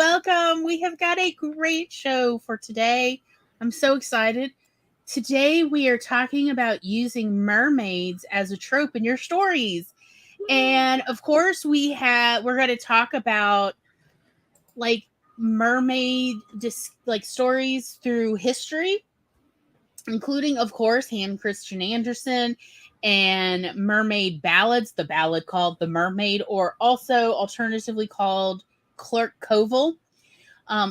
welcome. We have got a great show for today. I'm so excited. Today we are talking about using mermaids as a trope in your stories. And of course we're going to talk about like like stories through history, including of course Hans Christian Andersen and mermaid ballads, the ballad called The Mermaid, or also alternatively called Clerk Coval,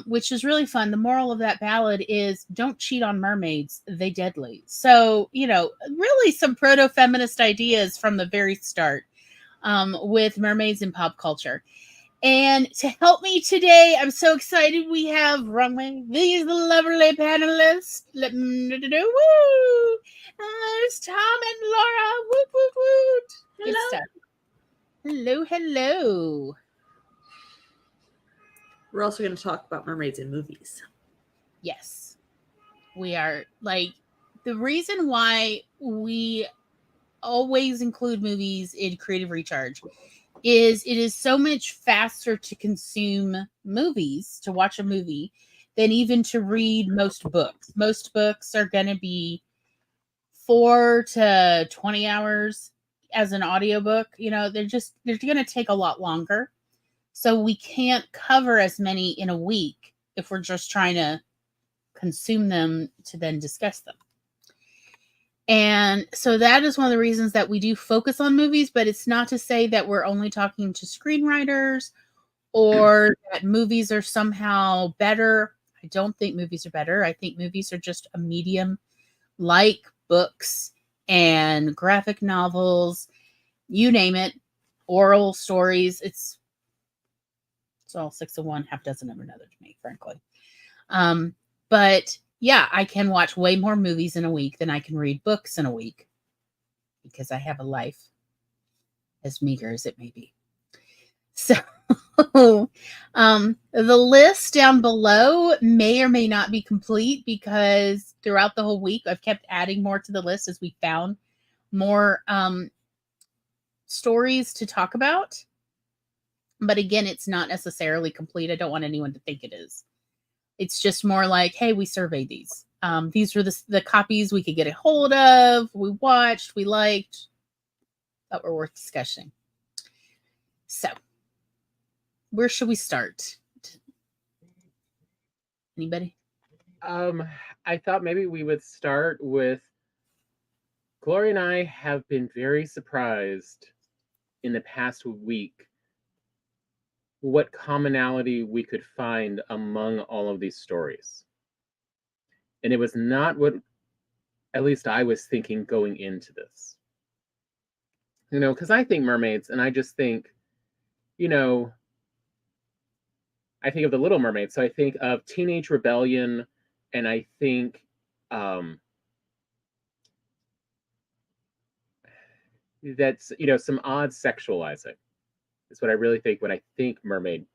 which is really fun. The moral of that ballad is don't cheat on mermaids, they deadly. So, really some proto-feminist ideas from the very start with mermaids in pop culture. And to help me today, I'm so excited we have Runway. These lovely panelists. Woo! There's Tom and Laura. Woot, woot, woot. Good stuff. Hello, hello. We're also going to talk about mermaids in movies. Yes. We are. The reason why we always include movies in Creative Recharge is it is so much faster to consume movies, to watch a movie, than even to read most books. Most books are going to be 4 to 20 hours as an audiobook. They're going to take a lot longer. So we can't cover as many in a week if we're just trying to consume them to then discuss them. And so that is one of the reasons that we do focus on movies, but it's not to say that we're only talking to screenwriters or that movies are somehow better. I don't think movies are better. I think movies are just a medium like books and graphic novels, you name it, oral stories. It's all 6 of one, half dozen of another to me, frankly. But yeah, I can watch way more movies in a week than I can read books in a week because I have a life as meager as it may be. So the list down below may or may not be complete because throughout the whole week, I've kept adding more to the list as we found more stories to talk about. But again, it's not necessarily complete. I don't want anyone to think it is. It's just more like, hey, we surveyed these. These were the copies we could get a hold of. We watched, we liked, thought were worth discussing. So, where should we start? Anybody? I thought maybe we would start with Gloria and I have been very surprised in the past week what commonality we could find among all of these stories. And it was not what at least I was thinking going into this. Because I think mermaids, and I just think, I think of the Little Mermaid. So I think of Teenage Rebellion, and I think that's, some odd sexualizing. Is what I really think when I think mermaid.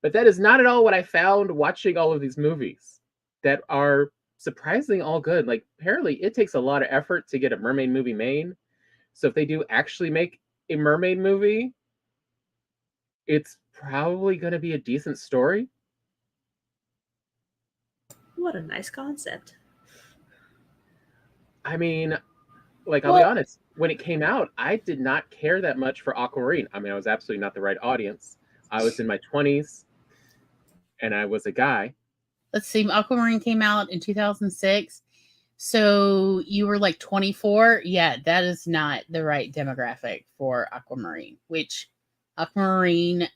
But that is not at all what I found watching all of these movies that are surprisingly all good. Like, apparently it takes a lot of effort to get a mermaid movie made. So if they do actually make a mermaid movie, it's probably going to be a decent story. What a nice concept. I mean, I'll be honest, when it came out, I did not care that much for Aquamarine. I mean, I was absolutely not the right audience. I was in my 20s, and I was a guy. Let's see, Aquamarine came out in 2006. So you were like 24? Yeah, that is not the right demographic for Aquamarine, which Aquamarine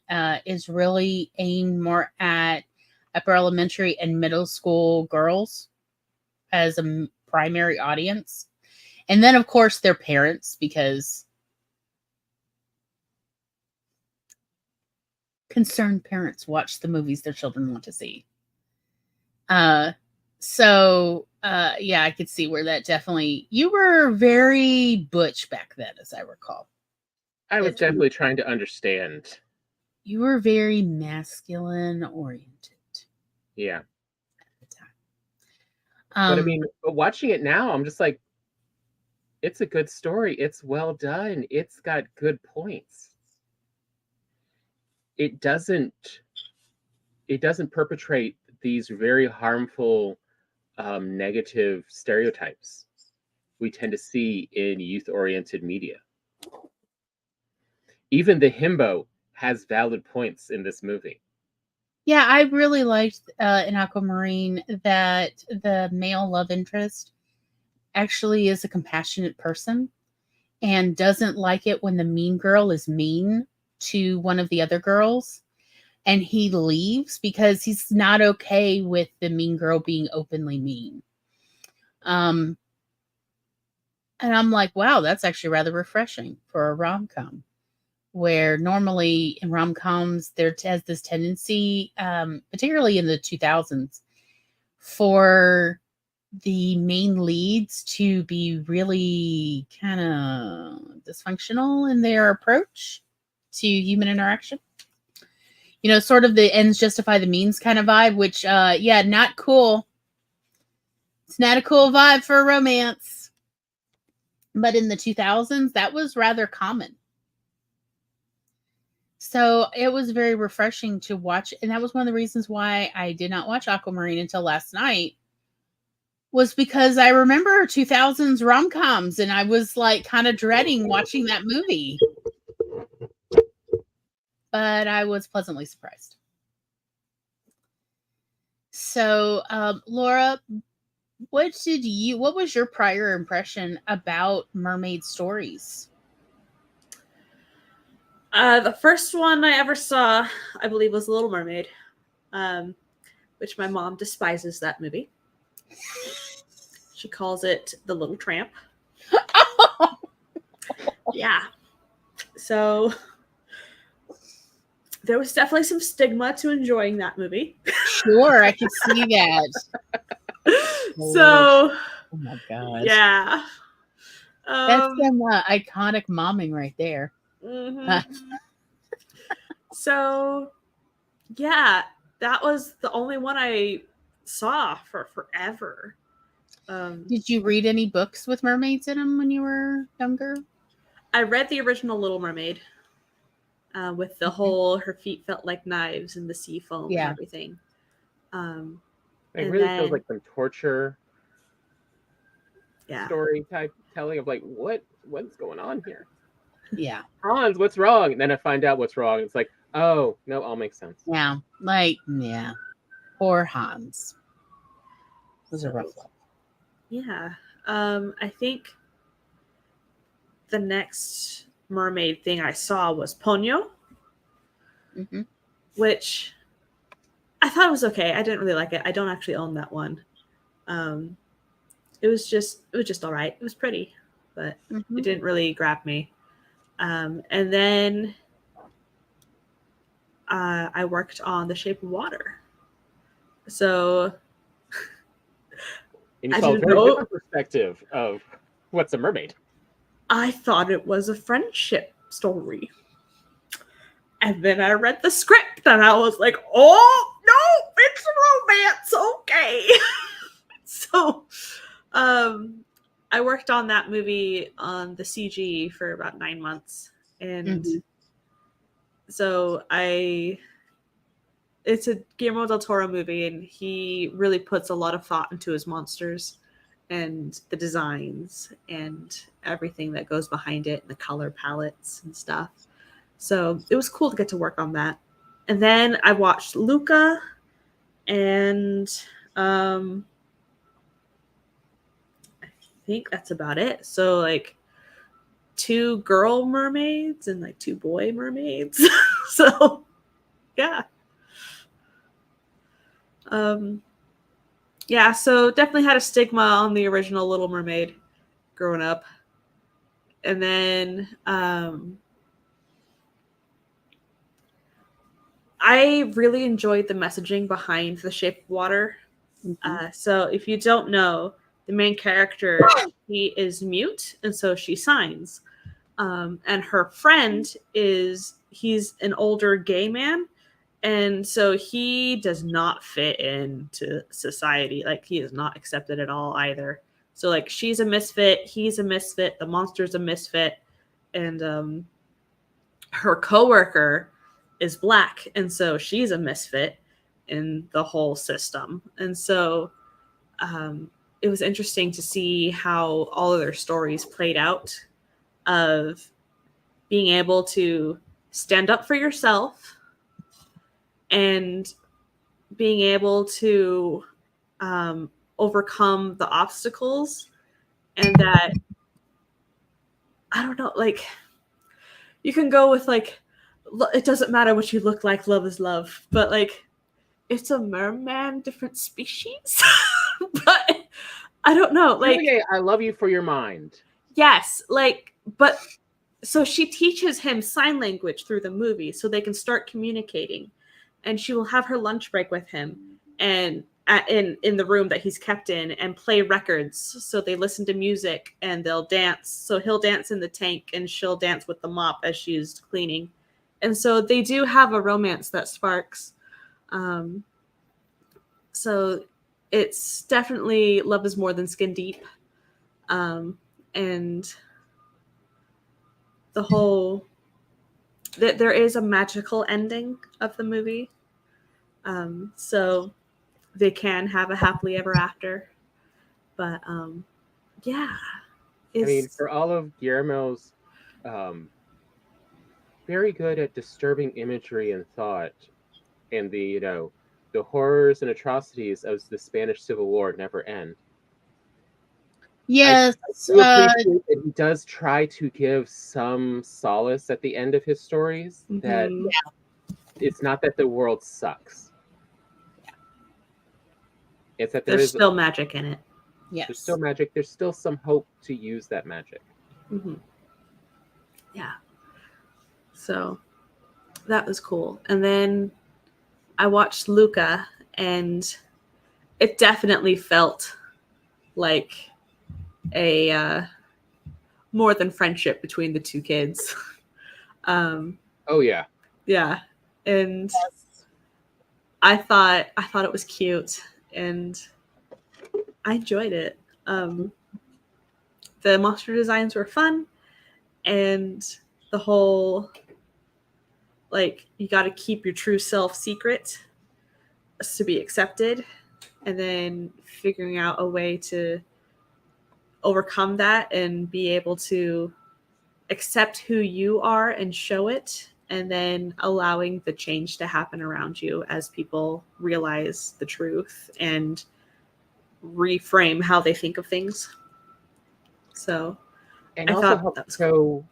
is really aimed more at upper elementary and middle school girls as a primary audience. And then, of course, their parents, because concerned parents watch the movies their children want to see. Yeah, I could see where that definitely... You were very butch back then, as I recall. I was definitely trying to understand. You were very masculine oriented. Yeah. At the time. But I mean, watching it now, I'm just like, it's a good story. It's well done. It's got good points. It doesn't it doesn't perpetrate these very harmful negative stereotypes we tend to see in youth-oriented media. Even the himbo has valid points in this movie. Yeah, I really liked in Aquamarine that the male love interest actually is a compassionate person and doesn't like it when the mean girl is mean to one of the other girls. And he leaves because he's not okay with the mean girl being openly mean. And I'm like, wow, that's actually rather refreshing for a rom-com, where normally in rom-coms there has this tendency, particularly in the 2000s, for the main leads to be really kind of dysfunctional in their approach to human interaction. You know, sort of the ends justify the means kind of vibe, which, yeah, not cool. It's not a cool vibe for a romance. But in the 2000s, that was rather common. So it was very refreshing to watch. And that was one of the reasons why I did not watch Aquamarine until last night, was because I remember 2000s rom-coms and I was like kind of dreading watching that movie. But I was pleasantly surprised. So, Laura, what was your prior impression about mermaid stories? The first one I ever saw, I believe, was Little Mermaid, which my mom despises that movie. She calls it The Little Tramp. Yeah. So there was definitely some stigma to enjoying that movie. Sure, I could see that. So, oh my god, yeah, that's some iconic momming right there. Mm-hmm. So, yeah, that was the only one I saw for forever. Did you read any books with mermaids in them when you were younger? I read the original Little Mermaid with the whole her feet felt like knives in the sea foam and everything. It really feels like some torture yeah. story type telling of like what's going on here. Yeah. Hans, what's wrong? And then I find out what's wrong. It's like, oh, no, all makes sense. Yeah. Like, yeah. Poor Hans. It was a rough one. Yeah. I think the next mermaid thing I saw was Ponyo, which I thought was okay. I didn't really like it. I don't actually own that one. It was just all right. It was pretty, but it didn't really grab me. And then I worked on The Shape of Water. So and you saw a very different perspective of what's a mermaid. I thought it was a friendship story. And then I read the script and I was like, oh, no, it's romance. Okay. So I worked on that movie on the CG for about 9 months. And so it's a Guillermo del Toro movie, and he really puts a lot of thought into his monsters and the designs and everything that goes behind it, and the color palettes and stuff. So it was cool to get to work on that. And then I watched Luca, and I think that's about it. So like 2 girl mermaids and like 2 boy mermaids. So yeah. Yeah, so definitely had a stigma on the original Little Mermaid growing up. And then I really enjoyed the messaging behind The Shape of Water. So if you don't know, the main character, he is mute, and so she signs. And her friend he's an older gay man, and so he does not fit into society. Like, he is not accepted at all either. So like, she's a misfit, he's a misfit, the monster's a misfit, and her coworker is black, and so she's a misfit. in the whole system. And so it was interesting to see how all of their stories played out, of being able to stand up for yourself and being able to overcome the obstacles, and that, I don't know, like, you can go with like, it doesn't matter what you look like, love is love, but like, it's a merman, different species. But I don't know, like, Okay, I love you for your mind. yes, like, but so she teaches him sign language through the movie so they can start communicating, and she will have her lunch break with him and in the room that he's kept in, and play records so they listen to music and they'll dance. So he'll dance in the tank and she'll dance with the mop as she's cleaning, and so they do have a romance that sparks. So it's definitely love is more than skin deep, and the whole there is a magical ending of the movie, so they can have a happily ever after. But yeah, I mean, for all of Guillermo's very good at disturbing imagery and thought, and the the horrors and atrocities of the Spanish Civil War never end. Yes. I do appreciate that he does try to give some solace at the end of his stories, that it's not that the world sucks. It's that there's still magic in it. Yes. There's still magic. There's still some hope to use that magic. Mm-hmm. Yeah. So that was cool. And then I watched Luca, and it definitely felt like a more than friendship between the two kids. Oh yeah. Yeah. And I thought it was cute, and I enjoyed it. The monster designs were fun, and the whole, like, you got to keep your true self secret to be accepted, and then figuring out a way to overcome that and be able to accept who you are and show it, and then allowing the change to happen around you as people realize the truth and reframe how they think of things. So, and I also thought help that was show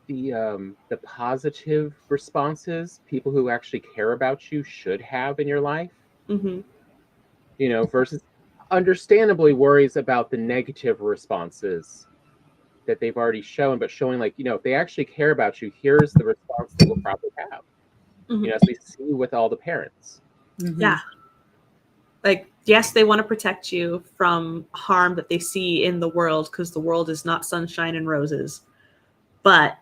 the positive responses people who actually care about you should have in your life. Mm-hmm. Versus understandably worries about the negative responses that they've already shown, but showing, like, if they actually care about you, here's the response they will probably have. Mm-hmm. As we see with all the parents. Mm-hmm. Yeah. Like, yes, they want to protect you from harm that they see in the world, because the world is not sunshine and roses. But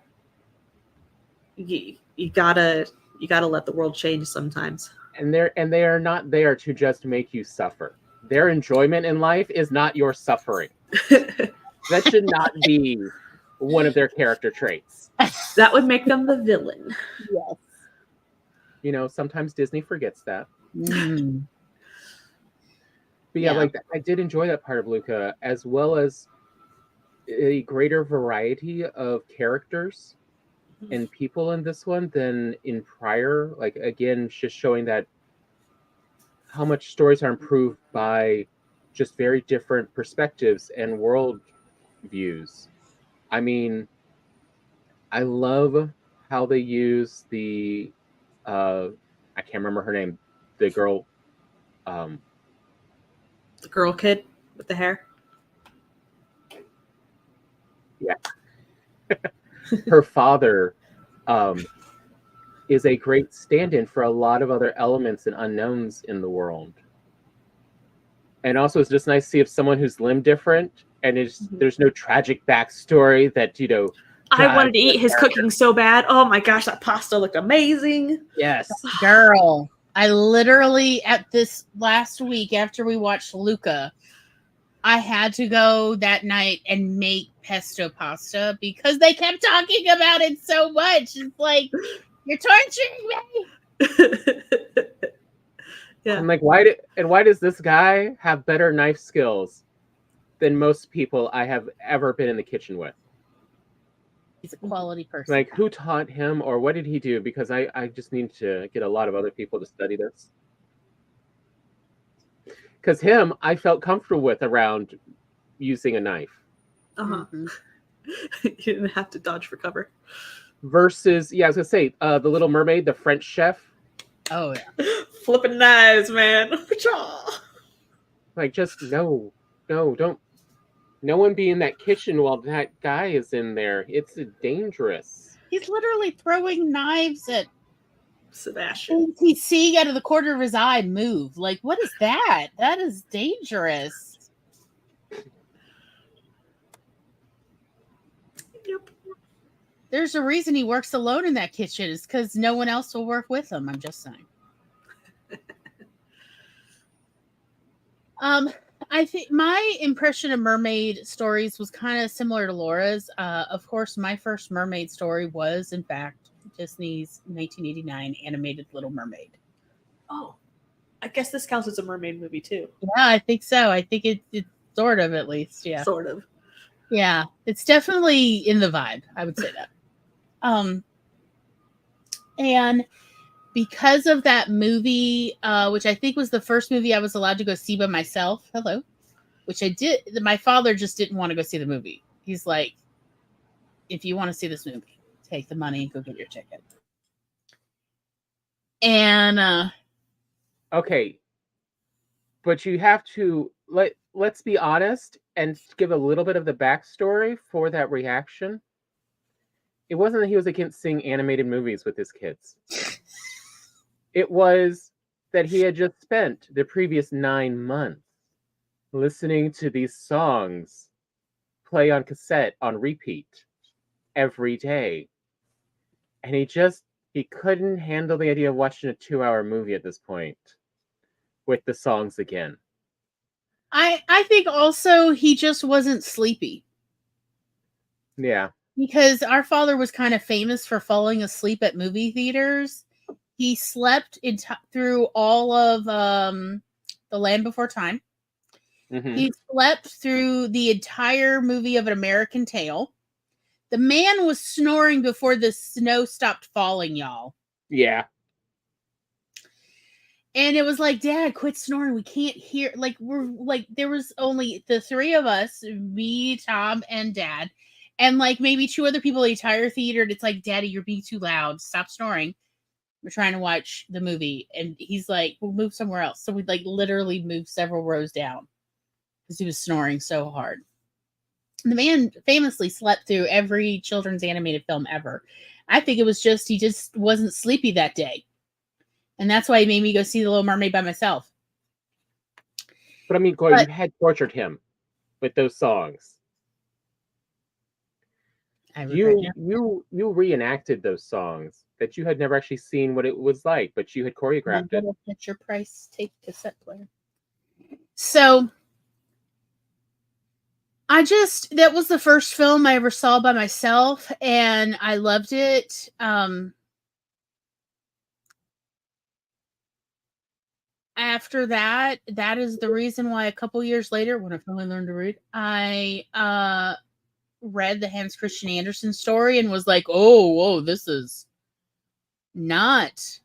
you gotta let the world change sometimes. And they are not there to just make you suffer. Their enjoyment in life is not your suffering. That should not be one of their character traits. That would make them the villain. Yes. Sometimes Disney forgets that. Mm. But yeah, like, I did enjoy that part of Luca, as well as a greater variety of characters and people in this one than in prior. Like, again, just showing that how much stories are improved by just very different perspectives and world views. I mean, I love how they use the I can't remember her name, the girl, the girl kid with the hair. Yeah. Her father is a great stand-in for a lot of other elements and unknowns in the world. And also, it's just nice to see if someone who's limb different, and there's no tragic backstory that, I wanted to eat his cooking so bad. Oh my gosh, that pasta looked amazing. Yes. Girl, I literally, at this last week after we watched Luca, I had to go that night and make pesto pasta because they kept talking about it so much. It's like, you're torturing me. Yeah. I'm like, why does this guy have better knife skills than most people I have ever been in the kitchen with? He's a quality person. Like, who taught him or what did he do? Because I just need to get a lot of other people to study this. Because him, I felt comfortable with around using a knife. Uh-huh. Mhm. You didn't have to dodge for cover. Versus, yeah, I was going to say, the Little Mermaid, the French chef. Oh yeah. Flipping knives, man. Like, just no, don't. No one be in that kitchen while that guy is in there. It's dangerous. He's literally throwing knives at Sebastian. he's seeing out of the corner of his eye move. Like, what is that? That is dangerous. Yep. There's a reason he works alone in that kitchen. It's because no one else will work with him. I'm just saying. I think my impression of mermaid stories was kind of similar to Laura's. Of course, my first mermaid story was, in fact, Disney's 1989 animated Little Mermaid. Oh, I guess this counts as a mermaid movie too. Yeah, I think so. I think it's sort of, at least. Yeah. Sort of. Yeah, it's definitely in the vibe. I would say that. And because of that movie, which I think was the first movie I was allowed to go see by myself. Hello. Which I did. My father just didn't want to go see the movie. He's like, if you want to see this movie, take the money and go get your ticket. And okay, but you have to let's be honest and give a little bit of the backstory for that reaction. It wasn't that he was against seeing animated movies with his kids. It was that he had just spent the previous 9 months listening to these songs play on cassette on repeat every day. And he couldn't handle the idea of watching a 2-hour movie at this point with the songs again. I think also he just wasn't sleepy. Yeah. Because our father was kind of famous for falling asleep at movie theaters. He slept through all of The Land Before Time. Mm-hmm. He slept through the entire movie of An American Tale. The man was snoring before the snow stopped falling, y'all. Yeah. And it was like, Dad, quit snoring. We can't hear. Like, there was only the three of us, me, Tom, and Dad. And like maybe 2 other people in the entire theater. And it's like, Daddy, you're being too loud. Stop snoring. We're trying to watch the movie. And he's like, we'll move somewhere else. So we'd like literally move several rows down because he was snoring so hard. The man famously slept through every children's animated film ever. I think it was just, he just wasn't sleepy that day. And that's why he made me go see The Little Mermaid by myself. But I mean, Gloria, you had tortured him with those songs. You reenacted those songs that you had never actually seen what it was like, but you had choreographed it. Picture price tape cassette player. So that was the first film I ever saw by myself, and I loved it. After that is the reason why a couple years later, when I finally learned to read, I read the Hans Christian Andersen story and was like, oh, this is not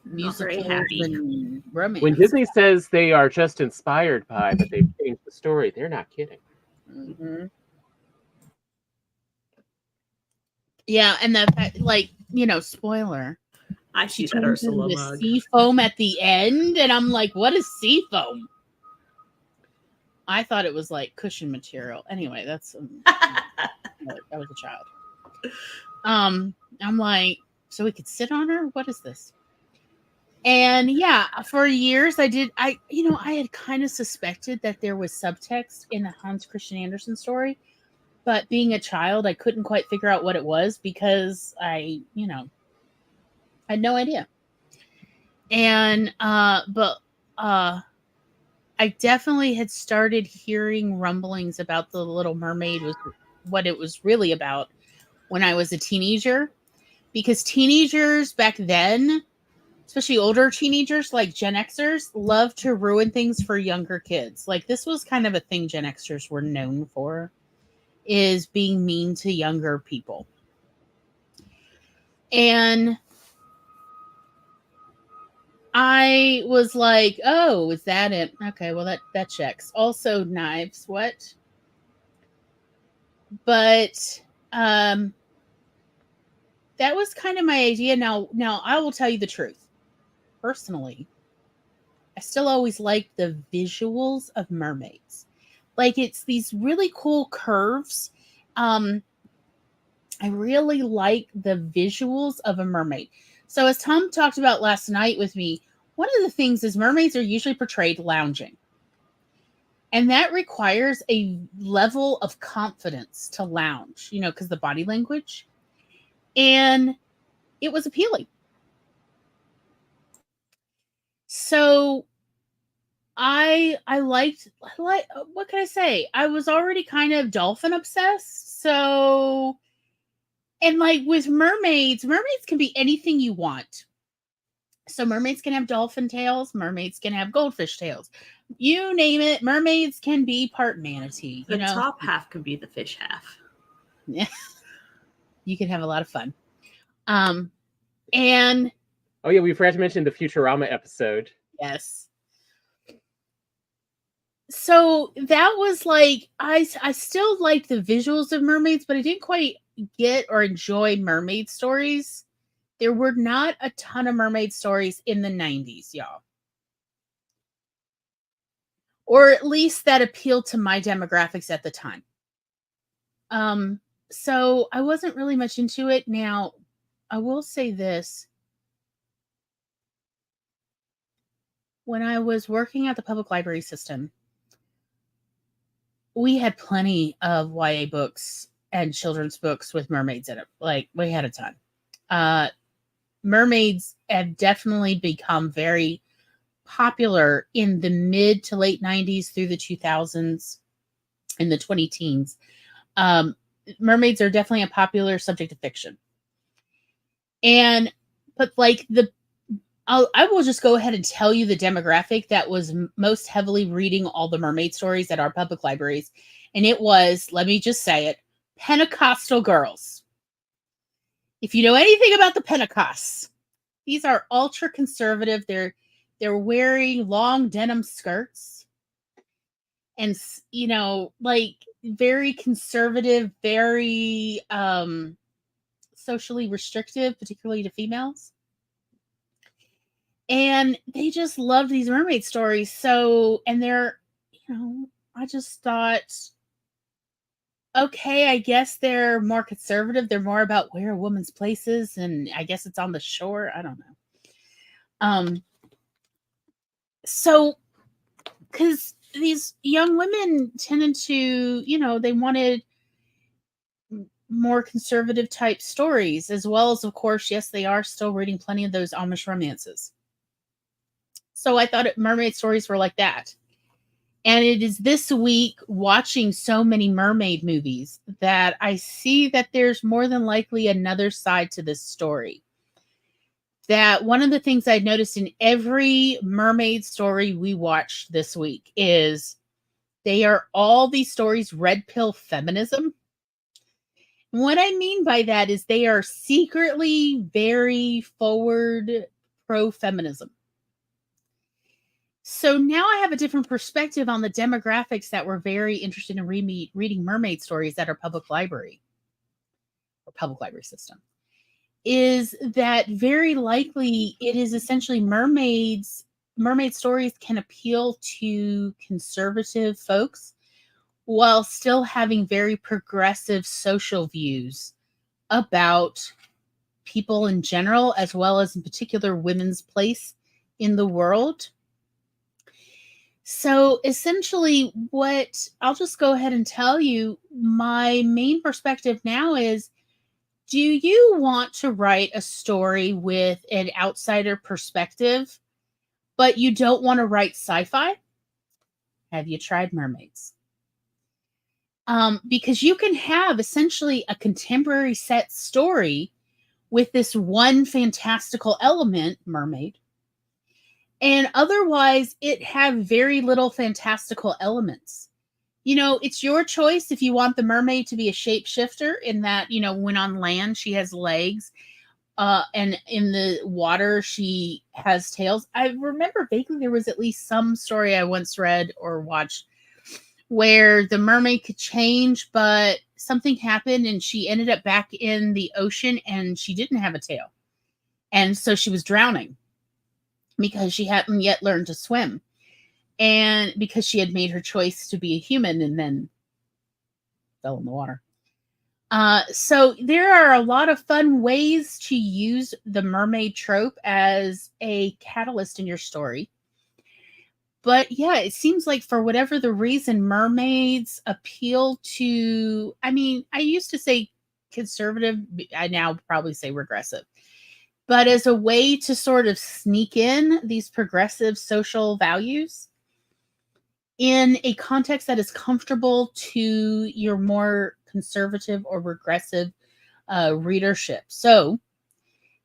musical and romance. When Disney says they are just inspired by, but they've changed the story, they're not kidding. Mm-hmm. Yeah, and the fact, like, spoiler. I see that Ursula mug. Sea foam at the end, and I'm like, what is sea foam? I thought it was like cushion material. Anyway, that's I was a child. I'm like, so we could sit on her? What is this? And yeah, for years I had kind of suspected that there was subtext in the Hans Christian Andersen story, but being a child, I couldn't quite figure out what it was because I had no idea. And I definitely had started hearing rumblings about The Little Mermaid, was what it was really about, when I was a teenager, because teenagers back then especially older teenagers like Gen Xers, love to ruin things for younger kids. Like this was kind of a thing Gen Xers were known for, is being mean to younger people. And I was like, oh, is that it? Okay, well that checks. Also knives, what? But that was kind of my idea. Now I will tell you the truth. Personally, I still always liked the visuals of mermaids. Like it's these really cool curves. I really like the visuals of a mermaid. So as Tom talked about last night with me, one of the things is mermaids are usually portrayed lounging. And that requires a level of confidence to lounge, you know, because the body language. And it was appealing. So I liked what can I say? I was already kind of dolphin obsessed. So and like with mermaids can be anything you want. So mermaids can have dolphin tails, mermaids can have goldfish tails. You name it, mermaids can be part manatee. The top half can be the fish half. Yeah. You can have a lot of fun. And oh yeah, we forgot to mention the Futurama episode. Yes. So that was like I still liked the visuals of mermaids, but I didn't quite get or enjoy mermaid stories. There were not a ton of mermaid stories in the 90s, y'all. Or at least that appealed to my demographics at the time. So I wasn't really much into it. Now, I will say this. When I was working at the public library system, we had plenty of YA books and children's books with mermaids in it. Like, we had a ton. Mermaids have definitely become very popular in the mid to late 90s through the 2000s and the 20 teens. Mermaids are definitely a popular subject of fiction. But like I will just go ahead and tell you the demographic that was most heavily reading all the mermaid stories at our public libraries. And it was, let me just say it, Pentecostal girls. If you know anything about the Pentecosts, these are ultra conservative. They're wearing long denim skirts and, you know, like very conservative, very socially restrictive, particularly to females. And they just loved these mermaid stories. So, and they're, you know, I just thought, okay, I guess they're more conservative. They're more about where a woman's place is. And I guess it's on the shore. I don't know. So, because these young women tended to, you know, they wanted more conservative type stories, as well as, of course, yes, they are still reading plenty of those Amish romances. So I thought mermaid stories were like that. And it is this week watching so many mermaid movies that I see that there's more than likely another side to this story. That one of the things I noticed in every mermaid story we watched this week is they are all these stories red pill feminism. What I mean by that is they are secretly very forward pro-feminism. So now I have a different perspective on the demographics that were very interested in reading mermaid stories at our public library or public library system. Is that very likely it is essentially mermaid stories can appeal to conservative folks while still having very progressive social views about people in general, as well as in particular women's place in the world. So essentially what I'll just go ahead and tell you, my main perspective now is, do you want to write a story with an outsider perspective, but you don't want to write sci-fi? Have you tried mermaids? Because you can have essentially a contemporary set story with this one fantastical element, mermaid, and otherwise it had very little fantastical elements. You know, it's your choice if you want the mermaid to be a shapeshifter in that, you know, when on land she has legs, and in the water she has tails. I remember vaguely there was at least some story I once read or watched where the mermaid could change, but something happened and she ended up back in the ocean and she didn't have a tail. And so she was drowning because she hadn't yet learned to swim. And because she had made her choice to be a human and then fell in the water. So there are a lot of fun ways to use the mermaid trope as a catalyst in your story. But yeah, it seems like for whatever the reason, mermaids appeal to, I mean, I used to say conservative, I now probably say regressive. But as a way to sort of sneak in these progressive social values in a context that is comfortable to your more conservative or regressive readership. So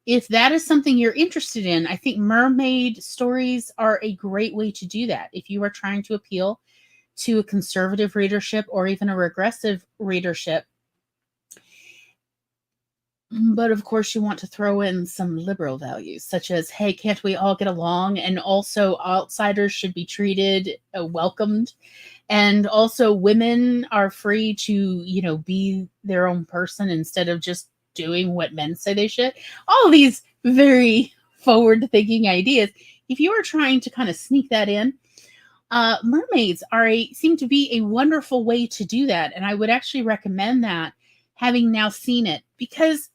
if that is something you're interested in, I think mermaid stories are a great way to do that. If you are trying to appeal to a conservative readership or even a regressive readership, but of course you want to throw in some liberal values, such as, hey, can't we all get along? And also outsiders should be treated, welcomed. And also women are free to, you know, be their own person instead of just doing what men say they should. All these very forward-thinking ideas. If you are trying to kind of sneak that in, mermaids seem to be a wonderful way to do that. And I would actually recommend that, having now seen it, because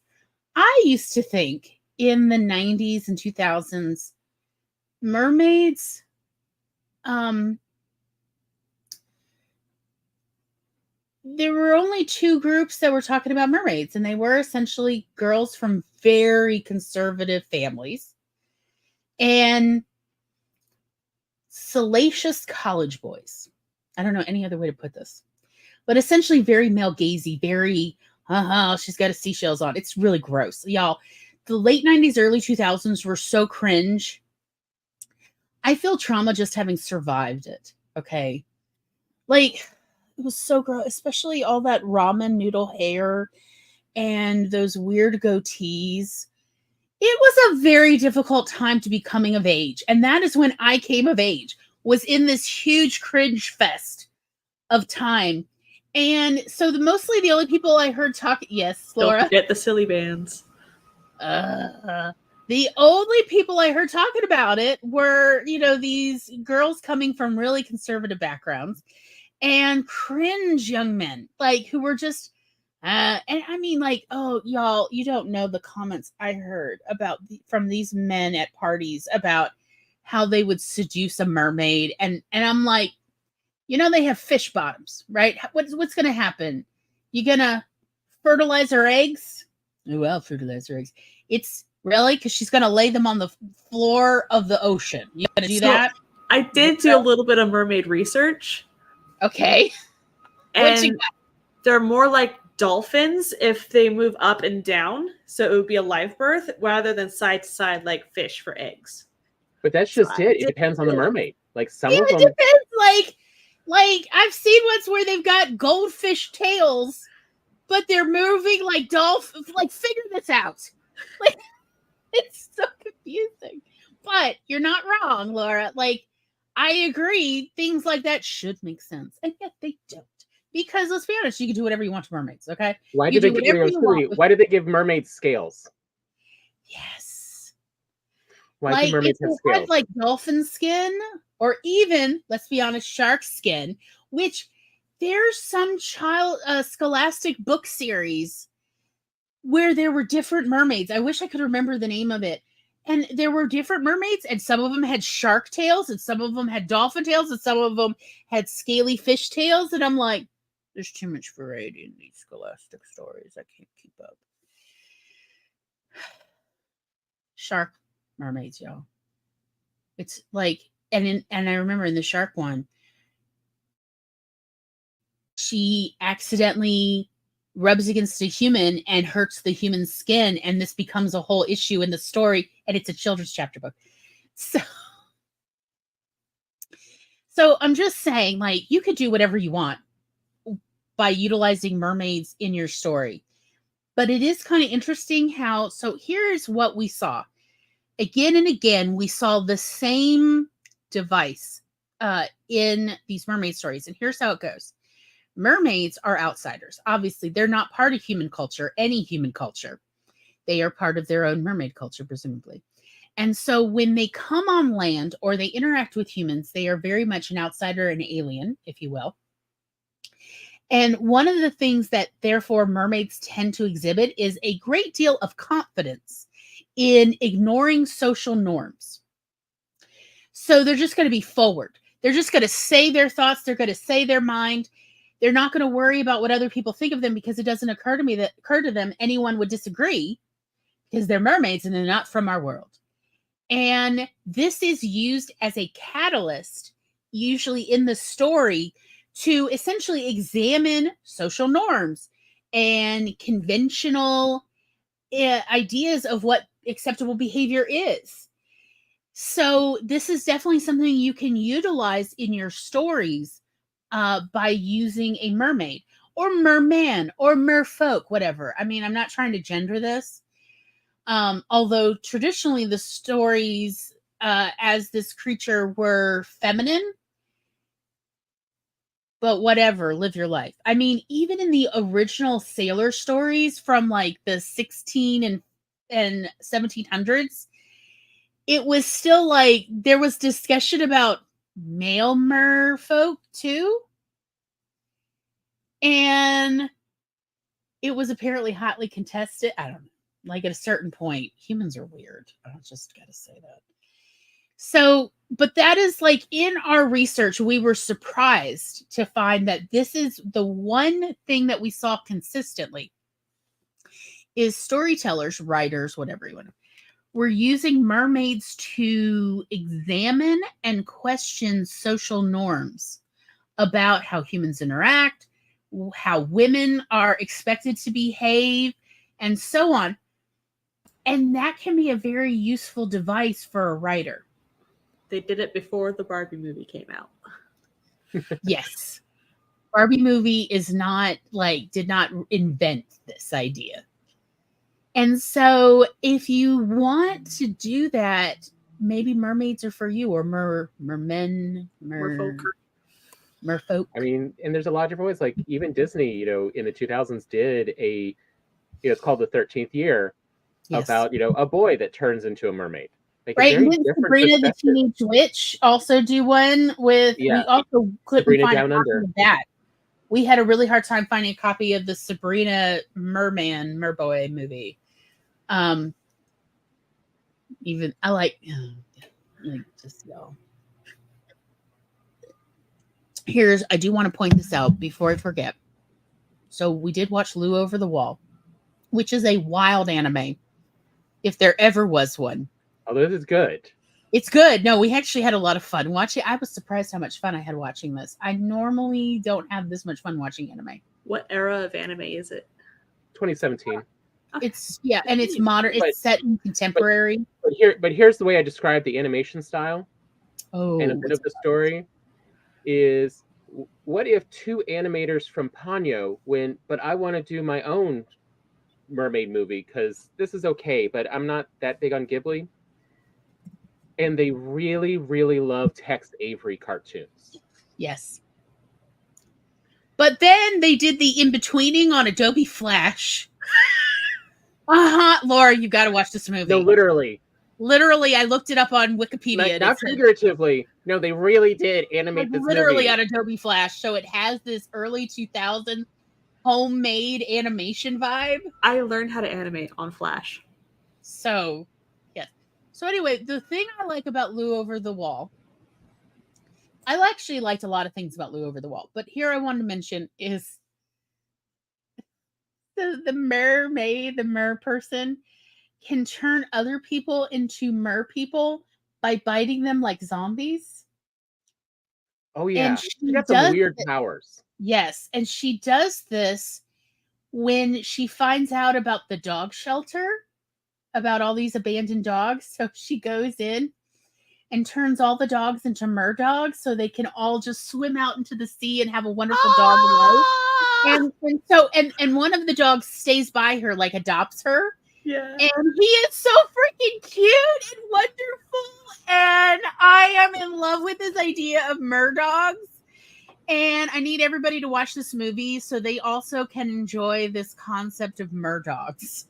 I used to think in the 90s and 2000s, mermaids, there were only two groups that were talking about mermaids, and they were essentially girls from very conservative families and salacious college boys. I don't know any other way to put this, but essentially very male gazy, very, she's got a seashells on. It's really gross. Y'all, the late 90s, early 2000s were so cringe. I feel trauma just having survived it. Okay. Like, it was so gross, especially all that ramen noodle hair and those weird goatees. It was a very difficult time to be coming of age. And that is when I came of age, was in this huge cringe fest of time. And so mostly the only people I heard talk, yes, Laura. Don't forget the silly bands. The only people I heard talking about it were, you know, these girls coming from really conservative backgrounds and cringe young men, like, who were just, and I mean, like, oh, y'all, you don't know the comments I heard about from these men at parties about how they would seduce a mermaid. And I'm like, you know, they have fish bottoms, right? What's going to happen? You going to fertilize her eggs? Oh, well, fertilize her eggs. It's really because she's going to lay them on the floor of the ocean. You going to do that? I did do a little bit of mermaid research. Okay. And they're more like dolphins if they move up and down. So it would be a live birth rather than side to side like fish for eggs. But that's just it. It depends on the mermaid. Like some of them. It depends. Like I've seen ones where they've got goldfish tails, but they're moving like dolphins. Like, figure this out. Like, it's so confusing. But you're not wrong, Laura. Like, I agree, things like that should make sense, and yet they don't. Because let's be honest, you can do whatever you want to mermaids. Okay? Why do they give mermaids scales? Yes. Why do mermaids have scales? Had, like, dolphin skin, or even, let's be honest, shark skin, which there's some scholastic book series where there were different mermaids. I wish I could remember the name of it. And there were different mermaids, and some of them had shark tails, and some of them had dolphin tails, and some of them had scaly fish tails. And I'm like, there's too much variety in these scholastic stories. I can't keep up. Shark mermaids, y'all. It's like, and I remember in the shark one, she accidentally rubs against a human and hurts the human skin, and this becomes a whole issue in the story, and it's a children's chapter book. So I'm just saying, like, you could do whatever you want by utilizing mermaids in your story. But it is kind of interesting how, so here's what we saw. Again and again, we saw the same device in these mermaid stories. And here's how it goes. Mermaids are outsiders. Obviously, they're not part of human culture, any human culture. They are part of their own mermaid culture, presumably. And so when they come on land or they interact with humans, they are very much an outsider, an alien, if you will. And one of the things that, therefore, mermaids tend to exhibit is a great deal of confidence in ignoring social norms. So they're just going to be forward. They're just going to say their thoughts. They're going to say their mind. They're not going to worry about what other people think of them, because it doesn't occur to them anyone would disagree, because they're mermaids and they're not from our world. And this is used as a catalyst, usually in the story, to essentially examine social norms and conventional ideas of what acceptable behavior is. So this is definitely something you can utilize in your stories by using a mermaid or merman or merfolk, whatever. I mean, I'm not trying to gender this. Although traditionally the stories as this creature were feminine, but whatever, live your life. I mean, even in the original sailor stories from like the 16 and 1700s, it was still like there was discussion about male merfolk too. And it was apparently hotly contested. I don't know. Like at a certain point, humans are weird. I just got to say that. So, but that is like in our research, we were surprised to find that this is the one thing that we saw consistently is storytellers, writers, whatever you want to, were using mermaids to examine and question social norms about how humans interact, how women are expected to behave, and so on. And that can be a very useful device for a writer. They did it before the Barbie movie came out. Yes. Barbie movie is not like, did not invent this idea. And so if you want to do that, maybe mermaids are for you, or merfolk. I mean, and there's a lot of different ways. Like even Disney, in the 2000s did a, it's called The 13th Year, Yes. about, a boy that turns into a mermaid. Like right. And Sabrina the Teenage Witch also do one with, we also couldn't Sabrina find Down a copy Under. of that. We had a really hard time finding a copy of the Sabrina Merboy movie. Even I like just y'all. I do want to point this out before I forget. So we did watch Lou Over the Wall, which is a wild anime, if there ever was one. Oh, this is good. It's good. No, we actually had a lot of fun watching. I was surprised how much fun I had watching this. I normally don't have this much fun watching anime. What era of anime is it? 2017. Okay. It's and it's modern. It's set in contemporary. But here's the way I describe the animation style. Oh, and a bit of the story is, what if two animators from Ponyo went, but I want to do my own mermaid movie because this is okay, but I'm not that big on Ghibli. And they really, really love Tex Avery cartoons. Yes. But then they did the in-betweening on Adobe Flash. Laura, you got to watch this movie. No, literally. Literally, I looked it up on Wikipedia. Not figuratively. No, they really did animate this literally movie. on Adobe Flash. So it has this early 2000 homemade animation vibe. I learned how to animate on Flash. So, yes. So anyway, the thing I like about Lou Over the Wall, I actually liked a lot of things about Lou Over the Wall, but here I wanted to mention is the mermaid, the mer person, can turn other people into mer people by biting them like zombies. Oh, yeah. And she got some weird powers. Yes. And she does this when she finds out about the dog shelter, about all these abandoned dogs. So she goes in and turns all the dogs into merdogs so they can all just swim out into the sea and have a wonderful dog life. And one of the dogs stays by her, like adopts her. Yeah. And he is so freaking cute and wonderful. And I am in love with this idea of merdogs. And I need everybody to watch this movie so they also can enjoy this concept of merdogs.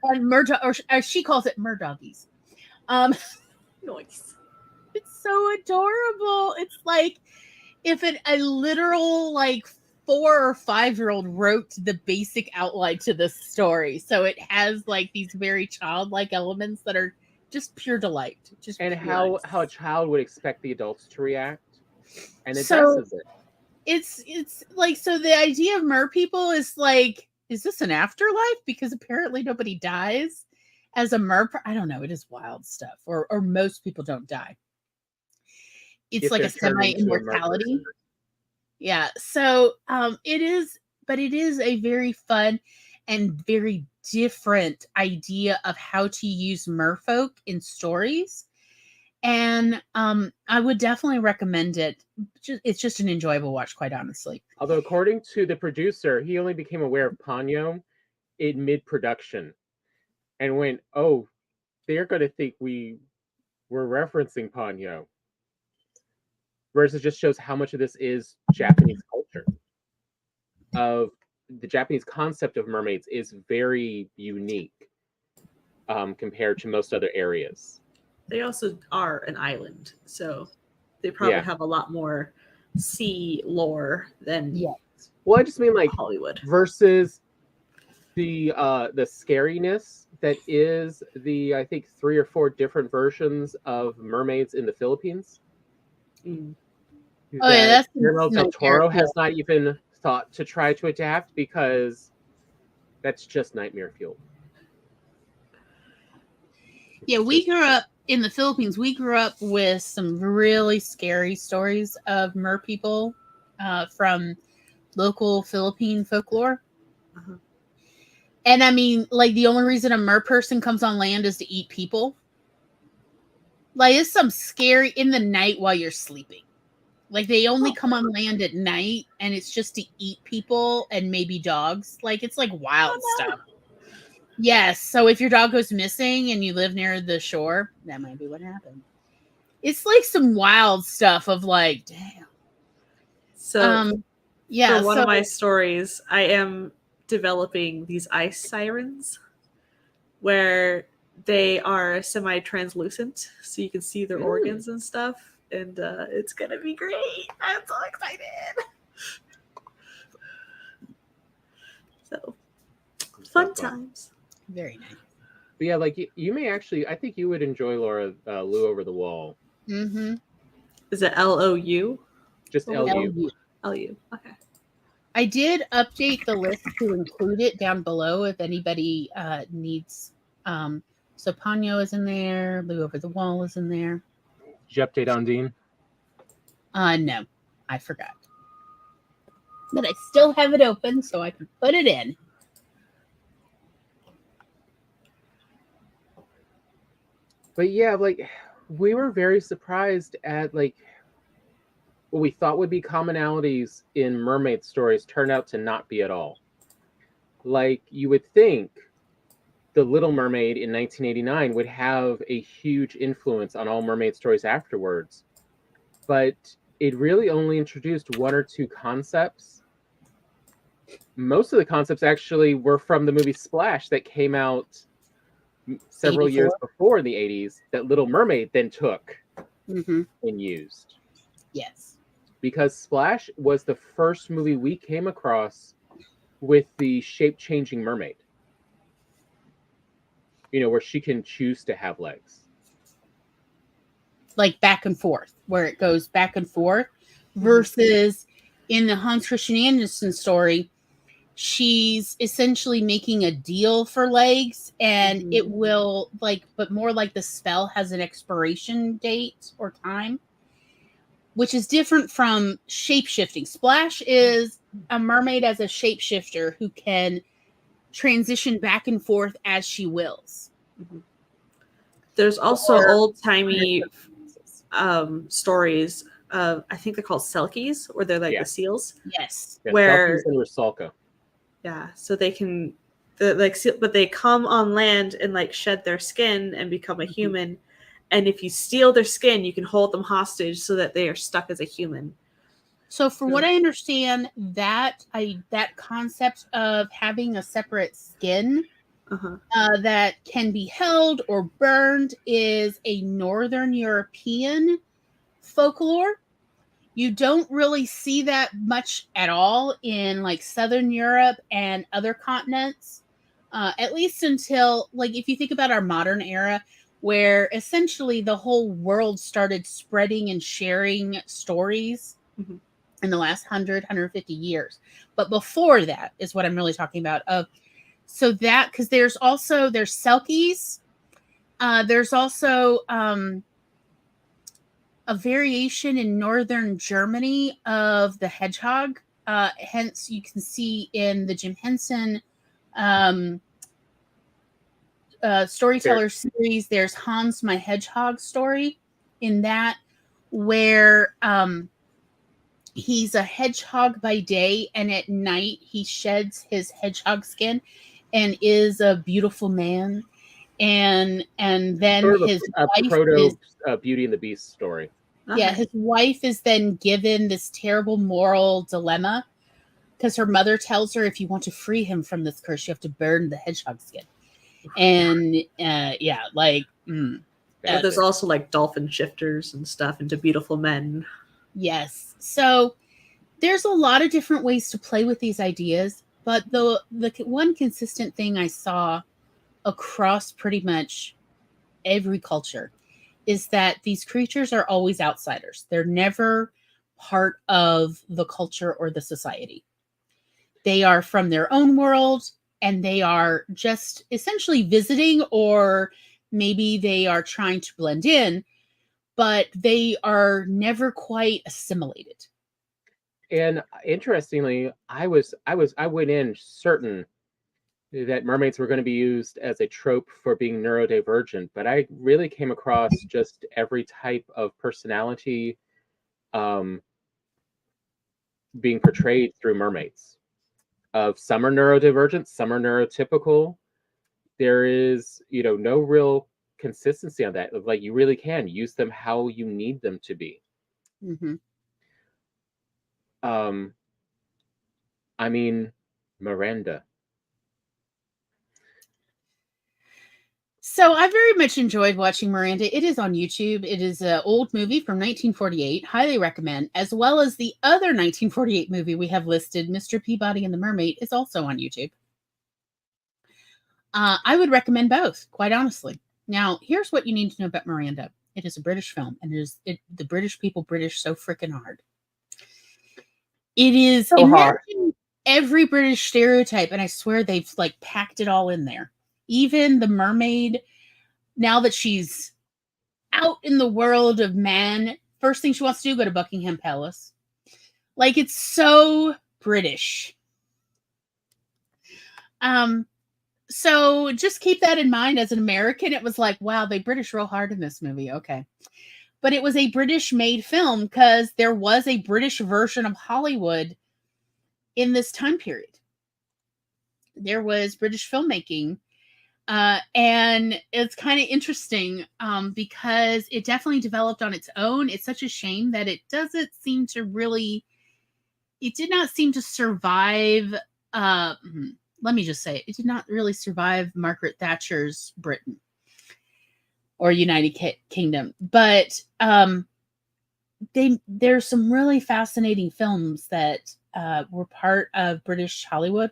And merdog, or as she calls it, merdoggies. Nice. It's so adorable. It's like if a literal like 4 or 5-year-old wrote the basic outline to this story. So it has like these very childlike elements that are just pure delight. Just And pure how a child would expect the adults to react, and it So- does it. It's like, so the idea of mer people is like, is this an afterlife? Because apparently nobody dies as a mer. I don't know. It is wild stuff. Or most people don't die. It's If like they're a turned into a mer semi-immortality. person. Yeah. So it is a very fun and very different idea of how to use merfolk in stories. And I would definitely recommend it. It's just an enjoyable watch, quite honestly. Although, according to the producer, he only became aware of Ponyo in mid-production and went, "Oh, they're going to think we were referencing Ponyo." Whereas it just shows how much of this is Japanese culture. Of the Japanese concept of mermaids is very unique compared to most other areas. They also are an island, so they probably Yeah. have a lot more sea lore than Yeah. Well, I just mean like Hollywood. versus the scariness that is the, I think, 3 or 4 different versions of mermaids in the Philippines. Mm. Oh, yeah, that's Guillermo del nightmare Toro fuel. has not even thought to try to adapt because that's just nightmare fuel. Yeah, we grew up in the Philippines. We grew up with some really scary stories of mer people from local Philippine folklore. Uh-huh. And I mean, like, the only reason a mer person comes on land is to eat people. Like, it's some scary in the night while you're sleeping. Like, they only come on land at night, and it's just to eat people and maybe dogs. Like, it's like wild stuff. Yes. So if your dog goes missing and you live near the shore, that might be what happened. It's like some wild stuff of like, damn. So Yeah. for one of my stories, I am developing these ice sirens where they are semi-translucent, so you can see their organs and stuff, and it's gonna be great. I'm so excited. So fun times. Very nice. But yeah, like you may actually, I think you would enjoy Laura Lou Over the Wall. Mm-hmm. Is it LOU? Just LU. LU. Okay. I did update the list to include it down below if anybody needs. So Ponyo is in there. Lou Over the Wall is in there. Did you update Undine? No, I forgot. But I still have it open so I can put it in. But yeah, like we were very surprised at like what we thought would be commonalities in mermaid stories turned out to not be at all. Like you would think The Little Mermaid in 1989 would have a huge influence on all mermaid stories afterwards. But it really only introduced 1 or 2 concepts. Most of the concepts actually were from the movie Splash that came out several 84? years before in the 80s that Little Mermaid then took Mm-hmm. and used. Yes. Because Splash was the first movie we came across with the shape-changing mermaid. You know, where she can choose to have legs. Like back and forth, where it goes back and forth, versus in the Hans Christian Andersen story, she's essentially making a deal for legs, and it will but more like the spell has an expiration date or time, which is different from shape-shifting. Splash is a mermaid as a shapeshifter who can transition back and forth as she wills. There's also Or- old-timey stories of, I think they're called selkies, where they're like Yeah. the seals. Yes. Yeah, Where- Selkies and Rusalka. Yeah, so they can, but they come on land and like shed their skin and become a human. And if you steal their skin, you can hold them hostage so that they are stuck as a human. So from what I understand, that concept of having a separate skin Uh-huh. that can be held or burned is a Northern European folklore. You don't really see that much at all in like Southern Europe and other continents, at least until, like, if you think about our modern era, where essentially the whole world started spreading and sharing stories Mhm. in the last 150 years. But before that is what I'm really talking about. So that, because there's selkies, there's also a variation in northern Germany of the hedgehog. Hence, you can see in the Jim Henson storyteller series, there's Hans my Hedgehog story in that, where he's a hedgehog by day, and at night he sheds his hedgehog skin and is a beautiful man. And then Sort of his a wife proto is, Beauty and the Beast story. yeah, Okay. his wife is then given this terrible moral dilemma because her mother tells her, if you want to free him from this curse, you have to burn the hedgehog skin. And yeah, like, But there's also like dolphin shifters and stuff into beautiful men. yes. So there's a lot of different ways to play with these ideas, but the one consistent thing I saw across pretty much every culture is that these creatures are always outsiders. They're never part of the culture or the society. They are from their own world, and they are just essentially visiting, or maybe they are trying to blend in, but they are never quite assimilated. And interestingly, I went in certain that mermaids were going to be used as a trope for being neurodivergent, but I really came across just every type of personality being portrayed through mermaids. Some are neurodivergent, some are neurotypical. There is, no real consistency on that. Like, you really can use them how you need them to be. Mm-hmm. I mean, Miranda. So I very much enjoyed watching Miranda. It is on YouTube. It is an old movie from 1948. Highly recommend. As well as the other 1948 movie we have listed, Mr. Peabody and the Mermaid, is also on YouTube. I would recommend both, quite honestly. Now, here's what you need to know about Miranda. It is a British film, and the British people British so freaking hard. It is, So hard. imagine every British stereotype, and I swear they've like packed it all in there. Even the mermaid, now that she's out in the world of man, first thing she wants to do, go to Buckingham Palace. Like, it's so British. So just keep that in mind as an American. It was like, wow, they British real hard in this movie. Okay. But it was a British made film because there was a British version of Hollywood in this time period. There was British filmmaking. And it's kind of interesting because it definitely developed on its own. It's such a shame that it did not seem to survive. Let me just say, it did not really survive Margaret Thatcher's Britain or United Kingdom. But there's some really fascinating films that were part of British Hollywood.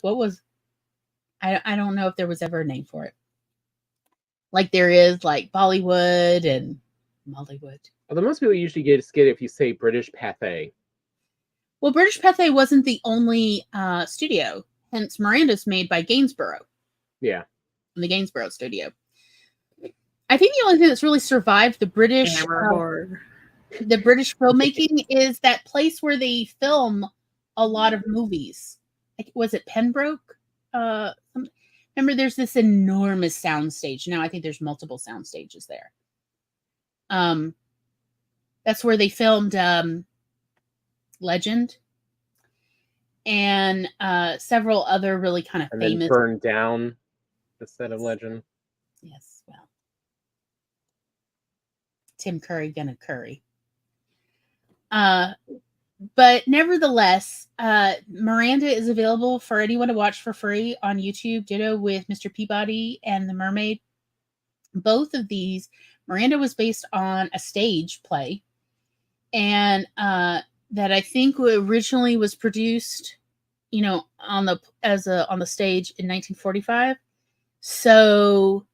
I don't know if there was ever a name for it. Like there is like Bollywood and Mollywood. Well, the most people usually get if you say British Pathé. Well, British Pathé wasn't the only studio. Hence, Miranda's made by Gainsborough. Yeah. In the Gainsborough studio. I think the only thing that's really survived the British filmmaking is that place where they film a lot of movies. Like, was it Pembroke? Remember, there's this enormous sound stage. Now I think there's multiple sound stages there. That's where they filmed Legend and several other really kind of famous. Then burned down the set of Legend. Yes, well, Tim Curry gonna curry. But nevertheless, Miranda is available for anyone to watch for free on YouTube. Ditto with Mr. Peabody and the Mermaid. Both of these, Miranda was based on a stage play, and that I think originally was produced, on the stage in 1945. So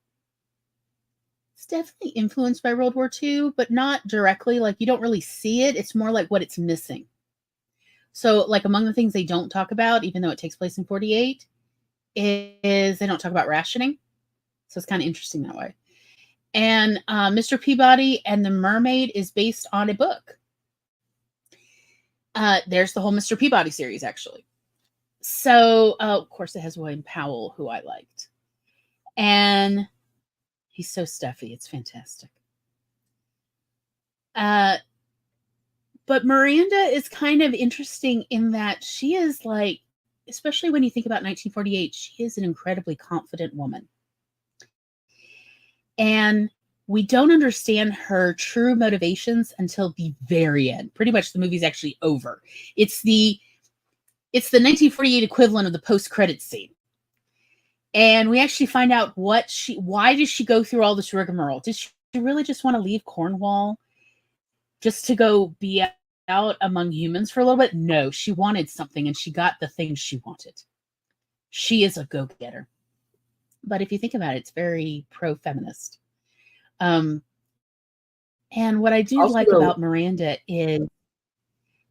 it's definitely influenced by World War II, but not directly. Like, you don't really see it. It's more like what it's missing. So, like, among the things they don't talk about, even though it takes place in 48, is they don't talk about rationing. So it's kind of interesting that way. And Mr. Peabody and the Mermaid is based on a book. There's the whole Mr. Peabody series, actually. So, of course, it has William Powell, who I liked. And he's so stuffy. It's fantastic. But Miranda is kind of interesting in that she is like, especially when you think about 1948, she is an incredibly confident woman. And we don't understand her true motivations until the very end. Pretty much the movie's actually over. It's the 1948 equivalent of the post-credits scene. And we actually find out why did she go through all this rigmarole? Did she really just want to leave Cornwall just to go be out among humans for a little bit? No, she wanted something, and she got the thing she wanted. She is a go-getter. But if you think about it, it's very pro-feminist. And what I do like about Miranda is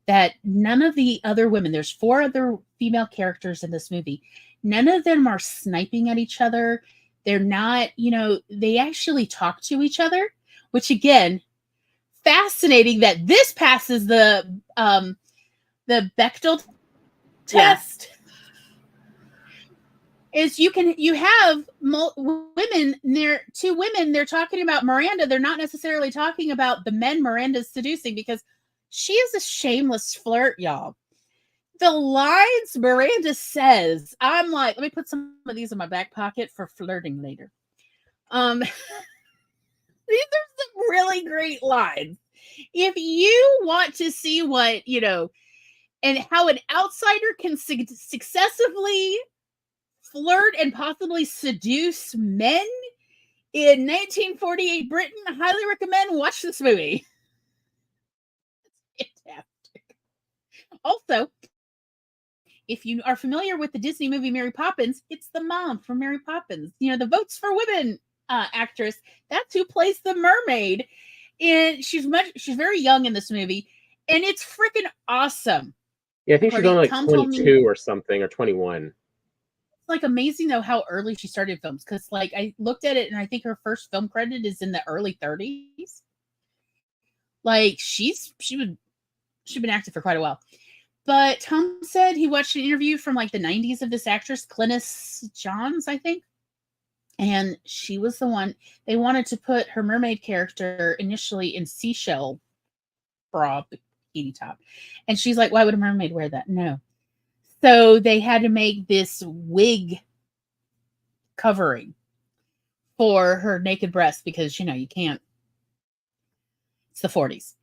that none of the other women, there's 4 other female characters in this movie, none of them are sniping at each other. They're not, they actually talk to each other, which, again, fascinating that this passes the Bechdel test. Is you have women, 2 women, they're talking about Miranda. They're not necessarily talking about the men Miranda's seducing, because she is a shameless flirt, y'all. The lines Miranda says, I'm like, let me put some of these in my back pocket for flirting later. These are some really great lines. If you want to see what, and how an outsider can successively flirt and possibly seduce men in 1948 Britain, I highly recommend watch this movie. It's fantastic. Also, if you are familiar with the Disney movie Mary Poppins, it's the mom from Mary Poppins. The Votes for Women actress. That's who plays the mermaid. And she's very young in this movie, and it's freaking awesome. Yeah, I think she's only like 22 or something, or 21. It's like amazing though how early she started films, because like I looked at it and I think her first film credit is in the early 30s. Like she's been active for quite a while. But Tom said he watched an interview from like the 90s of this actress, Glynis Johns, I think. And she was the one, they wanted to put her mermaid character initially in seashell bra, bikini top. And she's like, why would a mermaid wear that? No. So they had to make this wig covering for her naked breasts because, you can't. It's the 40s.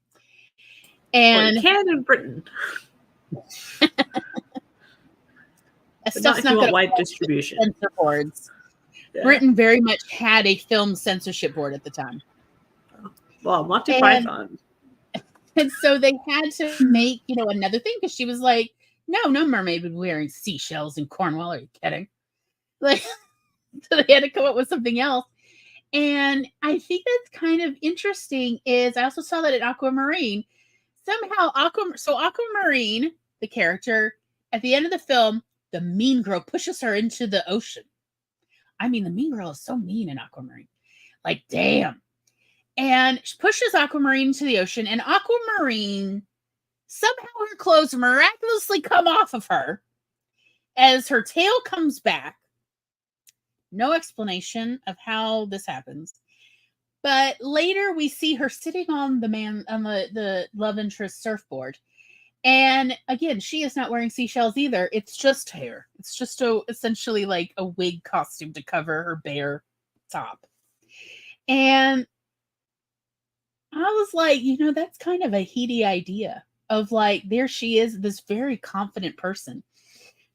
And you can in Britain. Not if you want wide distribution. Censor boards. Yeah. Britain very much had a film censorship board at the time. Well, Monty Python. And so they had to make, another thing, because she was like, no mermaid would be wearing seashells in Cornwall. Are you kidding? Like, so they had to come up with something else. And I think that's kind of interesting is I also saw that in Aquamarine. Somehow Aquamarine, the character, at the end of the film, the mean girl pushes her into the ocean. I mean, the mean girl is so mean in Aquamarine. Like, damn. And she pushes Aquamarine into the ocean, and Aquamarine, somehow her clothes miraculously come off of her as her tail comes back. No explanation of how this happens. But later we see her sitting on the love interest surfboard. And again, she is not wearing seashells either. It's just hair. It's just essentially like a wig costume to cover her bare top. And I was like, that's kind of a heady idea of like, there she is, this very confident person.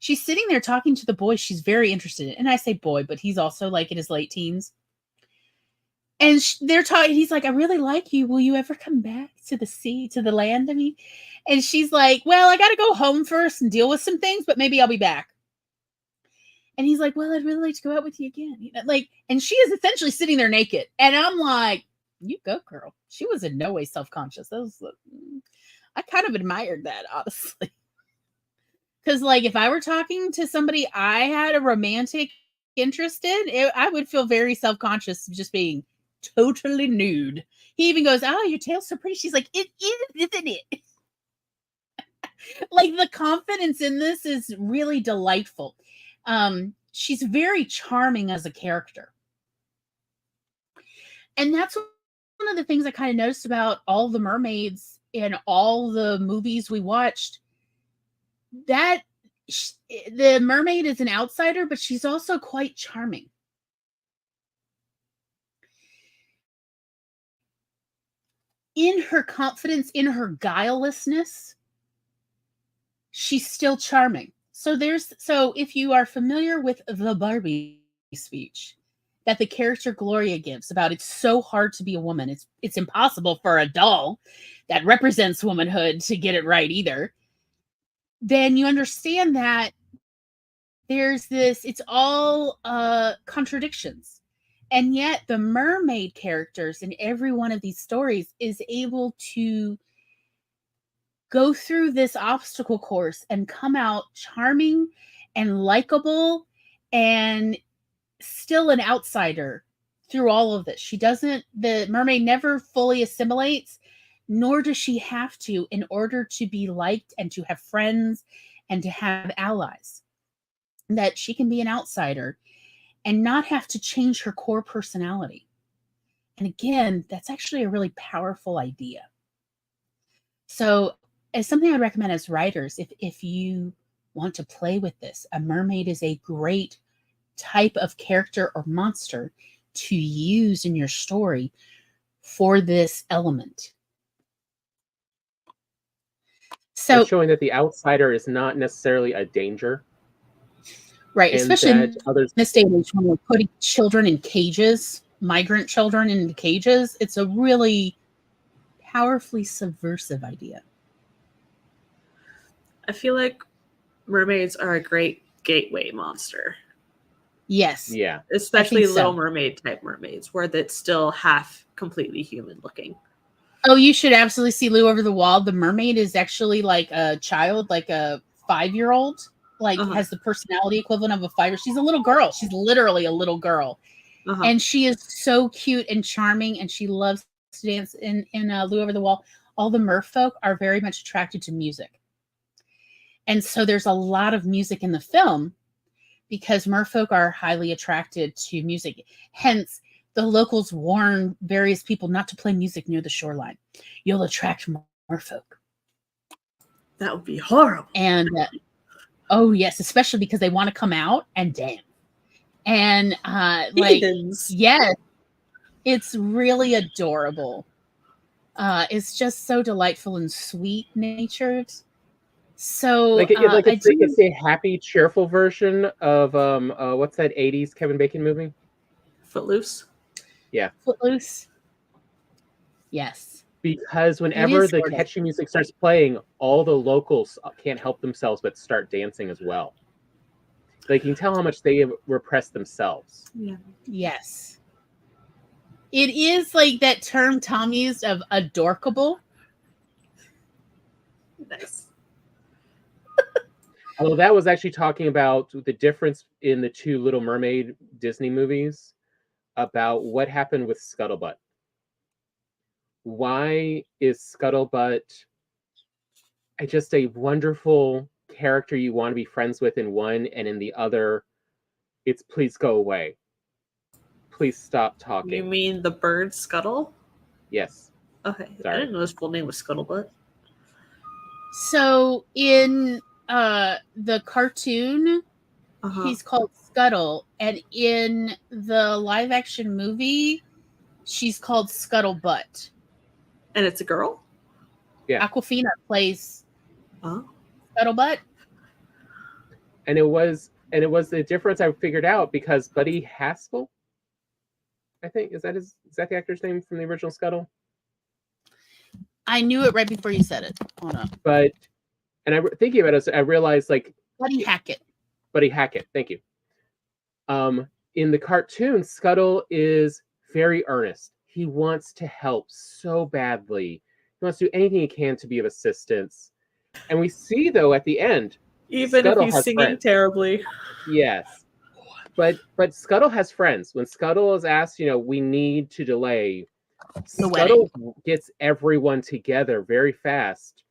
She's sitting there talking to the boy she's very interested in. And I say boy, but he's also like in his late teens. And they're talking. He's like, I really like you. Will you ever come back to the sea, to the land to me? And she's like, well, I got to go home first and deal with some things, but maybe I'll be back. And he's like, well, I'd really like to go out with you again. And she is essentially sitting there naked. And I'm like, you go, girl. She was in no way self-conscious. I kind of admired that, honestly. Because, like, if I were talking to somebody I had a romantic interest in, I would feel very self-conscious of just being totally nude. He even goes, oh, your tail's so pretty. She's like, it is, isn't it? Like, the confidence in this is really delightful. She's very charming as a character. And that's one of the things I kind of noticed about all the mermaids in all the movies we watched. That the mermaid is an outsider, but she's also quite charming. In her confidence, in her guilelessness, she's still charming. So if you are familiar with the Barbie speech that the character Gloria gives about it's so hard to be a woman, it's impossible for a doll that represents womanhood to get it right either, then you understand that it's all contradictions. And yet the mermaid characters in every one of these stories is able to go through this obstacle course and come out charming and likable and still an outsider through all of this. The mermaid never fully assimilates, nor does she have to in order to be liked and to have friends and to have allies. That she can be an outsider and not have to change her core personality. And again, that's actually a really powerful idea. So as something I'd recommend as writers, if you want to play with this, a mermaid is a great type of character or monster to use in your story for this element. So showing that the outsider is not necessarily a danger. Right, especially in this day and age when we're putting children in cages, migrant children in cages, it's a really powerfully subversive idea. I feel like mermaids are a great gateway monster. Yes. Yeah. Especially Little Mermaid type mermaids, where that's still half completely human looking. Oh, you should absolutely see Lou Over the Wall. The mermaid is actually like a child, like a 5-year-old. Has the personality equivalent of a 5-year. She's a little girl. She's literally a little girl. And she is so cute and charming, and she loves to dance in Lou Over the Wall. All the merfolk are very much attracted to music. And so there's a lot of music in the film because merfolk are highly attracted to music. Hence, the locals warn various people not to play music near the shoreline. You'll attract merfolk. That would be horrible. And oh, yes, especially because they want to come out and dance. And yes, it's really adorable. It's just so delightful and sweet natured. So it's a happy, cheerful version of what's that 80s Kevin Bacon movie? Footloose. Yeah. Footloose. Yes. Because whenever the catchy music starts playing, all the locals can't help themselves but start dancing as well. Like, you can tell how much they repress themselves. Yeah. Yes. It is like that term Tom used of adorkable. Nice. Although that was actually talking about the difference in the two Little Mermaid Disney movies about what happened with Scuttlebutt. Why is Scuttlebutt just a wonderful character you want to be friends with in one, and in the other, it's please go away? Please stop You talking. mean the bird Scuttle? Yes. Okay, I Sorry. didn't know his full name was Scuttlebutt. So in the cartoon, he's called Scuttle, and in the live action movie, she's called Scuttlebutt. And it's a girl? Yeah. Aquafina plays Oh. Scuttlebutt. And it was the difference I figured out because Buddy Haskell, I think, is that the actor's name from the original Scuttle? I knew it right before you said it. Hold on. But thinking about it, I realized like Buddy Hackett. Buddy Hackett, thank you. In the cartoon, Scuttle is very earnest. He wants to help so badly. He wants to do anything he can to be of assistance. And we see, though, at the end, Even Scuttle if he's has singing friends. terribly. Yes. But Scuttle has friends. When Scuttle is asked, we need to delay, The Scuttle gets everyone together very fast.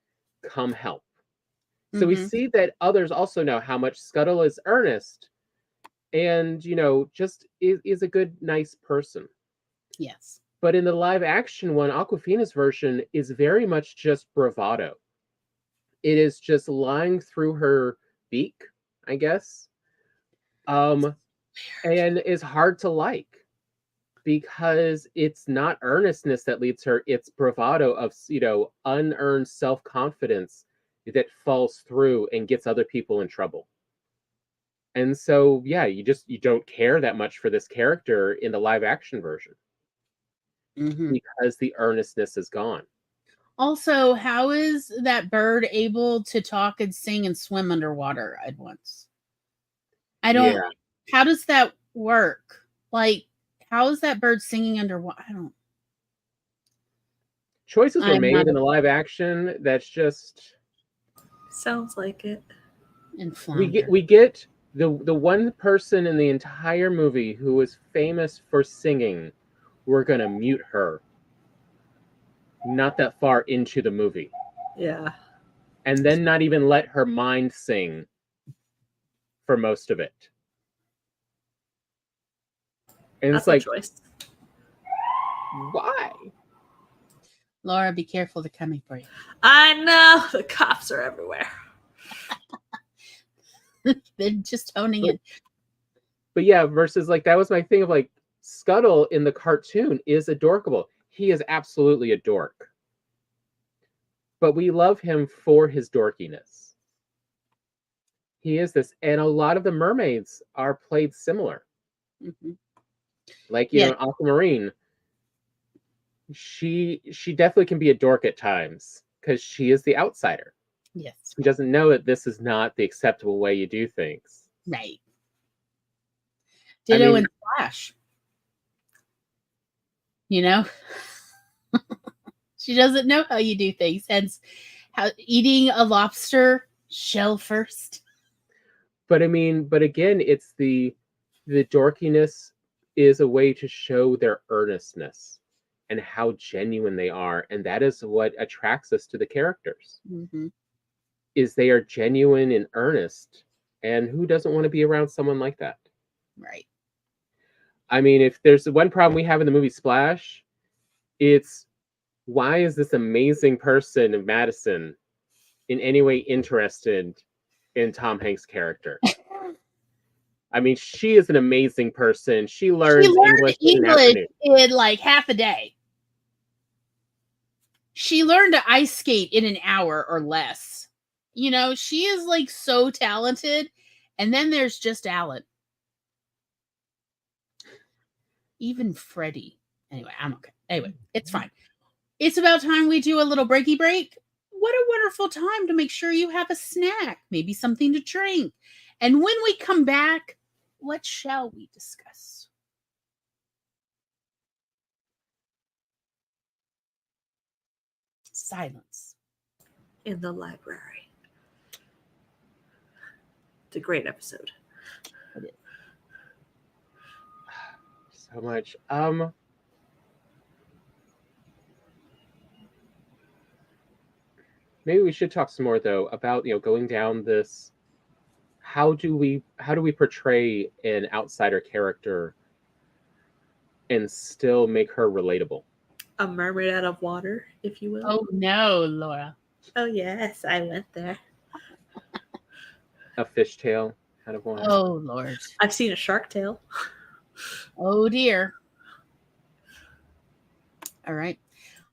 Come help. So we see that others also know how much Scuttle is earnest and, just is a good, nice person. Yes. But in the live action one, Aquafina's version is very much just bravado. It is just lying through her beak, I guess. And is hard to like because it's not earnestness that leads her, it's bravado of, unearned self-confidence that falls through and gets other people in trouble. And so, yeah, you don't care that much for this character in the live action version because the earnestness is gone. Also, how is that bird able to talk and sing and swim underwater at once? I don't. Yeah. How does that work? Like, how is that bird singing underwater? I don't. Choices were made in the live action. That's just sounds like it. We get the one person in the entire movie who was famous for singing. We're gonna mute her. Not that far into the movie. Yeah. And then not even let her mind sing for most of it. And That's it's like, a choice. Why? Laura, be careful, they're coming for you. I know, the cops are everywhere. They're just owning it. But yeah, versus like that was my thing of like Scuttle in the cartoon is adorkable. He is absolutely a dork. But we love him for his dorkiness. He is this, and a lot of the mermaids are played similar. Like, in Aquamarine, she definitely can be a dork at times because she is the outsider. Yes. She doesn't know that this is not the acceptable way you do things. Right. Ditto and Flash. She doesn't know how you do things. Hence, how eating a lobster shell first. But again, it's the dorkiness is a way to show their earnestness and how genuine they are, and that is what attracts us to the characters. Is they are genuine and earnest, and who doesn't want to be around someone like that? Right. I mean, if there's one problem we have in the movie Splash, it's why is this amazing person, Madison, in any way interested in Tom Hanks' character? I mean, she is an amazing person. She learned English in an afternoon. In like half a day. She learned to ice skate in an hour or less. She is like so talented. And then there's just Alan. Even Freddie. Anyway, I'm okay. Anyway, it's fine. It's about time we do a little breaky break. What a wonderful time to make sure you have a snack, maybe something to drink. And when we come back, what shall we discuss? Silence. In the library. It's a great episode. It is. So much. Maybe we should talk some more though about going down this. How do we portray an outsider character and still make her relatable. A mermaid out of water, if you will. Oh no, Laura. Oh yes, I went there. A fishtail out of water. Oh Lord. I've seen a shark tail. Oh dear. All right.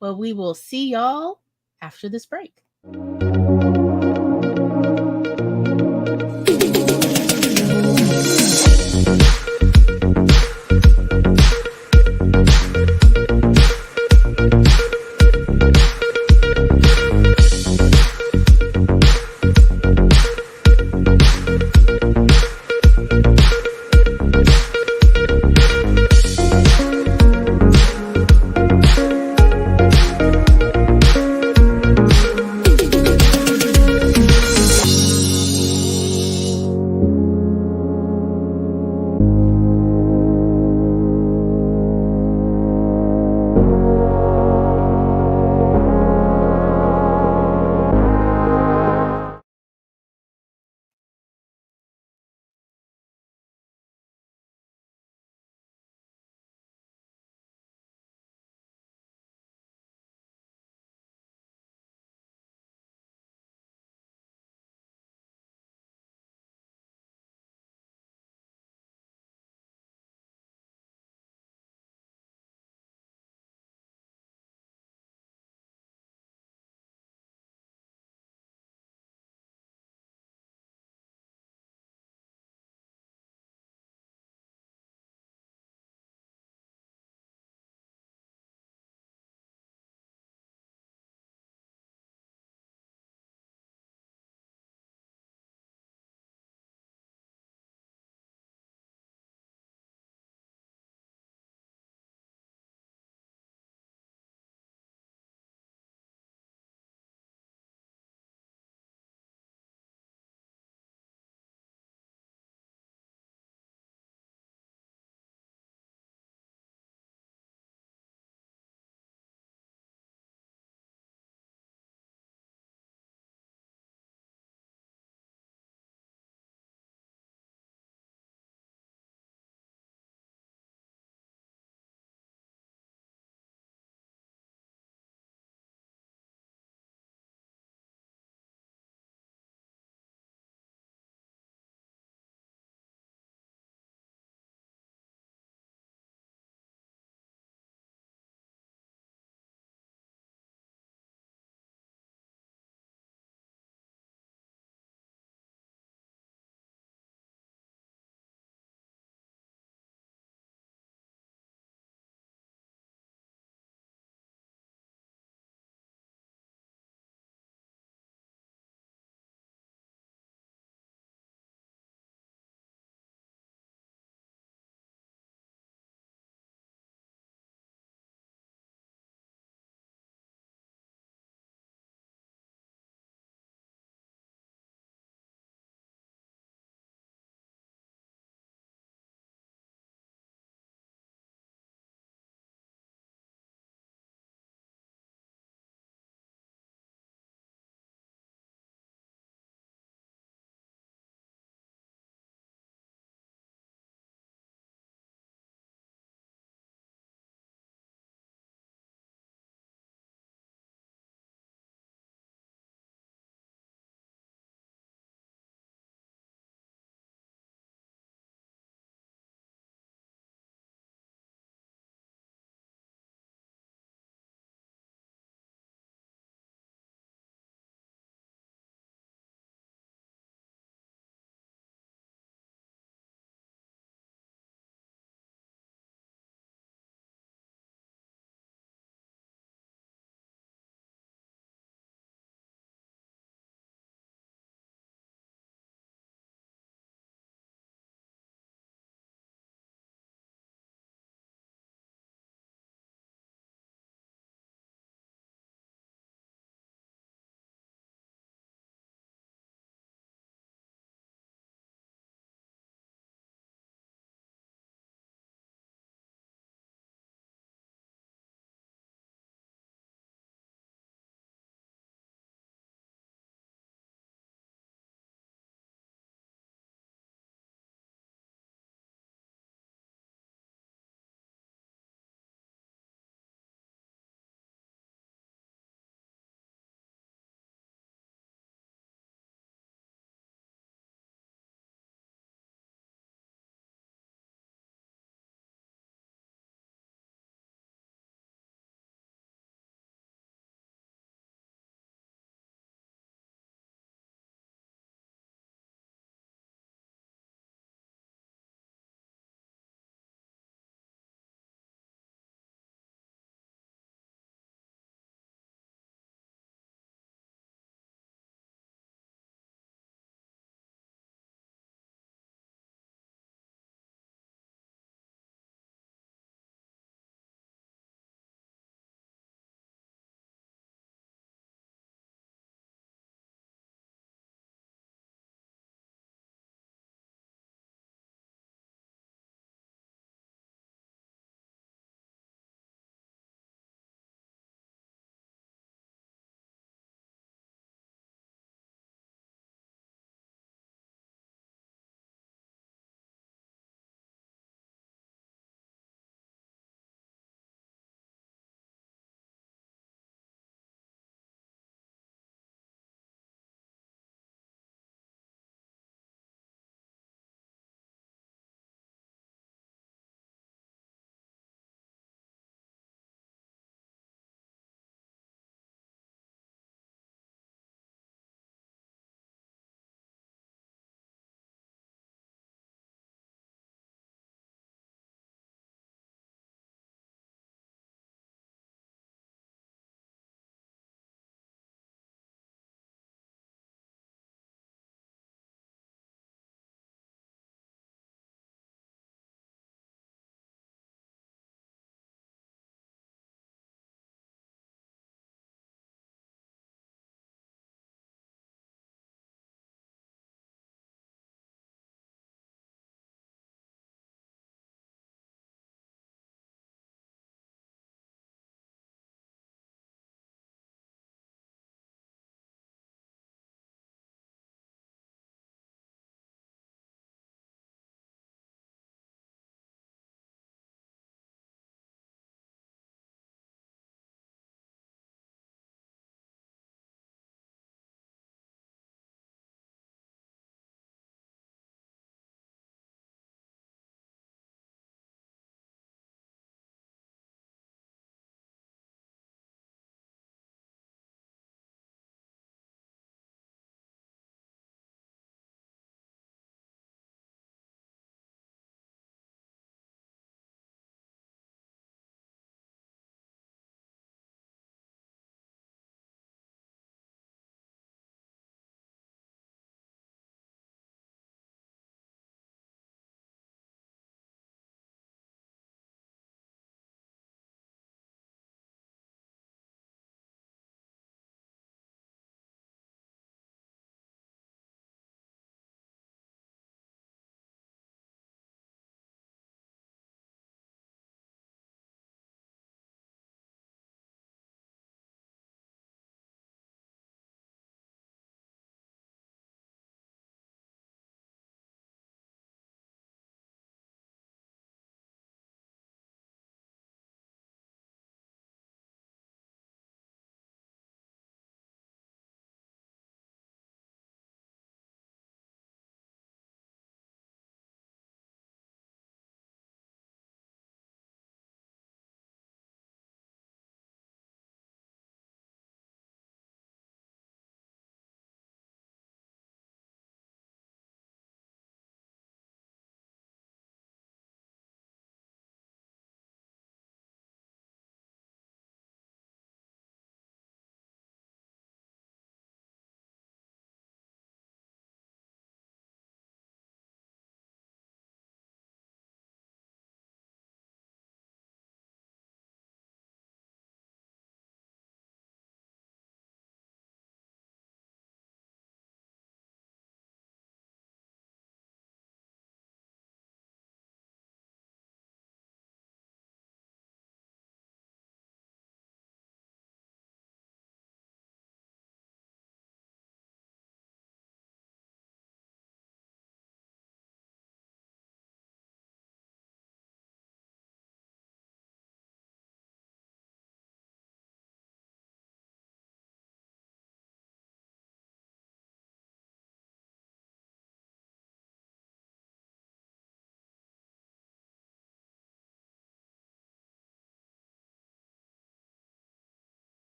Well, we will see y'all after this break.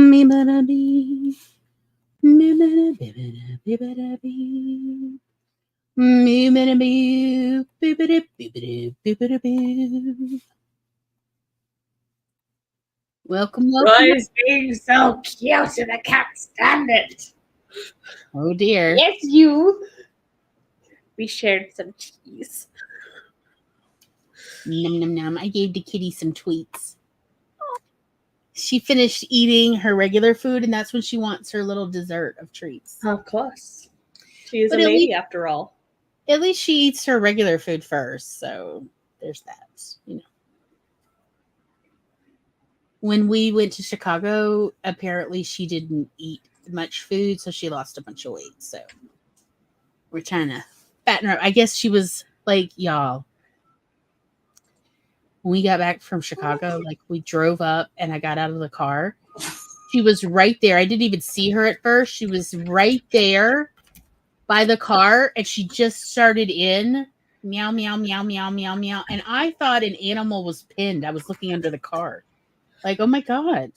Me better be. Me better be. Me better be. Me better be. Welcome, welcome. Roy's being so cute and I can't stand it. Oh dear. Yes, you. We shared some cheese. Nom nom nom. I gave the kitty some tweets. She finished eating her regular food, and that's when she wants her little dessert of treats. Of course. She is But a at lady least- after all. At least she eats her regular food first, so there's that. You know. When we went to Chicago, apparently she didn't eat much food, so she lost a bunch of weight. So we're trying to fatten her up. I guess she was like, y'all. When we got back from Chicago, like we drove up and I got out of the car. She was right there. I didn't even see her at first. She was right there by the car and she just started in meow, meow, meow, meow, meow, meow. And I thought an animal was pinned. I was looking under the car. Like, oh my God.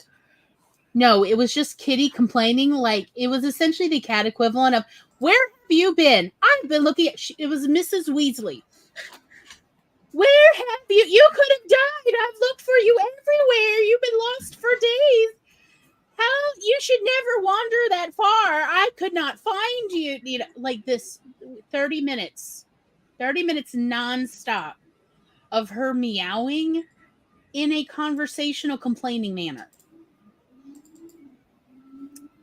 No, it was just Kitty complaining. Like, it was essentially the cat equivalent of, where have you been? I've been looking at, it was Mrs. Weasley. Where have you? You could have died. I've looked for you everywhere. You've been lost for days. How? You should never wander that far. I could not find you. You know, like this 30 minutes nonstop of her meowing in a conversational, complaining manner.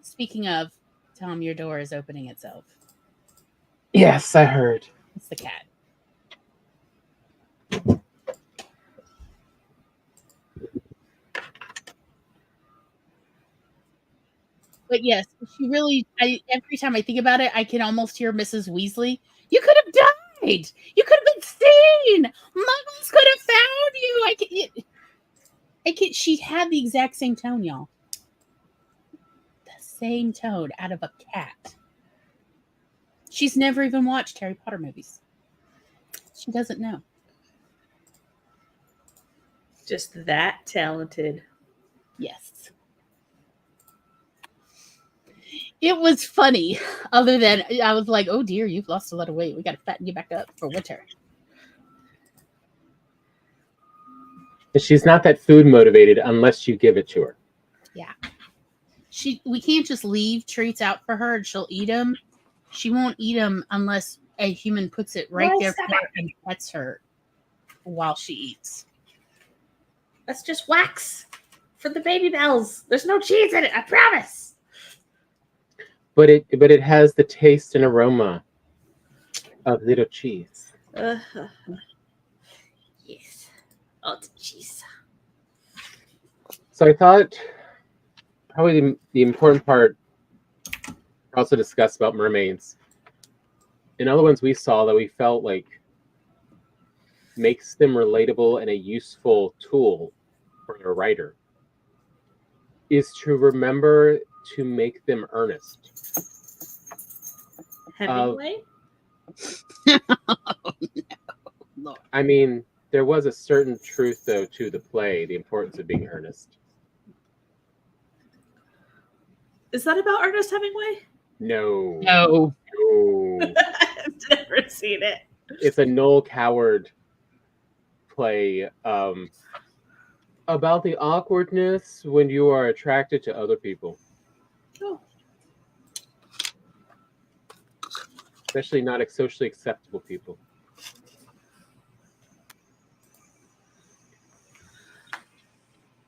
Speaking of, Tom, your door is opening itself. Yes, I heard. It's the cat. But yes, she really, every time I think about it, I can almost hear Mrs. Weasley. You could have died. You could have been seen. Muggles could have found you. She had the exact same tone, y'all. The same tone out of a cat. She's never even watched Harry Potter movies. She doesn't know. Just that talented. Yes. It was funny, other than I was like, oh dear, you've lost a lot of weight. We got to fatten you back up for winter. She's not that food motivated unless you give it to her. Yeah. We can't just leave treats out for her and she'll eat them. She won't eat them unless a human puts it right there for her and pets her while she eats. That's just wax for the baby bells. There's no cheese in it, I promise. But it has the taste and aroma of little cheese. Yes. Oh, the cheese. So I thought probably the important part also discuss about mermaids. And all the ones we saw that we felt like makes them relatable and a useful tool for a writer is to remember to make them earnest. Hemingway? No. I mean, there was a certain truth, though, to the play, the importance of being earnest. Is that about Ernest Hemingway? No. No. No. I've never seen it. It's a Noel Coward play about the awkwardness when you are attracted to other people. Oh. Especially not socially acceptable people.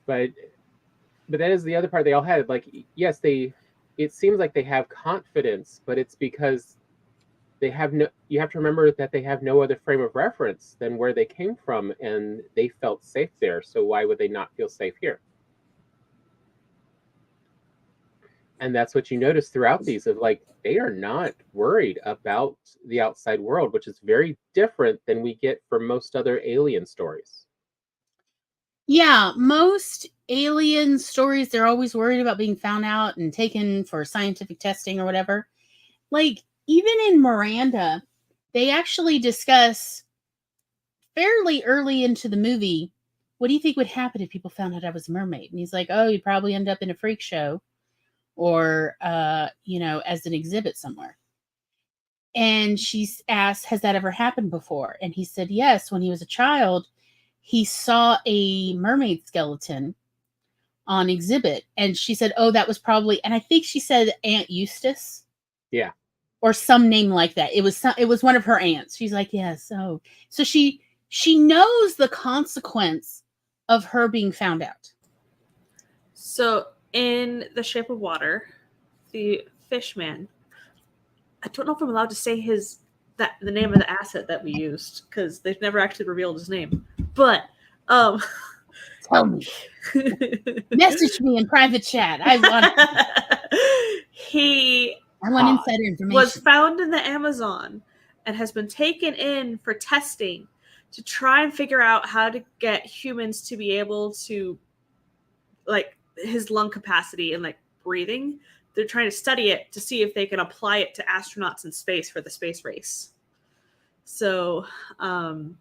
But that is the other part they all had. Like, yes, it seems like they have confidence, but it's because they have you have to remember that they have no other frame of reference than where they came from, and they felt safe there. So why would they not feel safe here? And that's what you notice throughout these of like, they are not worried about the outside world, which is very different than we get from most other alien stories. Yeah, most alien stories, they're always worried about being found out and taken for scientific testing or whatever. Like, even in Miranda, they actually discuss fairly early into the movie, what do you think would happen if people found out I was a mermaid? And he's like, oh, you'd probably end up in a freak show or as an exhibit somewhere. And she's asked, has that ever happened before? And he said, yes, when he was a child, he saw a mermaid skeleton on exhibit. And she said, oh, that was probably, and I think she said Aunt Eustace. Yeah. Or some name like that. It was one of her aunts. She's like, yes. Yeah, so she knows the consequence of her being found out. So in The Shape of Water, the fishman, I don't know if I'm allowed to say the name of the asset that we used, because they've never actually revealed his name. But tell me. Message me in private chat. I want insider information. Was found in the Amazon and has been taken in for testing to try and figure out how to get humans to be able to, like, his lung capacity and like breathing. They're trying to study it to see if they can apply it to astronauts in space for the space race. So, so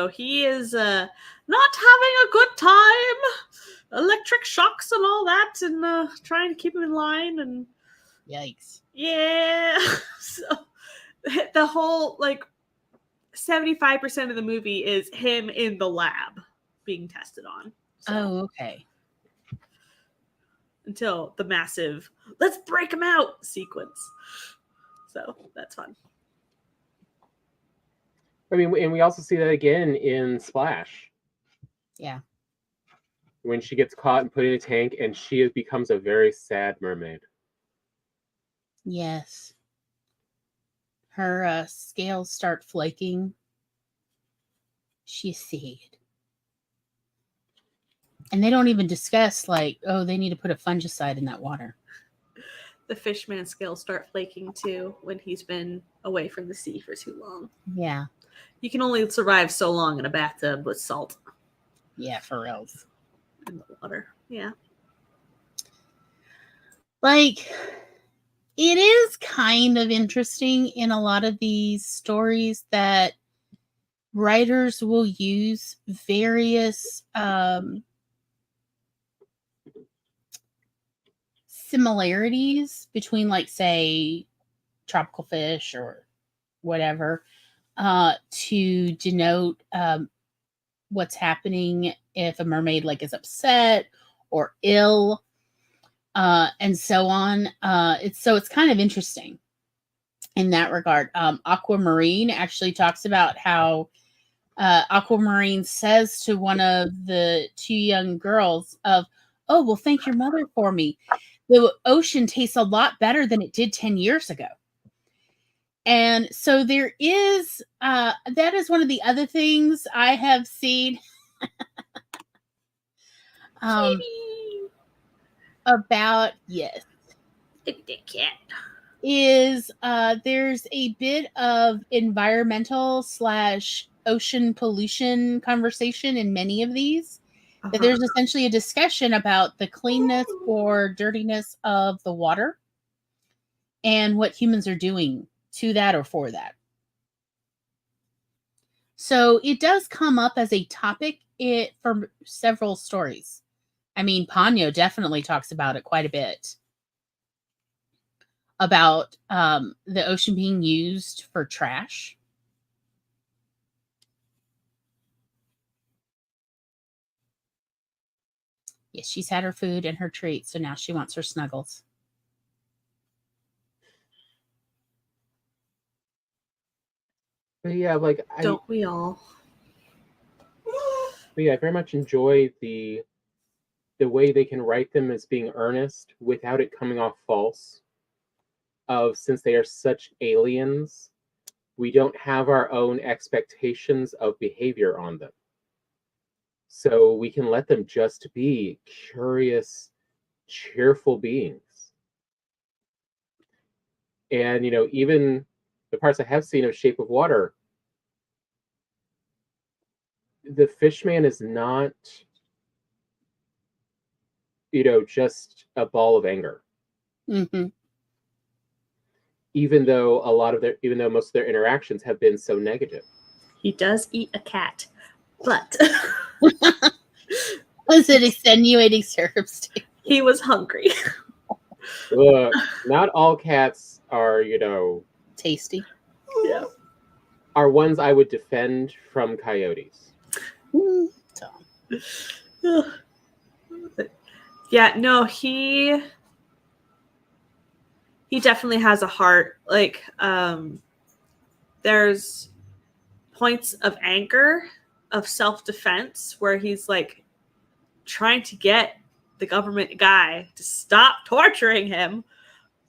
he is not having a good time. Electric shocks and all that, and trying to keep him in line. And yikes! Yeah. So the whole 75% of the movie is him in the lab being tested on. So. Oh, okay. Until the massive "let's break him out" sequence. So that's fun. I mean, and we also see that again in Splash. Yeah. When she gets caught and put in a tank, and she becomes a very sad mermaid. Yes. Her scales start flaking. She's sad. And they don't even discuss, they need to put a fungicide in that water. The fishman's scales start flaking too when he's been away from the sea for too long. Yeah. You can only survive so long in a bathtub with salt. Yeah, for reals. In the water. Yeah. It is kind of interesting in a lot of these stories that writers will use various similarities between, say, tropical fish or whatever, to denote what's happening if a mermaid is upset or ill, and so on. It's kind of interesting in that regard. Aquamarine actually talks about how Aquamarine says to one of the two young girls of, oh, well, thank your mother for me. The ocean tastes a lot better than it did 10 years ago. And so there is, that is one of the other things I have seen about, yes, the cat, is there's a bit of environmental / ocean pollution conversation in many of these. That there's essentially a discussion about the cleanness or dirtiness of the water and what humans are doing to that or for that. So it does come up as a topic for several stories. I mean, Ponyo definitely talks about it quite a bit. About the ocean being used for trash. Yes, she's had her food and her treats, so now she wants her snuggles. But yeah, don't we all? But yeah, I very much enjoy the way they can write them as being earnest without it coming off false. Since they are such aliens, we don't have our own expectations of behavior on them. So we can let them just be curious, cheerful beings. And, even the parts I have seen of Shape of Water, the fishman is not, just a ball of anger. Mm-hmm. Even though most of their interactions have been so negative. He does eat a cat, but was it extenuating circumstance? He was hungry. Look, not all cats are, Tasty. Yeah. are ones I would defend from coyotes. So, Yeah, no, he definitely has a heart. Like, there's points of anger, of self-defense, where he's like trying to get the government guy to stop torturing him.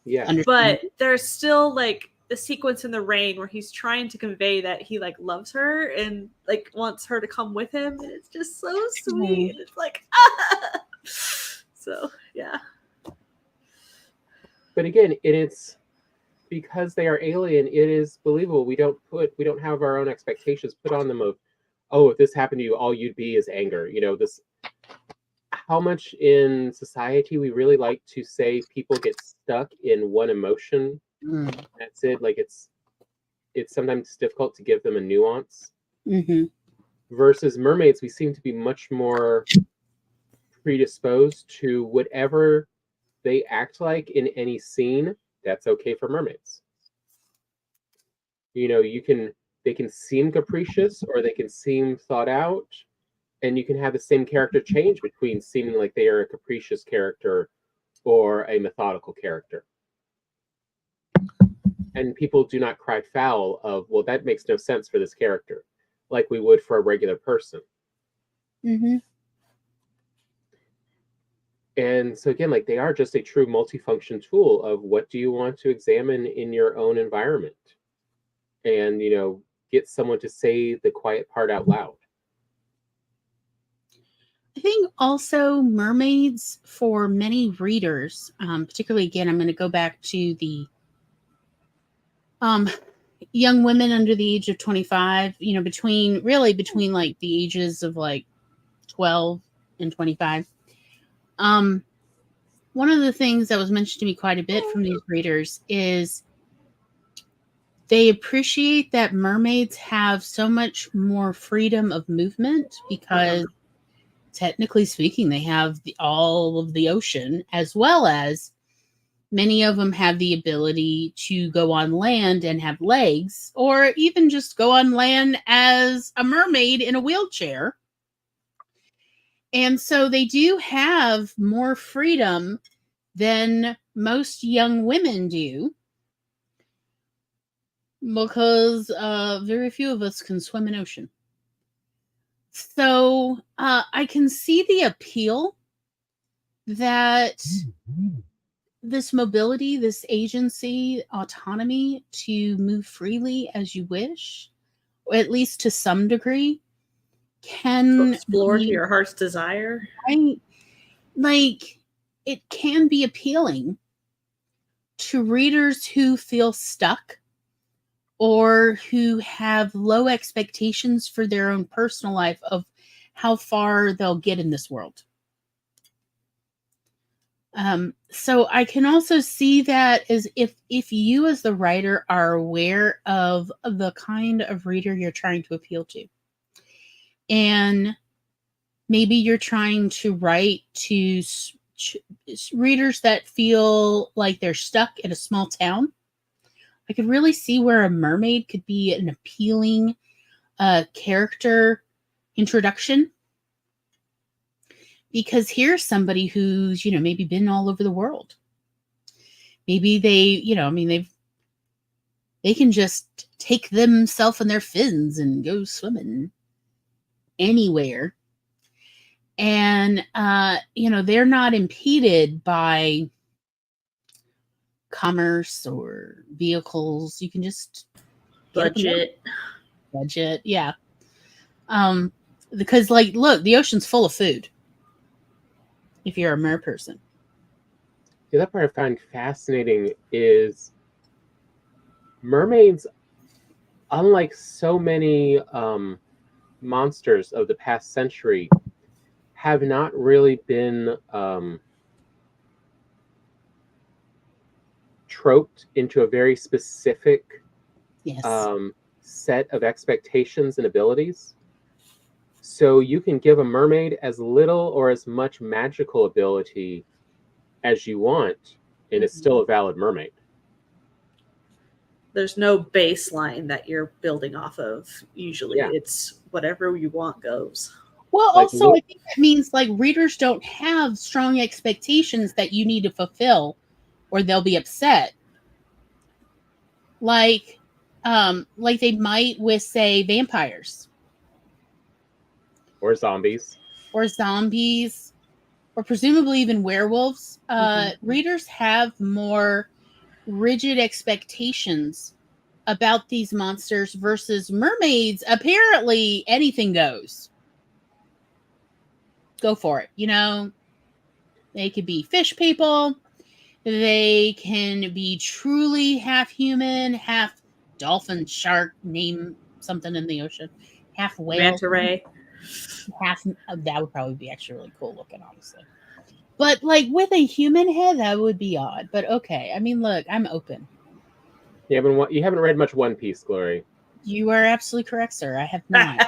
Yeah. But there's still like the sequence in the rain where he's trying to convey that he like loves her and like wants her to come with him, and it's just so sweet. And it's like, ah! So yeah. But again, it's because they are alien, it is believable. We don't have our own expectations put on them of, oh, if this happened to you, all you'd be is anger. This how much in society we really like to say people get stuck in one emotion. That's it. Like it's sometimes difficult to give them a nuance. Versus mermaids, we seem to be much more predisposed to whatever they act like in any scene. That's okay for mermaids. They can seem capricious or they can seem thought out, and you can have the same character change between seeming like they are a capricious character or a methodical character. And people do not cry foul of, well, that makes no sense for this character, like we would for a regular person. And so again, like they are just a true multifunction tool of what do you want to examine in your own environment, and get someone to say the quiet part out loud. I think also mermaids, for many readers, particularly again, I'm going to go back to the young women under the age of 25, between like the ages of like 12 and 25. One of the things that was mentioned to me quite a bit from these readers is they appreciate that mermaids have so much more freedom of movement because technically speaking, they have all of the ocean, as well as many of them have the ability to go on land and have legs, or even just go on land as a mermaid in a wheelchair. And so they do have more freedom than most young women do, because very few of us can swim in ocean. So I can see the appeal that this mobility, this agency, autonomy to move freely as you wish, or at least to some degree, can explore to your heart's desire. Right? Like, it can be appealing to readers who feel stuck or who have low expectations for their own personal life of how far they'll get in this world. So I can also see that as if you as the writer are aware of the kind of reader you're trying to appeal to, and maybe you're trying to write to readers that feel like they're stuck in a small town, I could really see where a mermaid could be an appealing character introduction. Because here's somebody who's, maybe been all over the world. Maybe they, they can just take themselves and their fins and go swimming anywhere. And, they're not impeded by commerce or vehicles. You can just budget. Yeah. Because look, the ocean's full of food. If you're a mer person. The other part I find fascinating is mermaids, unlike so many monsters of the past century, have not really been troped into a very specific set of expectations and abilities. So you can give a mermaid as little or as much magical ability as you want, and it's still a valid mermaid. There's no baseline that you're building off of. Usually, Yeah. it's whatever you want goes. Well, Like, also, I think that means like readers don't have strong expectations that you need to fulfill, or they'll be upset. Like they might with, say, vampires or zombies. or zombies, or presumably even werewolves. Readers have more rigid expectations about these monsters versus mermaids. Apparently, anything goes. Go for it. You know, they could be fish people. They can be truly half human, half dolphin, shark, name something in the ocean, half whale. Manta ray. Half, that would probably be actually really cool looking, honestly. But like with a human head, that would be odd. But okay, I mean, look, I'm open. You haven't read much One Piece, Glory. You are absolutely correct, sir. I have not.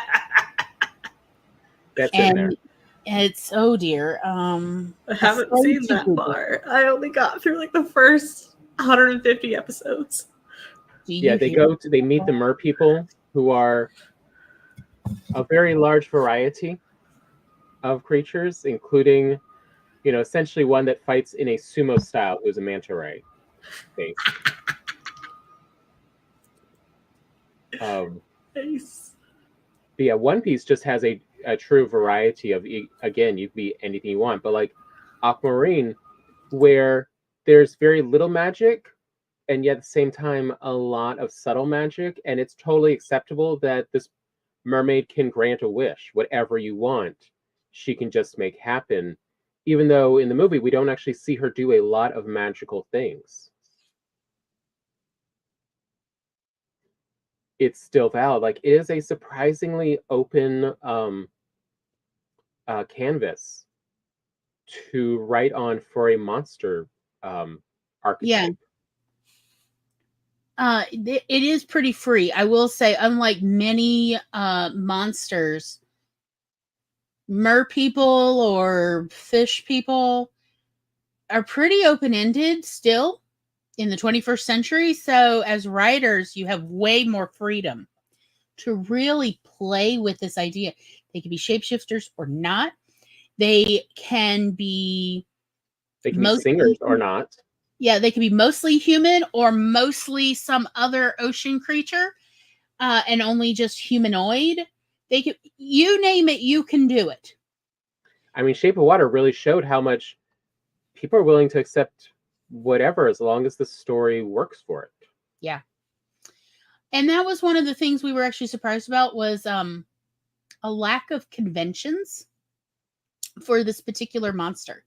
That's in there. It's, oh dear. I haven't seen that far. I only got through like the first 150 episodes. Yeah, they meet the mer people, who are a very large variety of creatures, including, essentially one that fights in a sumo style, who's a manta ray face. Nice. But yeah, One Piece just has a true variety of, again, you can be anything you want, but like Aquamarine, where there's very little magic, and yet at the same time a lot of subtle magic, and it's totally acceptable that this mermaid can grant a wish. Whatever you want, she can just make happen, even though in the movie we don't actually see her do a lot of magical things. It's still valid. Like, it is a surprisingly open canvas to write on for a monster archetype. Yeah. It is pretty free. I will say, unlike many monsters, mer people or fish people are pretty open-ended still in the 21st century. So as writers, you have way more freedom to really play with this idea. They can be shapeshifters or not. They can be Singers or not. Yeah, they can be mostly human or mostly some other ocean creature, and only just humanoid. They can, you name it, you can do it. I mean, Shape of Water really showed how much people are willing to accept whatever as long as the story works for it. Yeah. And that was one of the things we were actually surprised about, was a lack of conventions for this particular monster,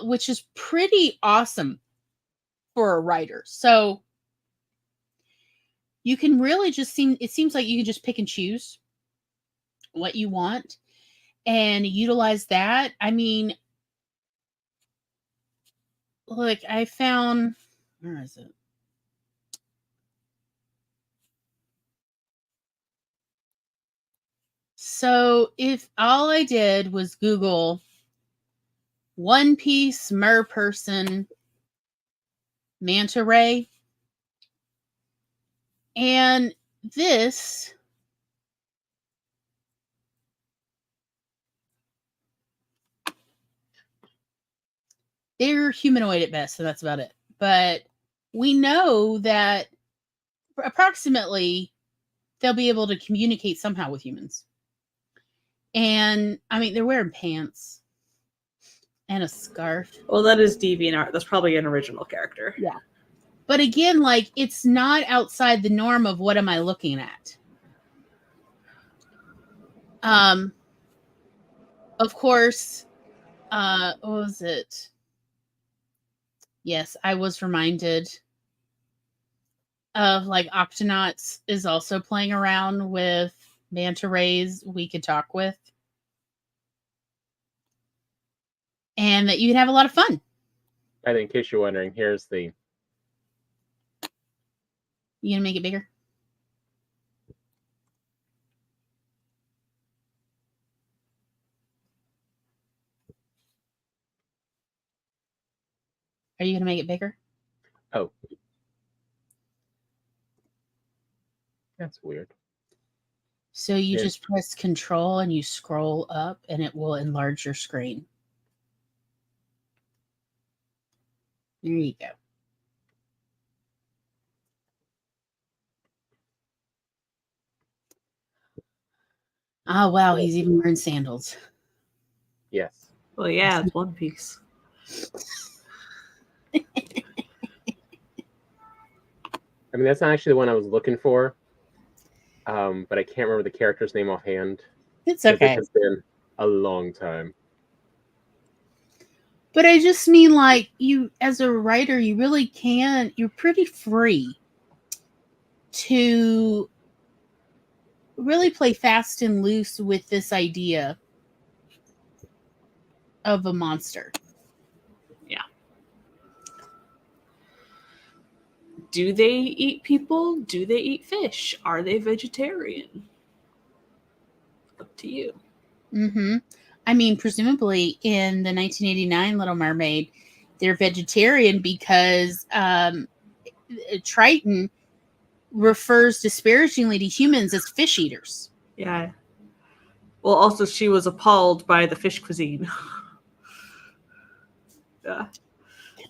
which is pretty awesome for a writer. So you can really just it seems like you can just pick and choose what you want and utilize that. I mean, look, I found, where is it? So if all I did was Google One Piece mer person manta ray, and this they're humanoid at best, so that's about it. But we know that approximately they'll be able to communicate somehow with humans. And I mean, they're wearing pants and a scarf. Well, that is DeviantArt. That's probably an original character. Yeah. But again, like, it's not outside the norm of what am I looking at. Of course, what was it? Yes, I was reminded of, like, Octonauts is also playing around with manta rays we could talk with. And that you can have a lot of fun. I think, in case you're wondering, here's the... You gonna make it bigger? Are you going to make it bigger? Oh. That's weird. So you Yeah. just press Control and you scroll up, and it will enlarge your screen. There you go. Oh, wow. He's even wearing sandals. Yes. Well, yeah, it's One Piece. I mean, that's not actually the one I was looking for. But I can't remember the character's name offhand. It's okay. It has been a long time. But I just mean, like, you, as a writer, you really can, you're pretty free to really play fast and loose with this idea of a monster. Yeah. Do they eat people? Do they eat fish? Are they vegetarian? Up to you. Mm-hmm. I mean, presumably in the 1989 Little Mermaid, they're vegetarian because Triton refers disparagingly to humans as fish eaters. Yeah. Well, also, she was appalled by the fish cuisine. Yeah.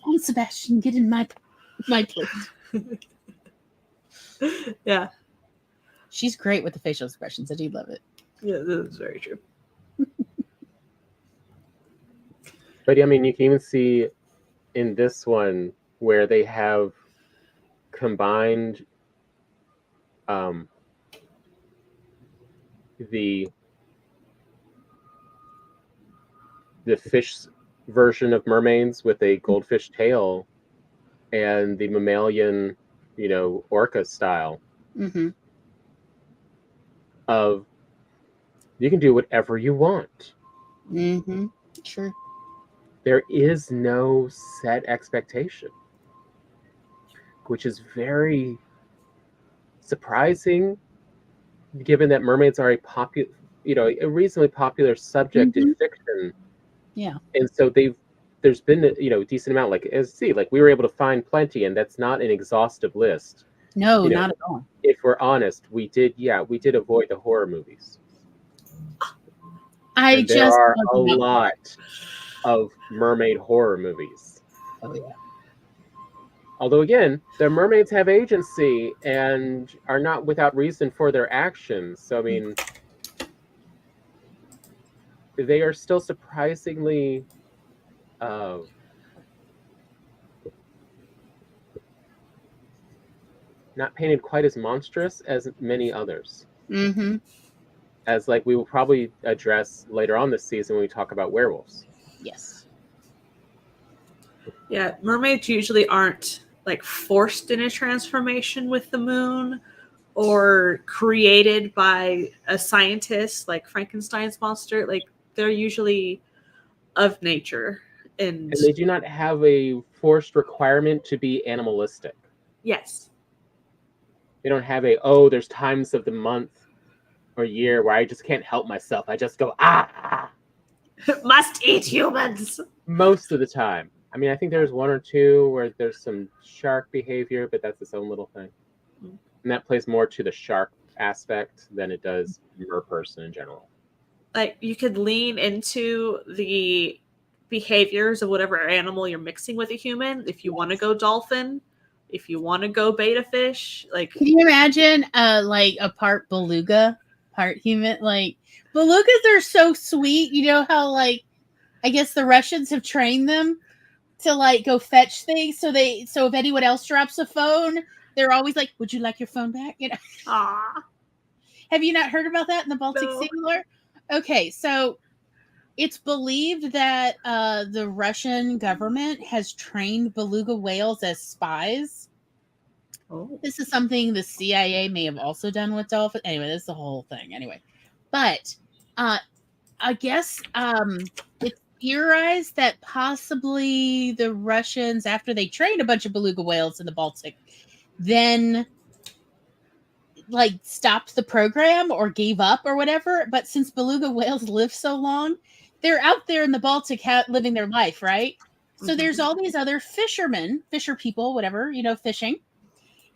Come on, Sebastian, get in my plate. Yeah. She's great with the facial expressions. I do love it. Yeah, that is very true. But yeah, I mean, you can even see in this one where they have combined the fish version of mermaids with a goldfish tail and the mammalian, orca style Mm-hmm. of you can do whatever you want. Mm-hmm. Sure. There is no set expectation, which is very surprising given that mermaids are a reasonably popular subject in fiction. Yeah. And so there's been a decent amount, like we were able to find plenty, and that's not an exhaustive list. No, not at all. If we're honest, we did avoid the horror movies. There are a lot of mermaid horror movies. Oh yeah. Although again, the mermaids have agency and are not without reason for their actions. So I mean, they are still surprisingly not painted quite as monstrous as many others. Mm-hmm. As we will probably address later on this season when we talk about werewolves. Yes. Yeah, mermaids usually aren't forced in a transformation with the moon or created by a scientist like Frankenstein's monster. They're usually of nature. And they do not have a forced requirement to be animalistic. Yes. They don't have there's times of the month or year where I just can't help myself. I just go, must eat humans. Most of the time. I mean, I think there's one or two where there's some shark behavior, but that's its own little thing. And that plays more to the shark aspect than it does merperson in general. You could lean into the behaviors of whatever animal you're mixing with a human. If you want to go dolphin, if you want to go beta fish, can you imagine a part beluga, part human? Belugas are so sweet. You know how I guess the Russians have trained them to go fetch things. So if anyone else drops a phone, they're always like, "Would you like your phone back?" Aww. Have you not heard about that in the Baltic No. Sea lore? Okay, so it's believed that the Russian government has trained beluga whales as spies. Oh. This is something the CIA may have also done with dolphins. Anyway, this is the whole thing. Anyway, but I guess it's theorized that possibly the Russians, after they trained a bunch of beluga whales in the Baltic, then stopped the program or gave up or whatever. But since beluga whales live so long, they're out there in the Baltic living their life, right? So there's all these other fishermen, fisher people, whatever, fishing.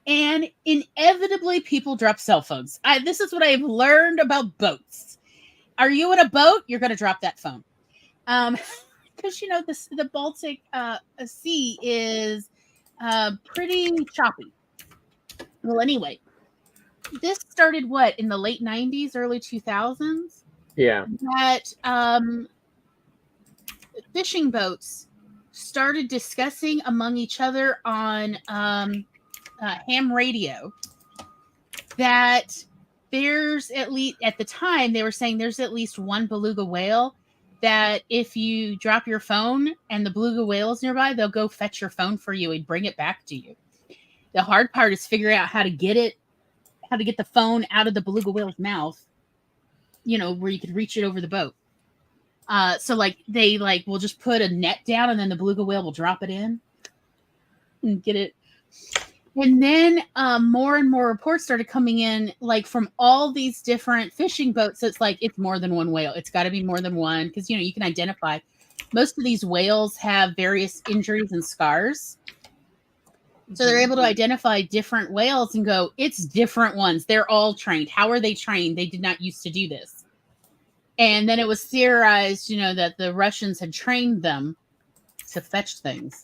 And inevitably people drop cell phones. This is what I've learned about boats. Are you in a boat? You're going to drop that phone. Because, the Baltic Sea is pretty choppy. Well, anyway, this started in the late 90s, early 2000s? Yeah. That fishing boats started discussing among each other on ham radio that there's at least, at the time, they were saying there's at least one beluga whale that if you drop your phone and the beluga whale is nearby, they'll go fetch your phone for you and bring it back to you. The hard part is figuring out how to get the phone out of the beluga whale's mouth, where you could reach it over the boat. So they will just put a net down and then the beluga whale will drop it in and get it. And then more and more reports started coming in, from all these different fishing boats. It's it's more than one whale. It's got to be more than one because, you can identify. Most of these whales have various injuries and scars. So they're able to identify different whales and go, it's different ones. They're all trained. How are they trained? They did not used to do this. And then it was theorized, that the Russians had trained them to fetch things.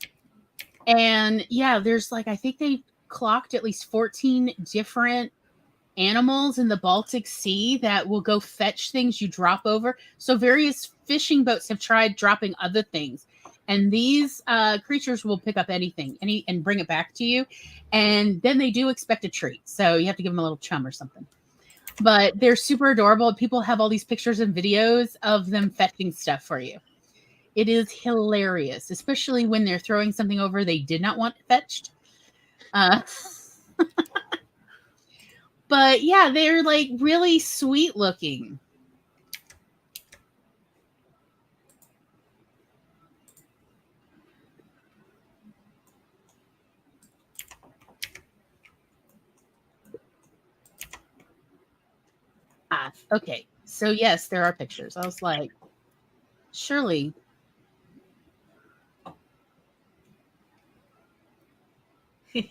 And yeah, there's I think they clocked at least 14 different animals in the Baltic Sea that will go fetch things you drop over. So various fishing boats have tried dropping other things. And these creatures will pick up anything and bring it back to you. And then they do expect a treat. So you have to give them a little chum or something. But they're super adorable. People have all these pictures and videos of them fetching stuff for you. It is hilarious, especially when they're throwing something over they did not want fetched. But yeah, they're really sweet looking. Okay. So yes, there are pictures. I was like, surely. You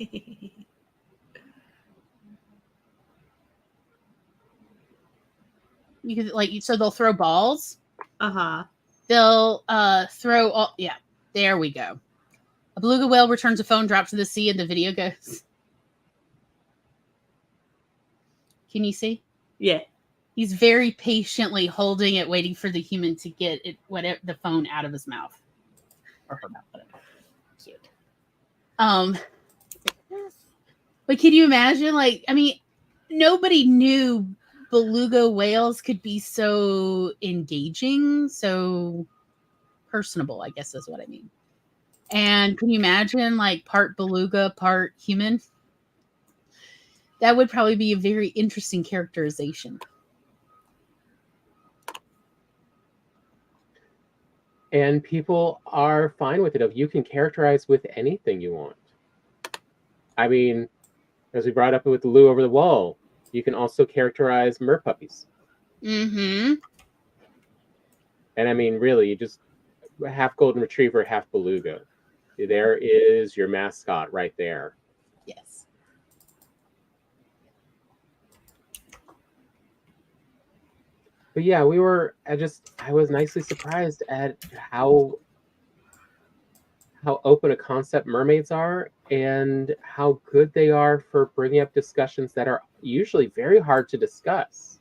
could so they'll throw balls. They'll throw all. Yeah, there we go. A beluga whale returns a phone, drops to the sea, and the video goes. Can you see? Yeah. He's very patiently holding it, waiting for the human to get the phone out of his mouth or her mouth. Whatever. Cute. But can you imagine? Nobody knew beluga whales could be so engaging, so personable, I guess is what I mean. And can you imagine part beluga, part human? That would probably be a very interesting characterization. And people are fine with it. You can characterize with anything you want. I mean, as we brought up with the Lou over the wall, you can also characterize merpuppies. Mm-hmm. And I mean, really, you just half golden retriever, half beluga. There is your mascot right there. Yes. But yeah, I was nicely surprised at how open a concept mermaids are and how good they are for bringing up discussions that are usually very hard to discuss.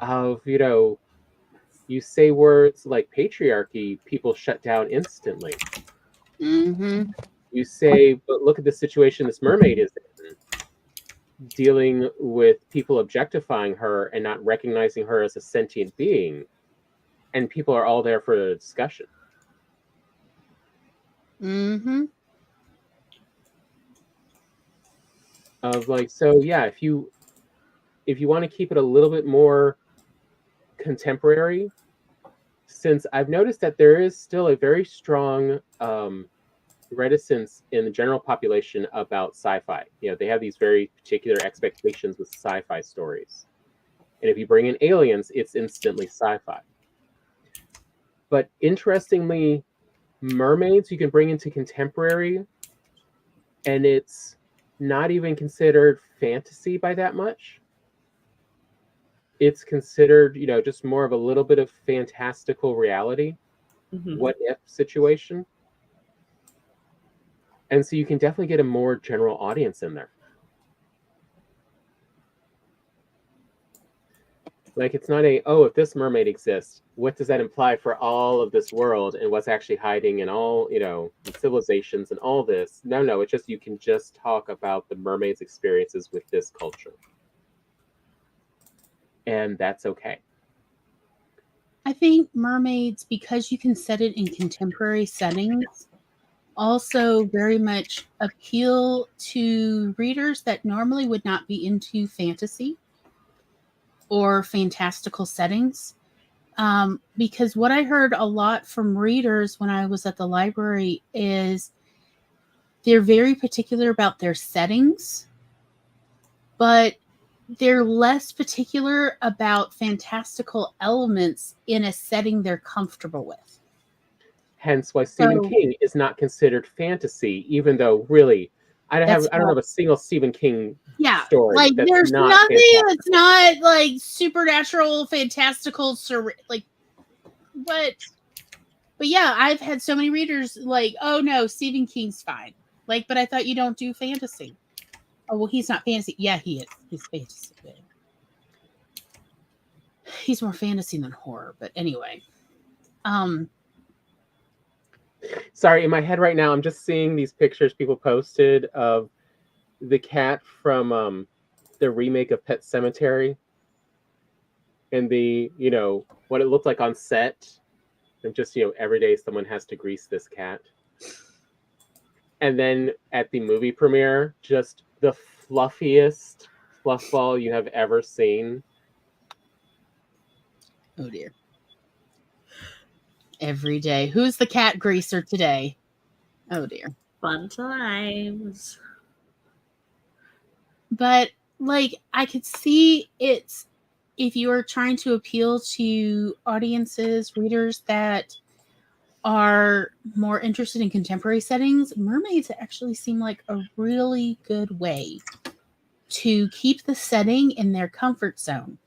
You say words like patriarchy, people shut down instantly. Mm-hmm. You say, but look at the situation this mermaid is in, dealing with people objectifying her and not recognizing her as a sentient being, and people are all there for the discussion. Mm-hmm. So yeah, if you want to keep it a little bit more contemporary, since I've noticed that there is still a very strong reticence in the general population about sci-fi. They have these very particular expectations with sci-fi stories. And if you bring in aliens, it's instantly sci-fi. But interestingly, mermaids you can bring into contemporary, and it's not even considered fantasy by that much. It's considered, just more of a little bit of fantastical reality, what if situation. And so you can definitely get a more general audience in there. Like, it's not if this mermaid exists, what does that imply for all of this world and what's actually hiding in all, civilizations and all this? No, it's just, you can just talk about the mermaid's experiences with this culture. And that's okay. I think mermaids, because you can set it in contemporary settings, also very much appeal to readers that normally would not be into fantasy or fantastical settings. Because what I heard a lot from readers when I was at the library is they're very particular about their settings, but they're less particular about fantastical elements in a setting they're comfortable with. Hence why Stephen King is not considered fantasy, even though really I don't have a single Stephen King story. Like that's there's not nothing fantastic. that's not like supernatural, fantastical, but yeah, I've had so many readers like, oh no, Stephen King's fine. Like, but I thought you don't do fantasy. Oh well, he's not fantasy. Yeah, he is. He's fantasy. He's more fantasy than horror, but anyway. Sorry, in my head right now, I'm just seeing these pictures people posted of the cat from the remake of Pet Sematary, and the what it looked like on set, and just every day someone has to grease this cat, and then at the movie premiere, just the fluffiest fluff ball you have ever seen. Oh dear. Every day. Who's the cat greaser today? Oh dear. Fun times. But like, I could see it's, if you are trying to appeal to audiences, readers that are more interested in contemporary settings, mermaids actually seem like a really good way to keep the setting in their comfort zone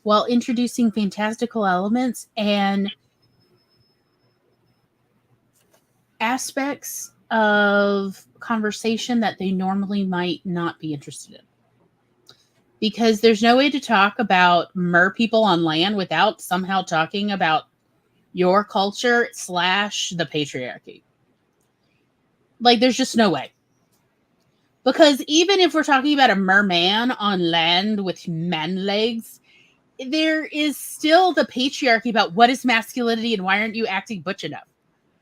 while introducing fantastical elements and aspects of conversation that they normally might not be interested in. Because there's no way to talk about mer people on land without somehow talking about your culture / the patriarchy. Like, there's just no way. Because even if we're talking about a merman on land with man legs, there is still the patriarchy about what is masculinity and why aren't you acting butch enough?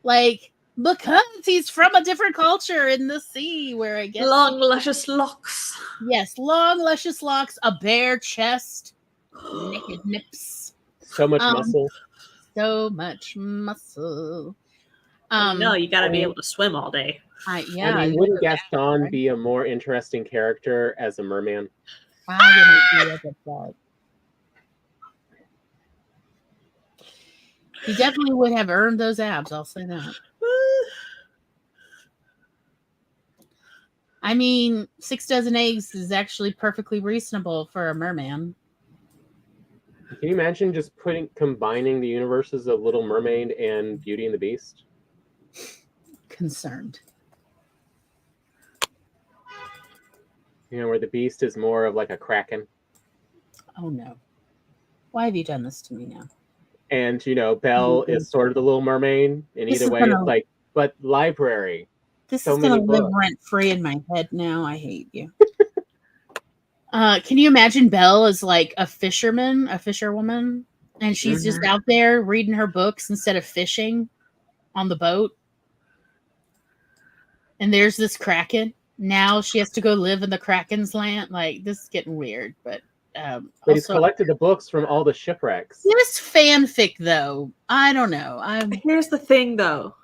Like, because he's from a different culture in the sea where I guess... Long, luscious locks. Yes, long, luscious locks, a bare chest, naked nips. So much muscle. So much muscle. No, you got to be able to swim all day. Yeah. I mean, wouldn't Gaston be a more interesting character as a merman? I wouldn't be as a dog. He definitely would have earned those abs, I'll say that. I mean, 6 dozen eggs is actually perfectly reasonable for a merman. Can you imagine just combining the universes of Little Mermaid and Beauty and the Beast? Concerned. Where the Beast is more of like a kraken. Oh no. Why have you done this to me now? And, Belle is sort of the Little Mermaid. And either way, it's like, but library. This is going to live rent-free in my head now. I hate you. Can you imagine Belle as like a fisherwoman, and she's just out there reading her books instead of fishing on the boat? And there's this kraken. Now she has to go live in the kraken's land. Like, this is getting weird, but he's collected the books from all the shipwrecks. This fanfic, though, I don't know. Here's the thing, though.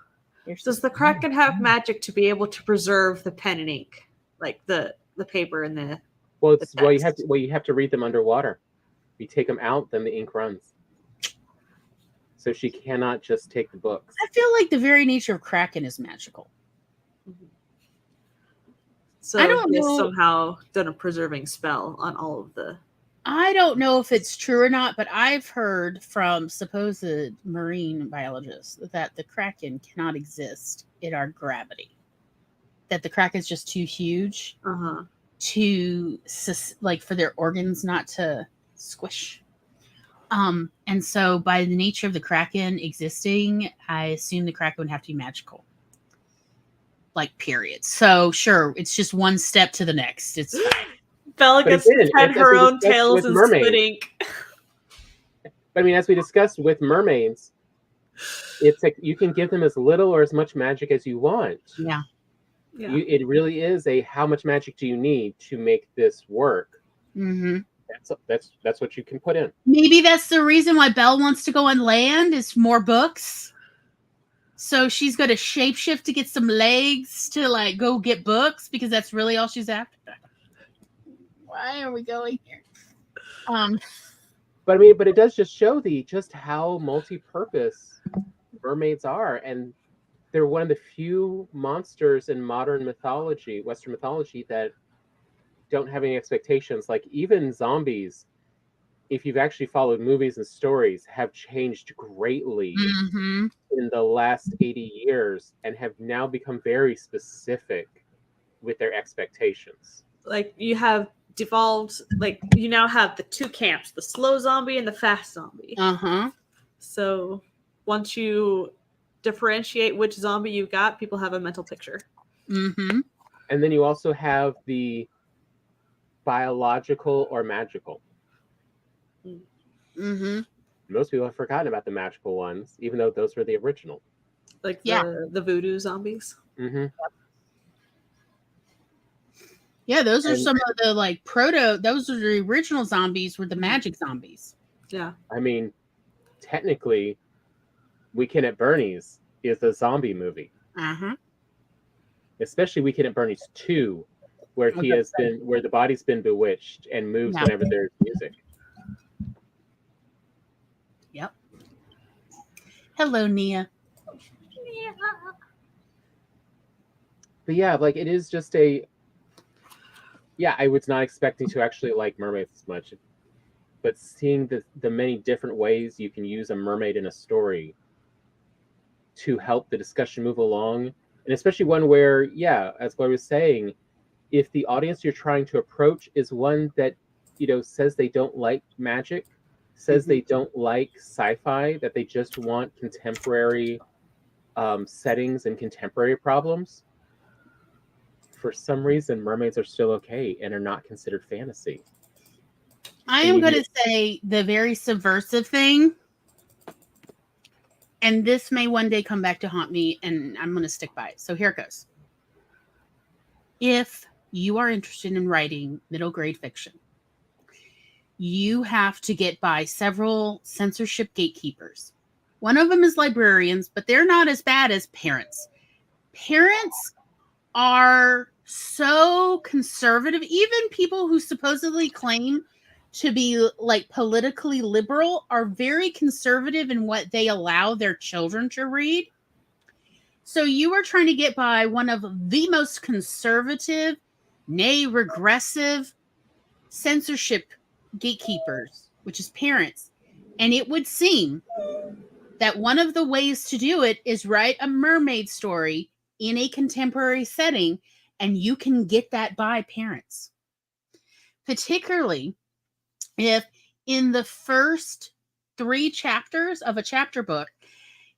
Does the kraken have magic to be able to preserve the pen and ink, like the paper and the? Well, you have to read them underwater. You take them out, then the ink runs. So she cannot just take the books. I feel like the very nature of Kraken is magical. So I don't he has know. somehow done a preserving spell on all of the. I don't know if it's true or not, but I've heard from supposed marine biologists that the Kraken cannot exist in our gravity. That the Kraken is just too huge to like for their organs not to squish. And so by the nature of the Kraken existing, I assume the Kraken would have to be magical. Like period. So sure, it's just one step to the next. It's fine. Bella gets to pen her own tails and spit ink. But I mean, as we discussed with mermaids, it's like you can give them as little or as much magic as you want. Yeah. It really is a how much magic do you need to make this work? Mm-hmm. That's what you can put in. Maybe that's the reason why Belle wants to go on land is more books. So she's going to shapeshift to get some legs to like go get books because that's really all she's after. Why are we going here? But I mean, but it does just show just how multi-purpose mermaids are, and they're one of the few monsters in modern mythology, Western mythology, that don't have any expectations. Like even zombies, if you've actually followed movies and stories, have changed greatly in the last 80 years and have now become very specific with their expectations. Like you have devolved, like you now have the two camps, the slow zombie and the fast zombie. So once you differentiate which zombie you got, people have a mental picture. And then you also have the biological or magical. Most people have forgotten about the magical ones, even though those were the original. Like the voodoo zombies. Yeah, those are some of the like those are the original zombies were the magic zombies. Yeah. I mean, technically, Weekend at Bernie's is a zombie movie. Especially Weekend at Bernie's 2, where where the body's been bewitched and moves whenever there's music. Yep. Hello, Nia. But yeah, like it is just I was not expecting to actually like mermaids as much, but seeing the many different ways you can use a mermaid in a story to help the discussion move along, and especially one where, as Gloria was saying, if the audience you're trying to approach is one that, says they don't like magic, says they don't like sci-fi, that they just want contemporary settings and contemporary problems, for some reason, mermaids are still okay and are not considered fantasy. I am going to say the very subversive thing, and this may one day come back to haunt me, and I'm going to stick by it. So here it goes. If you are interested in writing middle grade fiction, you have to get by several censorship gatekeepers. One of them is librarians, but they're not as bad as parents. Parents are so conservative. Even people who supposedly claim to be like politically liberal are very conservative in what they allow their children to read. So you are trying to get by one of the most conservative, nay, regressive censorship gatekeepers, which is parents. And it would seem that one of the ways to do it is write a mermaid story in a contemporary setting, and you can get that by parents. Particularly if in the first 3 chapters of a chapter book,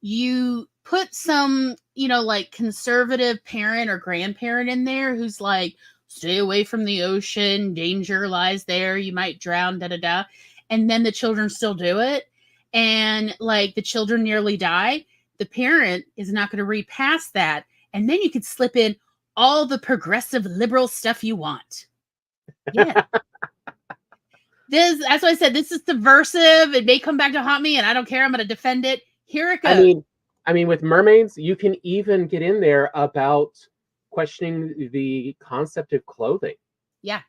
you put some, like conservative parent or grandparent in there who's like, stay away from the ocean, danger lies there, you might drown, da-da-da. And then the children still do it. And like the children nearly die. The parent is not going to read past that. And then you could slip in all the progressive liberal stuff you want. Yeah. That's why I said this is subversive. It may come back to haunt me, and I don't care. I'm going to defend it. Here it goes. I mean, with mermaids, you can even get in there about questioning the concept of clothing. Yeah.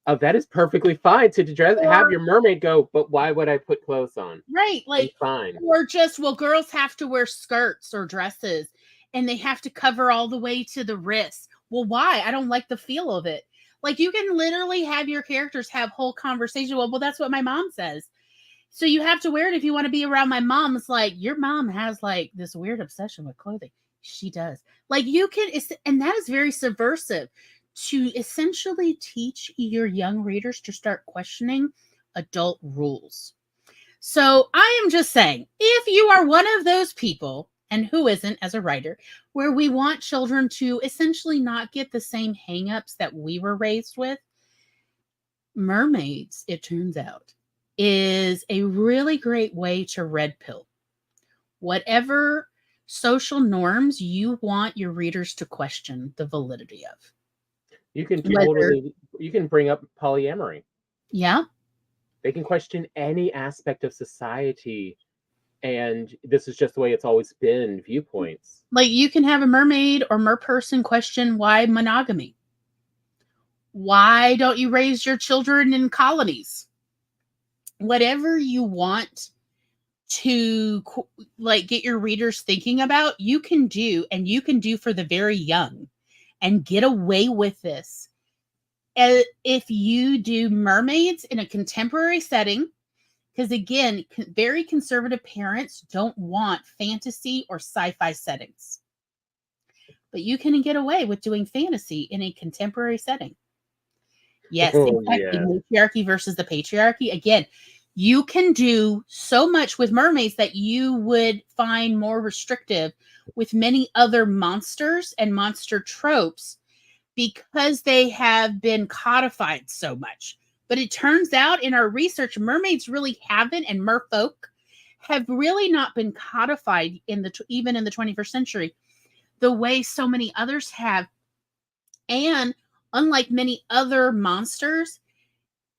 That is perfectly fine to dress, have your mermaid go, but why would I put clothes on? Right, like, fine. or just, well, girls have to wear skirts or dresses, and they have to cover all the way to the wrists. Well, why? I don't like the feel of it. Like, you can literally have your characters have whole conversation. Well, that's what my mom says. So you have to wear it if you want to be around my mom. It's like, your mom has like this weird obsession with clothing. She does. Like, you can, and that is very subversive, to essentially teach your young readers to start questioning adult rules. So I am just saying, if you are one of those people, and who isn't as a writer, where we want children to essentially not get the same hangups that we were raised with, mermaids, it turns out, is a really great way to red pill whatever social norms you want your readers to question the validity of. You can totally, you can bring up polyamory. Yeah. They can question any aspect of society, and this is just the way it's always been viewpoints. Like, you can have a mermaid or merperson question why monogamy. Why don't you raise your children in colonies? Whatever you want to like get your readers thinking about, you can do, and you can do for the very young, and get away with this. If you do mermaids in a contemporary setting, because again, very conservative parents don't want fantasy or sci-fi settings. But you can get away with doing fantasy in a contemporary setting. Yes, exactly. Matriarchy versus the patriarchy. Again, you can do so much with mermaids that you would find more restrictive with many other monsters and monster tropes, because they have been codified so much. But it turns out in our research, mermaids really haven't, and merfolk have really not been codified even in the 21st century the way so many others have. And unlike many other monsters,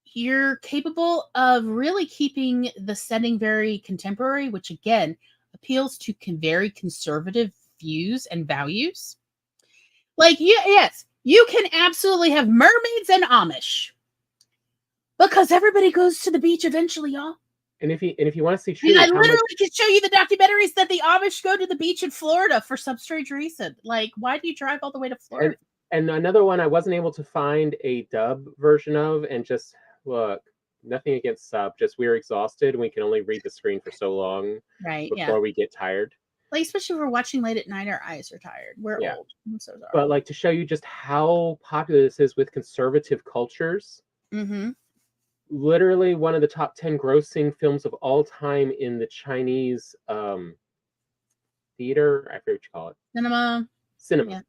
you're capable of really keeping the setting very contemporary, which again appeals to very conservative views and values. Like, yes, you can absolutely have mermaids and Amish, because everybody goes to the beach eventually, y'all. And if you want to see truly, I literally can show you the documentaries that the Amish go to the beach in Florida for some strange reason. Like, why do you drive all the way to Florida? And another one I wasn't able to find a dub version of, and just look, nothing against sub, just we're exhausted and we can only read the screen for so long before we get tired. Like, especially if we're watching late at night, our eyes are tired. We're old. I'm so sorry. But like, to show you just how popular this is with conservative cultures. Mm-hmm. Literally one of the top 10 grossing films of all time in the Chinese theater, I forget what you call it. Cinema.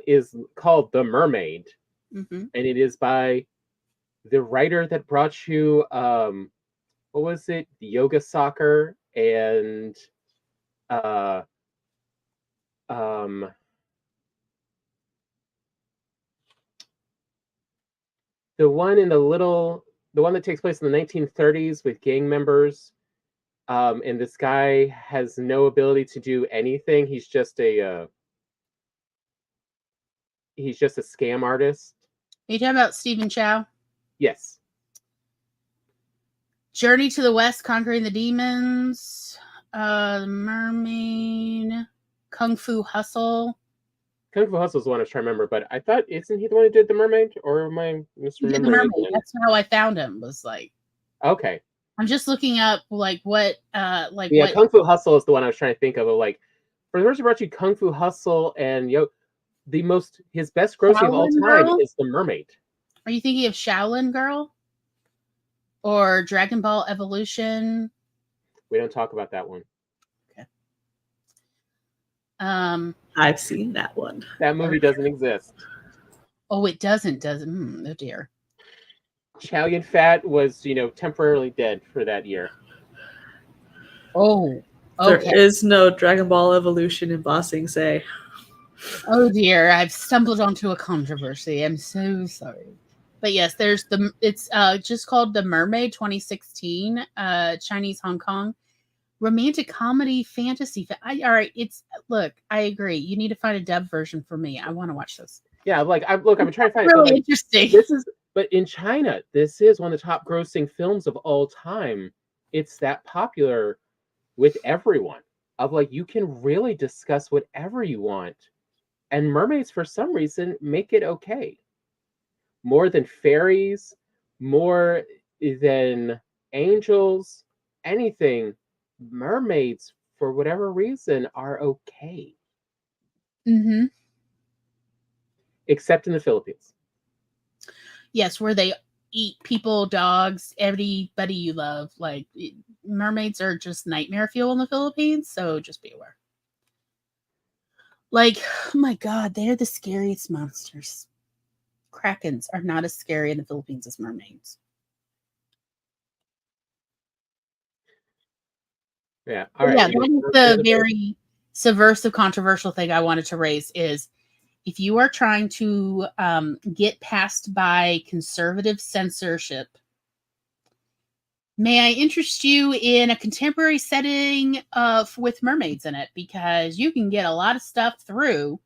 Is called The Mermaid. Mm-hmm. And it is by the writer that brought you what was it? Yoga Soccer and the one that takes place in the 1930s with gang members, and this guy has no ability to do anything. He's just a scam artist. Are you talking about Stephen Chow? Yes. Journey to the West, Conquering the Demons, Mermaid, Kung Fu Hustle. Kung Fu Hustle is the one I was trying to remember, but I thought, isn't he the one who did The Mermaid? Or am I misremembering? He did The Mermaid. That's how I found him, was like. Okay. I'm just looking up like what Kung Fu Hustle is the one I was trying to think of like, for the person who brought you Kung Fu Hustle and his best grossing of all time is The Mermaid. Are you thinking of Shaolin Girl? Or Dragon Ball Evolution? We don't talk about that one. Okay. I've seen that one. That movie doesn't exist. Oh, it doesn't, does it? Oh dear. Chow Yun Fat was, temporarily dead for that year. Oh, okay. There is no Dragon Ball Evolution in Ba Sing Se. Oh dear, I've stumbled onto a controversy. I'm so sorry. But yes, it's just called The Mermaid 2016, Chinese Hong Kong romantic comedy fantasy. All right, I agree. You need to find a dub version for me. I want to watch this. Yeah, I'm trying to find really interesting. But in China, this is one of the top grossing films of all time. It's that popular with everyone. Of like, you can really discuss whatever you want. And mermaids, for some reason, make it okay. More than fairies, more than angels, anything. Mermaids, for whatever reason, are okay. Mm-hmm. Except in the Philippines. Yes, where they eat people, dogs, everybody you love. Like, mermaids are just nightmare fuel in the Philippines, so just be aware. Like, oh my god, they're the scariest monsters. Krakens are not as scary in the Philippines as mermaids. Yeah. All right. Yeah, that is the very subversive, controversial thing I wanted to raise is if you are trying to get passed by conservative censorship, may I interest you in a contemporary setting with mermaids in it? Because you can get a lot of stuff through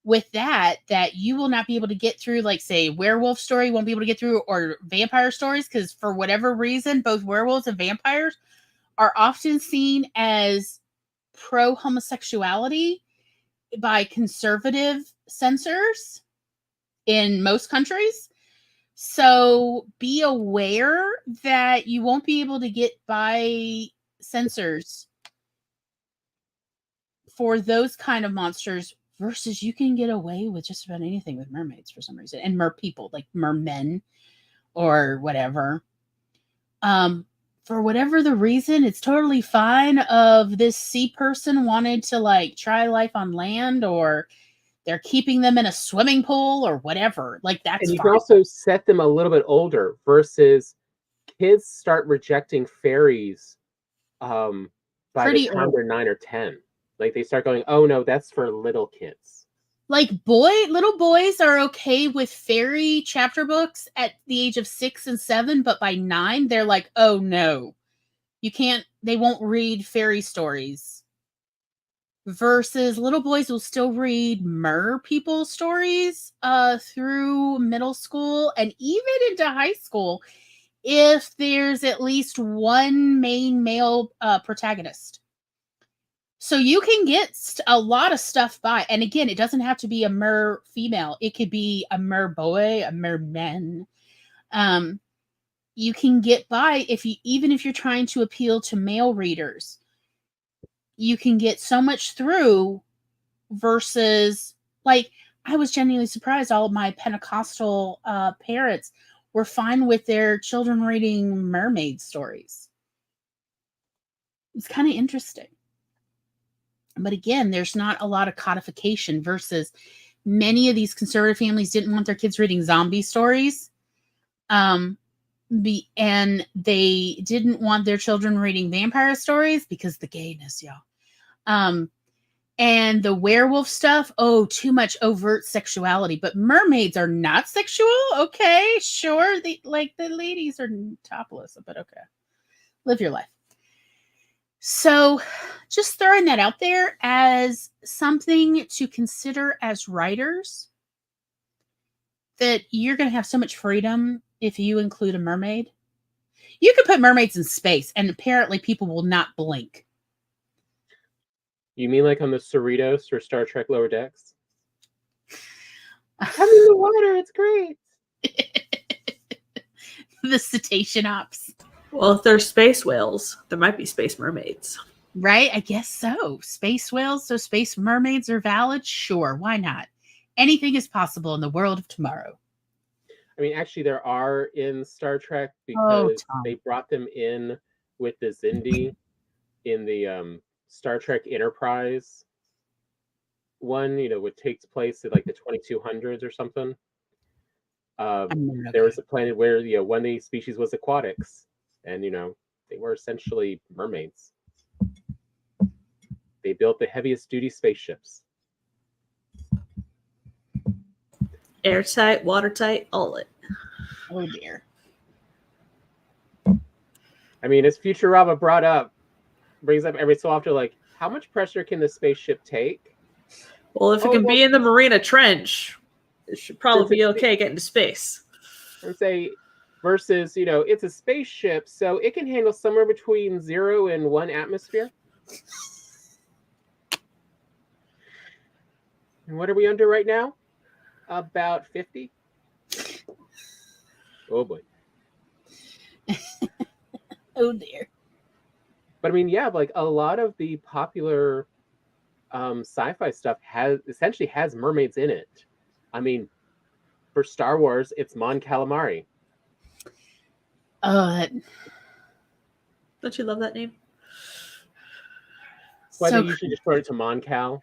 with that you will not be able to get through, like, say, werewolf story, won't be able to get through, or vampire stories, because for whatever reason, both werewolves and vampires are often seen as pro-homosexuality by conservative censors in most countries. So be aware that you won't be able to get by censors for those kind of monsters, versus you can get away with just about anything with mermaids for some reason, and mer people, like mermen or whatever. For whatever the reason, it's totally fine of this sea person wanted to like try life on land, or they're keeping them in a swimming pool or whatever. Like, that's and you fine. can also set them a little bit older versus kids start rejecting fairies by Pretty the time early. they're 9 or 10. Like, they start going, oh no, that's for little kids. Like, little boys are okay with fairy chapter books at the age of 6 and 7, but by 9, they're like, oh no, you can't, they won't read fairy stories. Versus little boys will still read mer people stories through middle school and even into high school if there's at least one main male protagonist. So you can get a lot of stuff by, and again, it doesn't have to be a mer female. It could be a mer boy, a merman. You can get by even if you're trying to appeal to male readers. You can get so much through versus, like, I was genuinely surprised all of my Pentecostal parents were fine with their children reading mermaid stories. It's kind of interesting. But again, there's not a lot of codification versus many of these conservative families didn't want their kids reading zombie stories. And they didn't want their children reading vampire stories because the gayness, y'all. And the werewolf stuff, oh, too much overt sexuality. But mermaids are not sexual? Okay, sure. The ladies are topless, but okay. Live your life. So just throwing that out there as something to consider as writers, that you're going to have so much freedom if you include a mermaid. You could put mermaids in space, and apparently people will not blink. You mean like on the Cerritos or Star Trek Lower Decks? I'm in the water, it's great. The cetacean ops. Well, if there's space whales, there might be space mermaids. Right? I guess so. Space whales, so space mermaids are valid? Sure, why not? Anything is possible in the world of tomorrow. I mean, actually, there are in Star Trek because they brought them in with the Xindi in the Star Trek Enterprise one, which takes place at like the 2200s or something. There was a planet where one of the species was aquatics, and they were essentially mermaids. They built the heaviest duty spaceships. Airtight, watertight, all it. Oh dear. I mean, as Futurama brings up every so often, like, how much pressure can the spaceship take? Well, if it can be in the Marina Trench, it should probably be okay getting to space. and say, versus, it's a spaceship, so it can handle somewhere between 0 and 1 atmosphere. And what are we under right now? About 50. Oh boy. Oh dear. But I mean, yeah, like a lot of the popular sci-fi stuff essentially has mermaids in it. I mean, for Star Wars, it's Mon Calamari. Oh, Don't you love that name? Why so they usually just turn it to Mon Cal,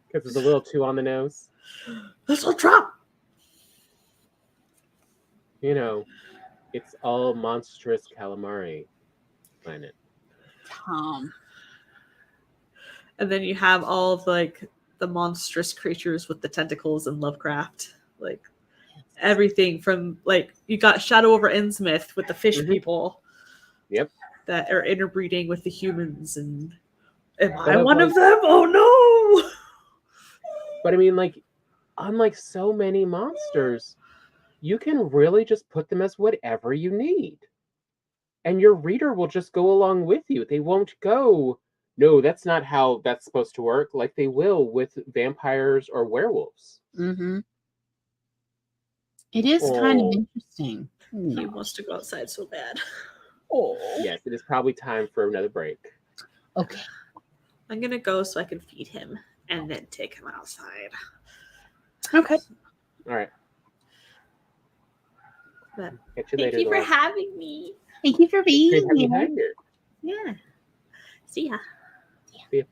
because it's a little too on the nose. This will drop. It's all monstrous calamari planet. Tom. And then you have all of like the monstrous creatures with the tentacles in Lovecraft. Like everything from like you got Shadow over Innsmouth with the fish people. Yep. That are interbreeding with the humans, and am But I one of them? Oh no! But I mean, like, unlike so many monsters, you can really just put them as whatever you need. And your reader will just go along with you. They won't go, no, that's not how that's supposed to work, like they will with vampires or werewolves. Mm-hmm. It is kind of interesting. He wants to go outside so bad. Oh. Yes, it is probably time for another break. Okay. I'm gonna go so I can feed him and then take him outside. Okay. All right. But Catch you thank later. you for Laura. having me. Thank you for being Great having you here. here. Yeah. See ya. See ya.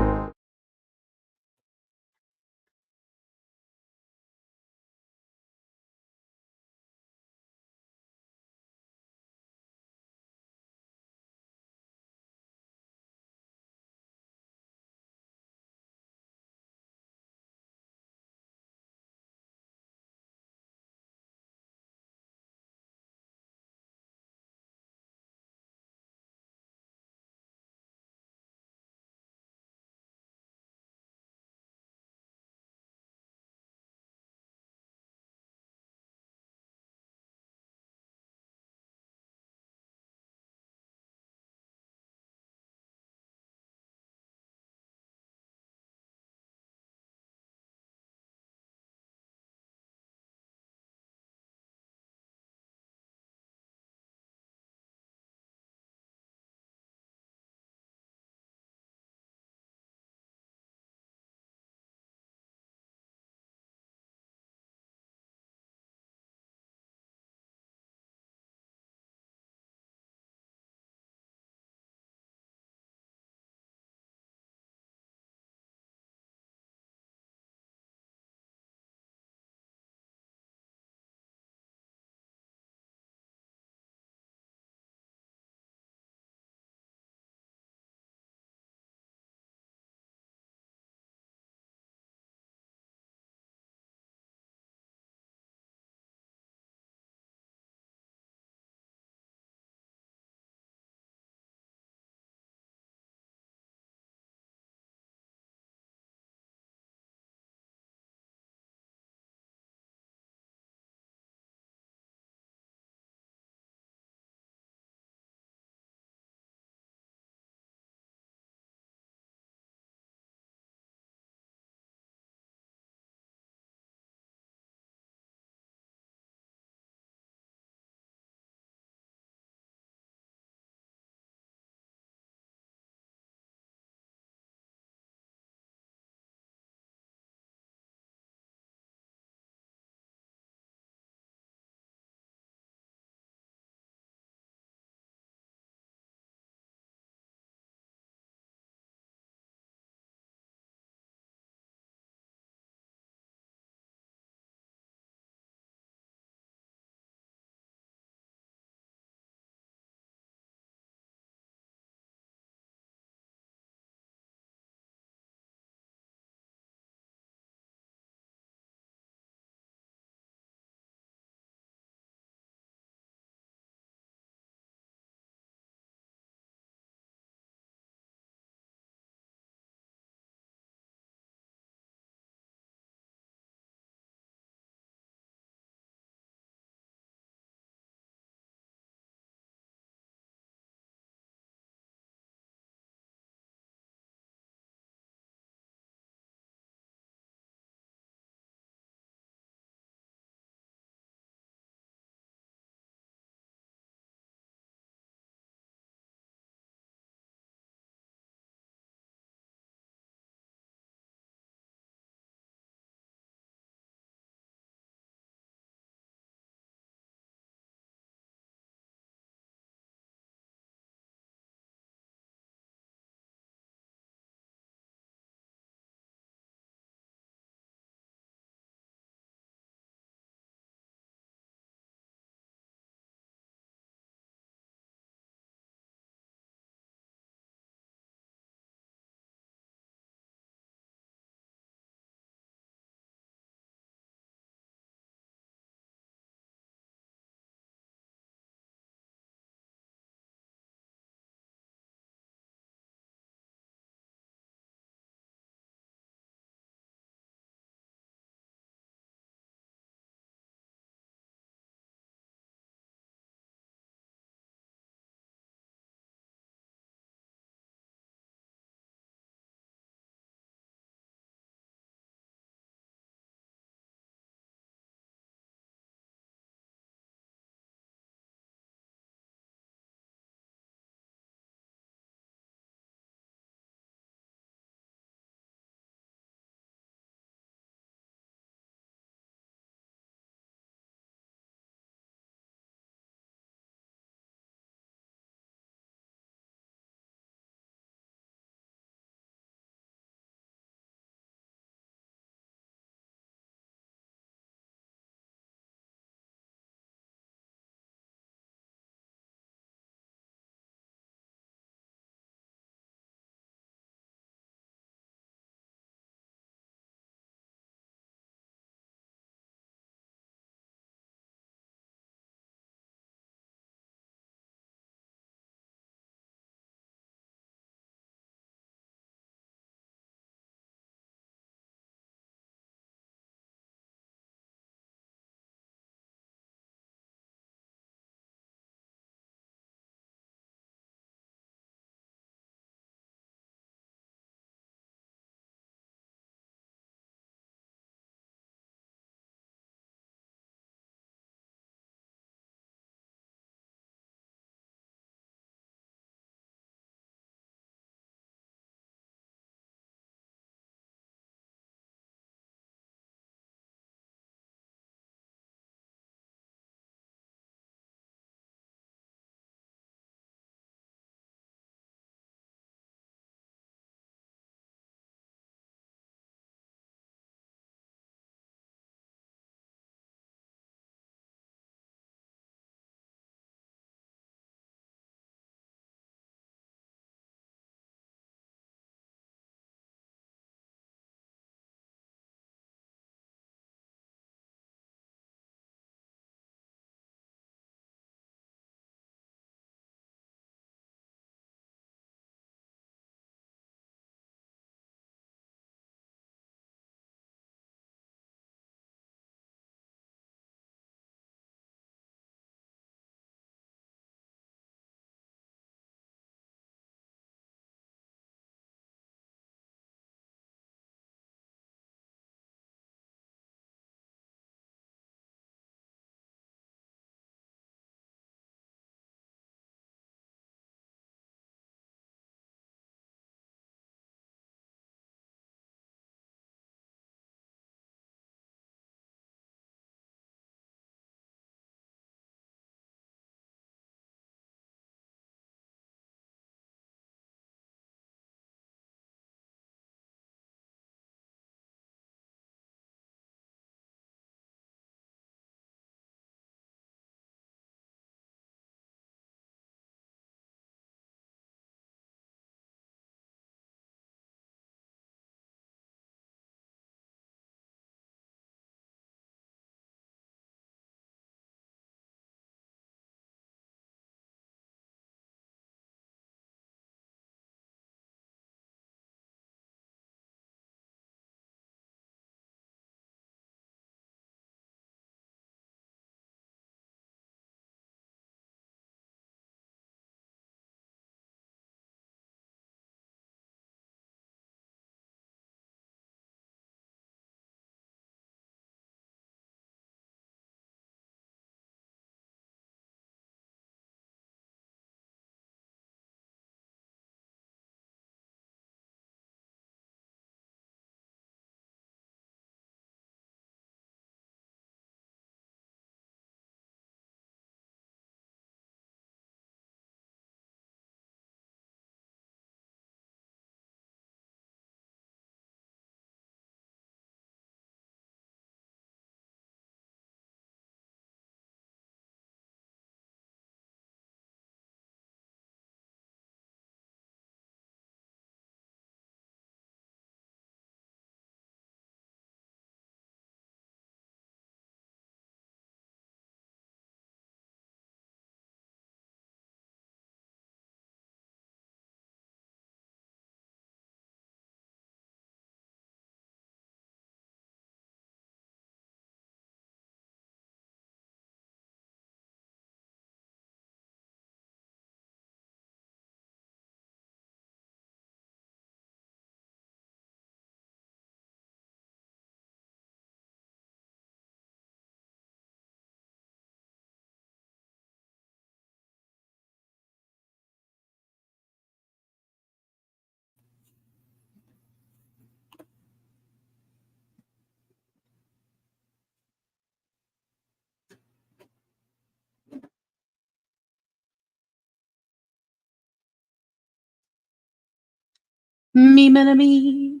Me, me, me.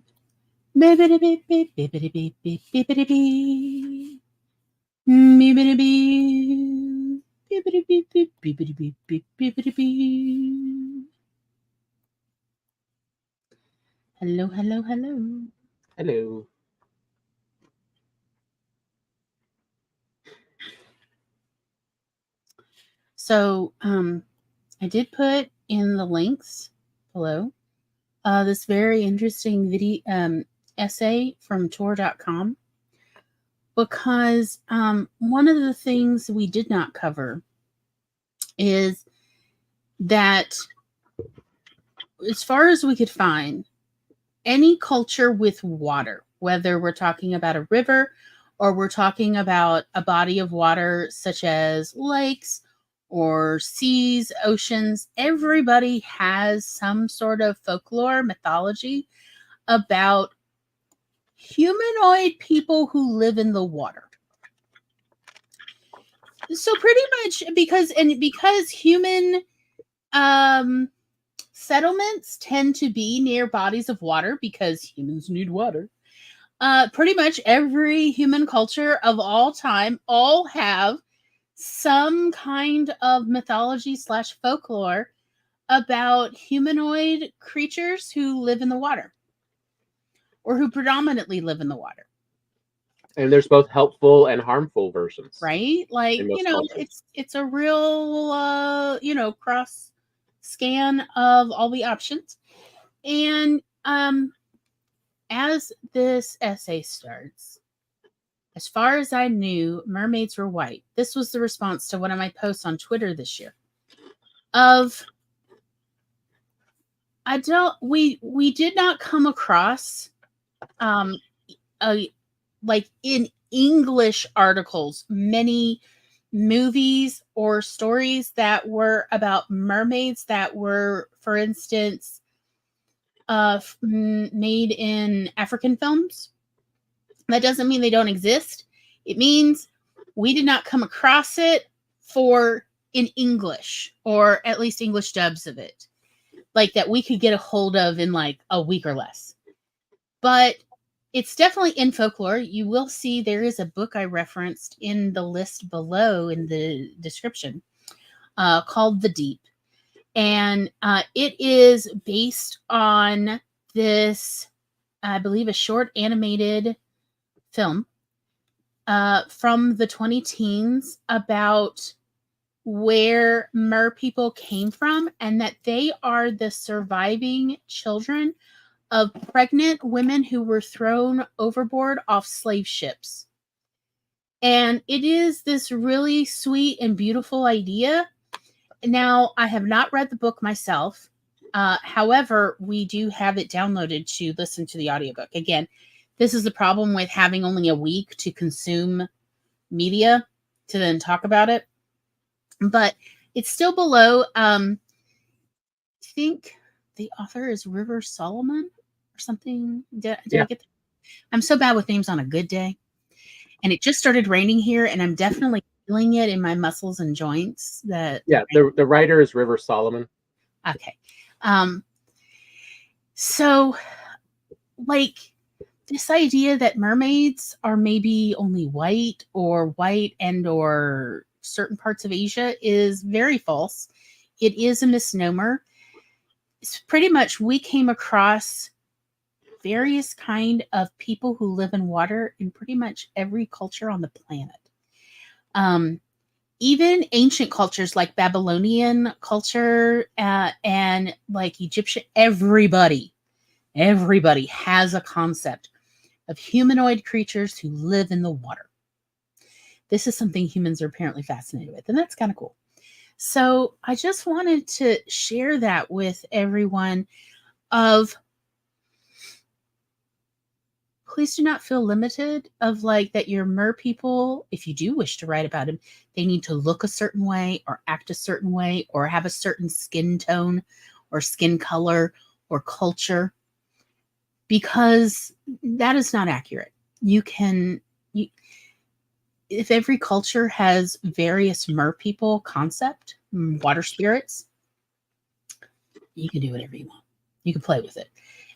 Bibbidi beep beep bibbidi beep beep bibbidi bee. Bibbidi bee. Bibbidi beep beep bibbidi beep beep bibbidi bee. Hello, hello, hello. Hello. So, I did put in the links below this very interesting video essay from Tor.com, because one of the things we did not cover is that, as far as we could find, any culture with water, whether we're talking about a river or we're talking about a body of water such as lakes or seas, oceans, everybody has some sort of folklore, mythology about humanoid people who live in the water. So pretty much because human settlements tend to be near bodies of water because humans need water. Pretty much every human culture of all time all have some kind of mythology / folklore about humanoid creatures who live in the water, or who predominantly live in the water. And there's both helpful and harmful versions. Right? Like, In most cultures. it's a real cross scan of all the options. And as this essay starts, as far as I knew, mermaids were white. This was the response to one of my posts on Twitter this year. We did not come across like in English articles many movies or stories that were about mermaids that were, for instance, made in African films. That doesn't mean they don't exist. It means we did not come across it in English, or at least English dubs of it, like that we could get a hold of in like a week or less. But it's definitely in folklore. You will see there is a book I referenced in the list below in the description called The Deep. And it is based on this, I believe, a short animated film from the 2010s about where mer people came from, and that they are the surviving children of pregnant women who were thrown overboard off slave ships. And it is this really sweet and beautiful idea. Now, I have not read the book myself. However, we do have it downloaded to listen to the audiobook. Again, this is the problem with having only a week to consume media to then talk about it. But it's still below. I think the author is River Solomon or something. Did I get that? I'm so bad with names on a good day. And it just started raining here, and I'm definitely feeling it in my muscles and joints. The writer is River Solomon. Okay. So, like, this idea that mermaids are maybe only white and or certain parts of Asia is very false. It is a misnomer. It's pretty much, we came across various kind of people who live in water in pretty much every culture on the planet. Even ancient cultures like Babylonian culture and like Egyptian, everybody has a concept of humanoid creatures who live in the water. This is something humans are apparently fascinated with, and that's kind of cool. So I just wanted to share that with everyone of, please do not feel limited of like that your mer people, if you do wish to write about them, they need to look a certain way or act a certain way or have a certain skin tone or skin color or culture, because that is not accurate. If every culture has various mer people concept, water spirits, you can do whatever you want. You can play with it.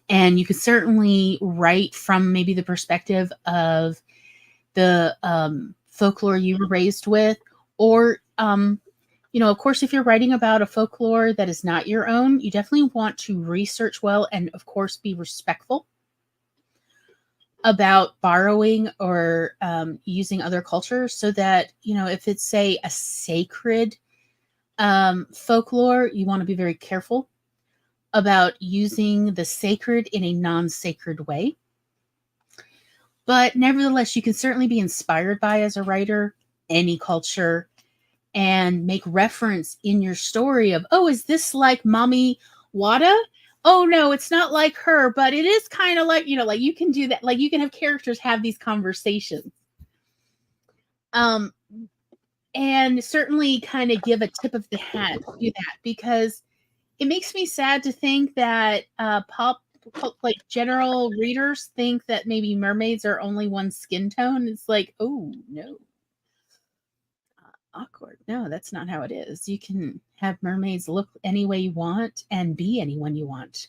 And you could certainly write from maybe the perspective of the folklore you were raised with, or of course, if you're writing about a folklore that is not your own, you definitely want to research well and, of course, be respectful about borrowing or using other cultures, so that, if it's, say, a sacred folklore, you want to be very careful about using the sacred in a non-sacred way. But nevertheless, you can certainly be inspired by, as a writer, any culture, and make reference in your story of, oh, is this like Mommy Wada? Oh, no, it's not like her, but it is kind of like, like you can do that. Like you can have characters have these conversations. And certainly kind of give a tip of the hat to do that, because it makes me sad to think that like general readers think that maybe mermaids are only one skin tone. It's like, oh no, awkward. No, that's not how it is. You can have mermaids look any way you want and be anyone you want.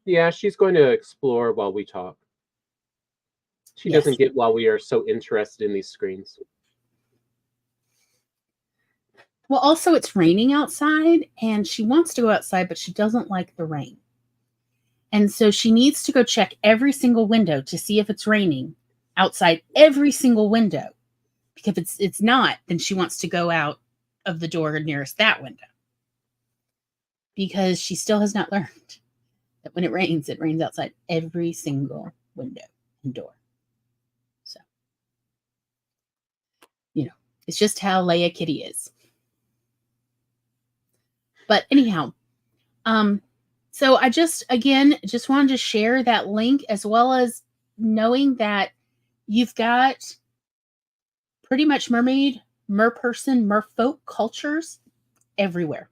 Yeah, she's going to explore while we talk. She Yes. doesn't get while we are so interested in these screens. Well, also it's raining outside, and she wants to go outside, but she doesn't like the rain. And so she needs to go check every single window to see if it's raining outside, every single window. Because if it's not, then she wants to go out of the door nearest that window. Because she still has not learned that when it rains outside every single window and door. So, it's just how Leia Kitty is. But anyhow, so I just wanted to share that link, as well as knowing that you've got pretty much mermaid, merperson, merfolk cultures everywhere.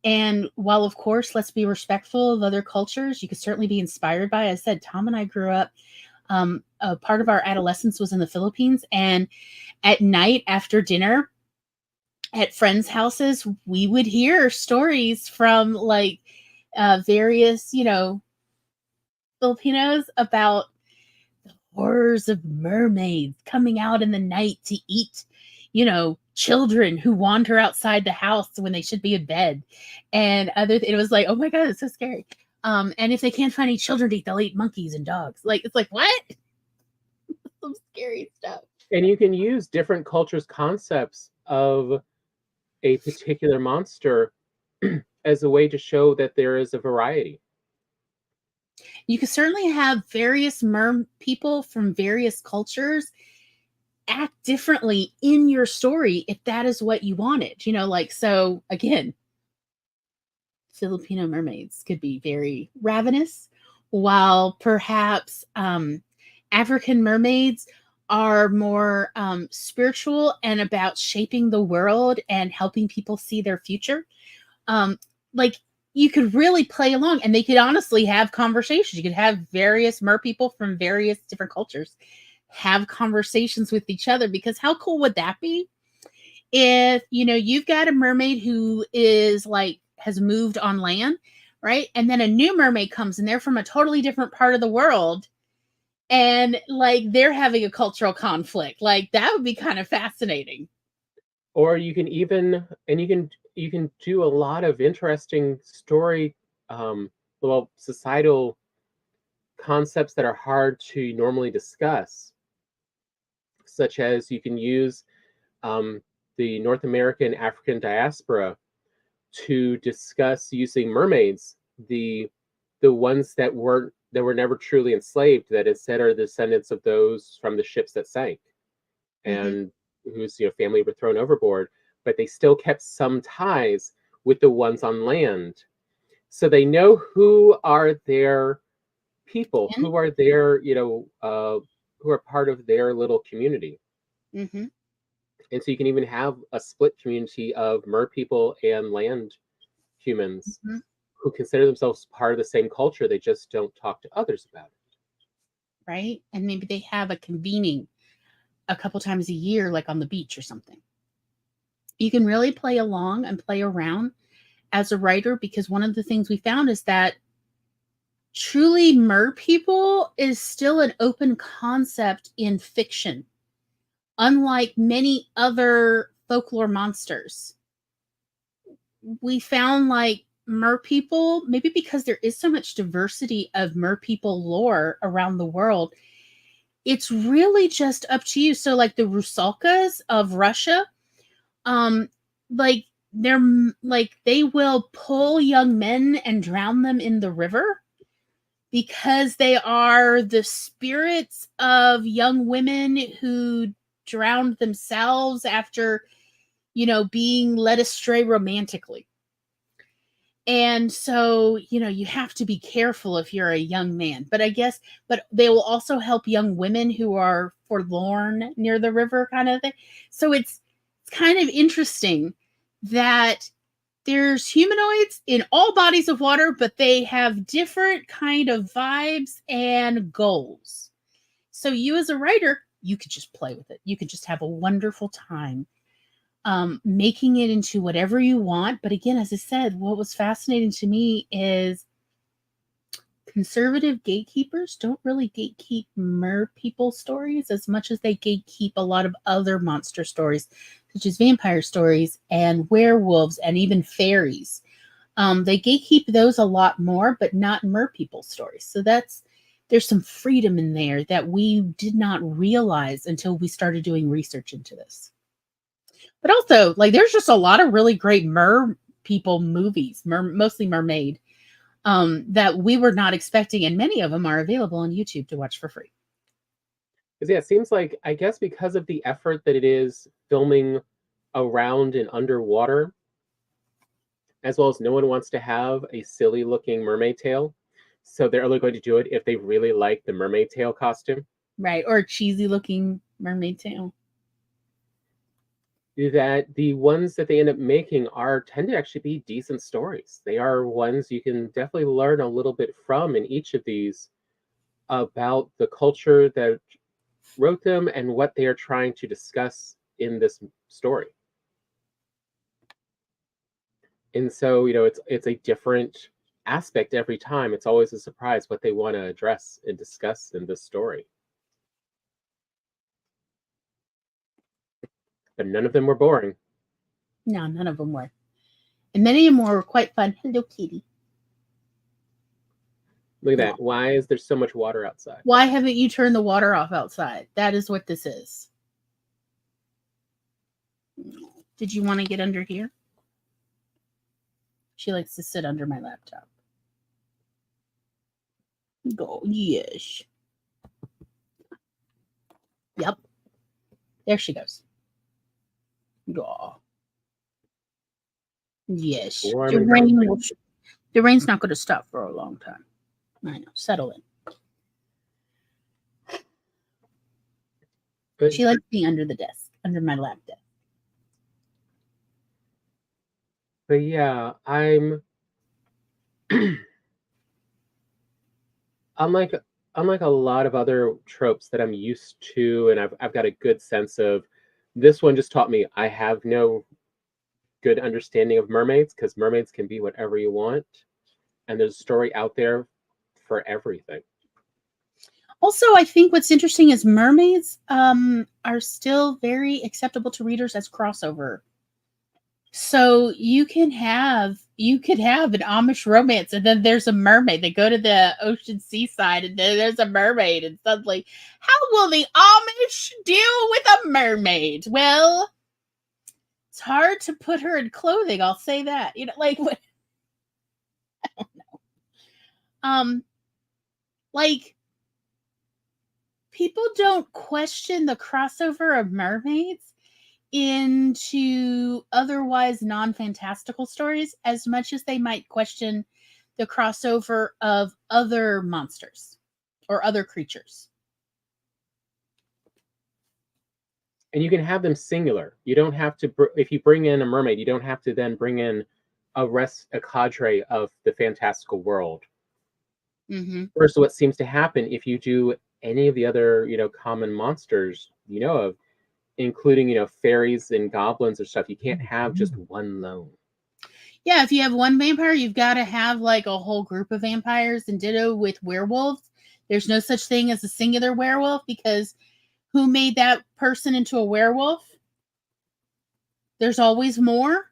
And while, of course, let's be respectful of other cultures, you could certainly be inspired by. I said, Tom and I grew up, a part of our adolescence was in the Philippines. And at night after dinner at friends' houses, we would hear stories from like various, Filipinos about the horrors of mermaids coming out in the night to eat, children who wander outside the house when they should be in bed, and it was like, oh my God, it's so scary. And if they can't find any children to eat, they'll eat monkeys and dogs. Like, it's like, what? Some scary stuff. And you can use different cultures' concepts of a particular monster as a way to show that there is a variety. You can certainly have various people from various cultures act differently in your story if that is what you wanted. So again, Filipino mermaids could be very ravenous, while perhaps African mermaids are more spiritual and about shaping the world and helping people see their future. Like, you could really play along, and they could honestly have conversations. You could have various mer people from various different cultures have conversations with each other, because how cool would that be if, you've got a mermaid who is like, has moved on land, right? And then a new mermaid comes, and they're from a totally different part of the world, and like they're having a cultural conflict. Like, that would be kind of fascinating. Or you can even, and you can do a lot of interesting story, societal concepts that are hard to normally discuss, such as you can use the North American African diaspora to discuss using mermaids, the ones that were never truly enslaved, that instead are descendants of those from the ships that sank, and whose family were thrown overboard, but they still kept some ties with the ones on land, so they know who are their people, who are their who are part of their little community. Mm-hmm. And so you can even have a split community of mer people and land humans who consider themselves part of the same culture. They just don't talk to others about it. Right? And maybe they have a convening a couple times a year, like on the beach or something. You can really play along and play around as a writer, because one of the things we found is that truly mer people is still an open concept in fiction, unlike many other folklore monsters. We found like mer people, maybe because there is so much diversity of mer people lore around the world, it's really just up to you. So like the Rusalkas of Russia, like they're like they will pull young men and drown them in the river because they are the spirits of young women who drowned themselves after, being led astray romantically. And so, you have to be careful if you're a young man. But they will also help young women who are forlorn near the river, kind of thing. So it's kind of interesting that there's humanoids in all bodies of water, but they have different kind of vibes and goals. So you as a writer, you could just play with it. You could just have a wonderful time making it into whatever you want. But again, as I said, what was fascinating to me is conservative gatekeepers don't really gatekeep mer people stories as much as they gatekeep a lot of other monster stories, such as vampire stories and werewolves and even fairies. They gatekeep those a lot more, but not mer people stories. So there's some freedom in there that we did not realize until we started doing research into this. But also, like, there's just a lot of really great mer people movies, mostly mermaid, that we were not expecting, and many of them are available on YouTube to watch for free. Because yeah, it seems like, I guess because of the effort that it is filming around and underwater, as well as no one wants to have a silly looking mermaid tail, so they're only going to do it if they really like the mermaid tail costume. Right, or a cheesy looking mermaid tail. That the ones that they end up making tend to actually be decent stories. They are ones you can definitely learn a little bit from in each of these about the culture that wrote them and what they are trying to discuss in this story. And so, it's a different aspect every time. It's always a surprise what they want to address and discuss in this story. But none of them were boring. No, none of them were. And many of them were quite fun. Hello, kitty. Look at that. Why is there so much water outside? Why haven't you turned the water off outside? That is what this is. Did you want to get under here? She likes to sit under my laptop. Go, yes. Yep. There she goes. Go. Yes. The rain's not going to stop for a long time. I know. Settle in. But she likes being under the desk, under my lap desk. But yeah, I'm unlike a lot of other tropes that I'm used to, and I've got a good sense of. This one just taught me I have no good understanding of mermaids, because mermaids can be whatever you want, and there's a story out there for everything. Also, I think what's interesting is mermaids are still very acceptable to readers as crossover. So you could have an Amish romance, and then there's a mermaid. They go to the ocean seaside, and then there's a mermaid, and suddenly, how will the Amish deal with a mermaid? Well, it's hard to put her in clothing. I'll say that. Like what? I don't know. Like, people don't question the crossover of mermaids into otherwise non-fantastical stories as much as they might question the crossover of other monsters or other creatures. And you can have them singular. You don't have to, if you bring in a mermaid, you don't have to then bring in a cadre of the fantastical world. Mm-hmm. Versus what seems to happen if you do any of the other, common monsters of, including, fairies and goblins or stuff. You can't have just one lone. Yeah, if you have one vampire, you've got to have like a whole group of vampires, and ditto with werewolves. There's no such thing as a singular werewolf, because who made that person into a werewolf? There's always more.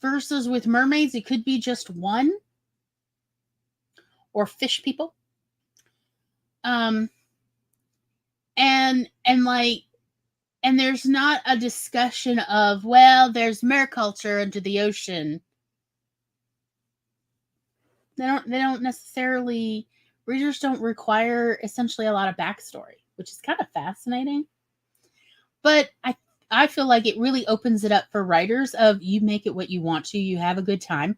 Versus with mermaids, it could be just one, or fish people. And there's not a discussion of, well, there's mer culture under the ocean. They don't necessarily, readers don't require essentially a lot of backstory, which is kind of fascinating. But I feel like it really opens it up for writers of, you make it what you want to, you have a good time.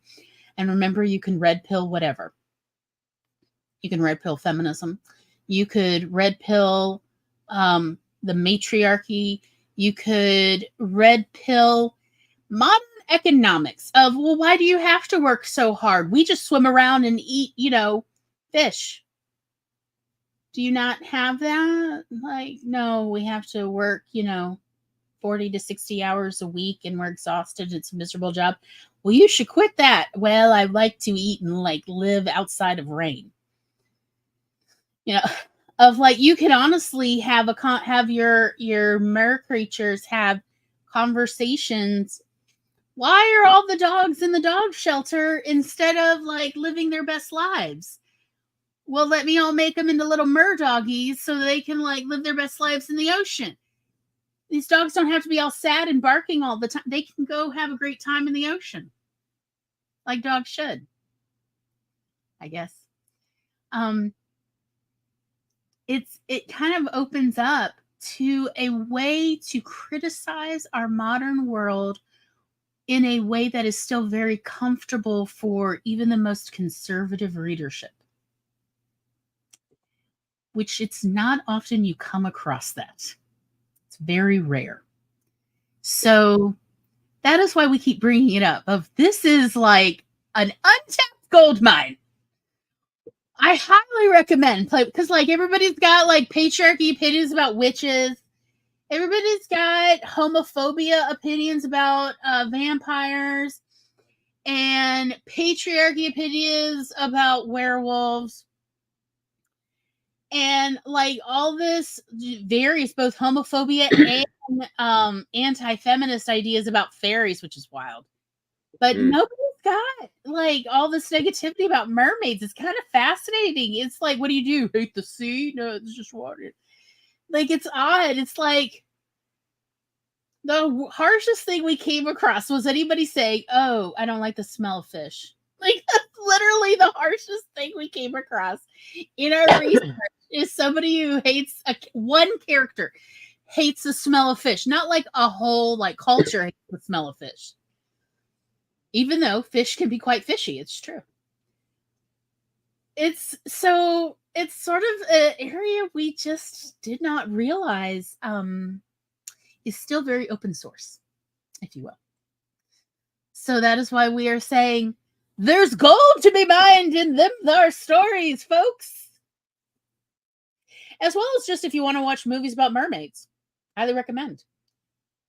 And remember, you can red pill whatever. You can red pill feminism. You could red pill the matriarchy. You could red pill modern economics of, well, why do you have to work so hard? We just swim around and eat, fish. Do you not have that? Like, no, we have to work, 40 to 60 hours a week, and we're exhausted. It's a miserable job. Well, you should quit that. Well, I like to eat and live outside of rain. Of you can honestly have your mer creatures have conversations. Why are all the dogs in the dog shelter instead of living their best lives? Well, let me all make them into little mer doggies so they can live their best lives in the ocean. These dogs don't have to be all sad and barking all the time. They can go have a great time in the ocean, like dogs should, I guess. It kind of opens up to a way to criticize our modern world in a way that is still very comfortable for even the most conservative readership, which it's not often you come across that. It's very rare. So that is why we keep bringing it up, of this is like an untapped gold mine. I highly recommend play, because everybody's got patriarchy opinions about witches. Everybody's got homophobia opinions about vampires, and patriarchy opinions about werewolves. And all this varies, both homophobia and anti-feminist ideas about fairies, which is wild. But nobody's got all this negativity about mermaids. It's kind of fascinating. It's what do you do? Hate the sea? No, it's just water. It's odd. It's the harshest thing we came across was anybody saying, "Oh, I don't like the smell of fish." That's literally the harshest thing we came across in our research. Is somebody who hates one character hates the smell of fish, not a whole culture hates the smell of fish. Even though fish can be quite fishy, it's true. It's sort of an area we just did not realize is still very open source, if you will. So that is why we are saying there's gold to be mined in them our stories, folks. As well as just if you want to watch movies about mermaids, highly recommend.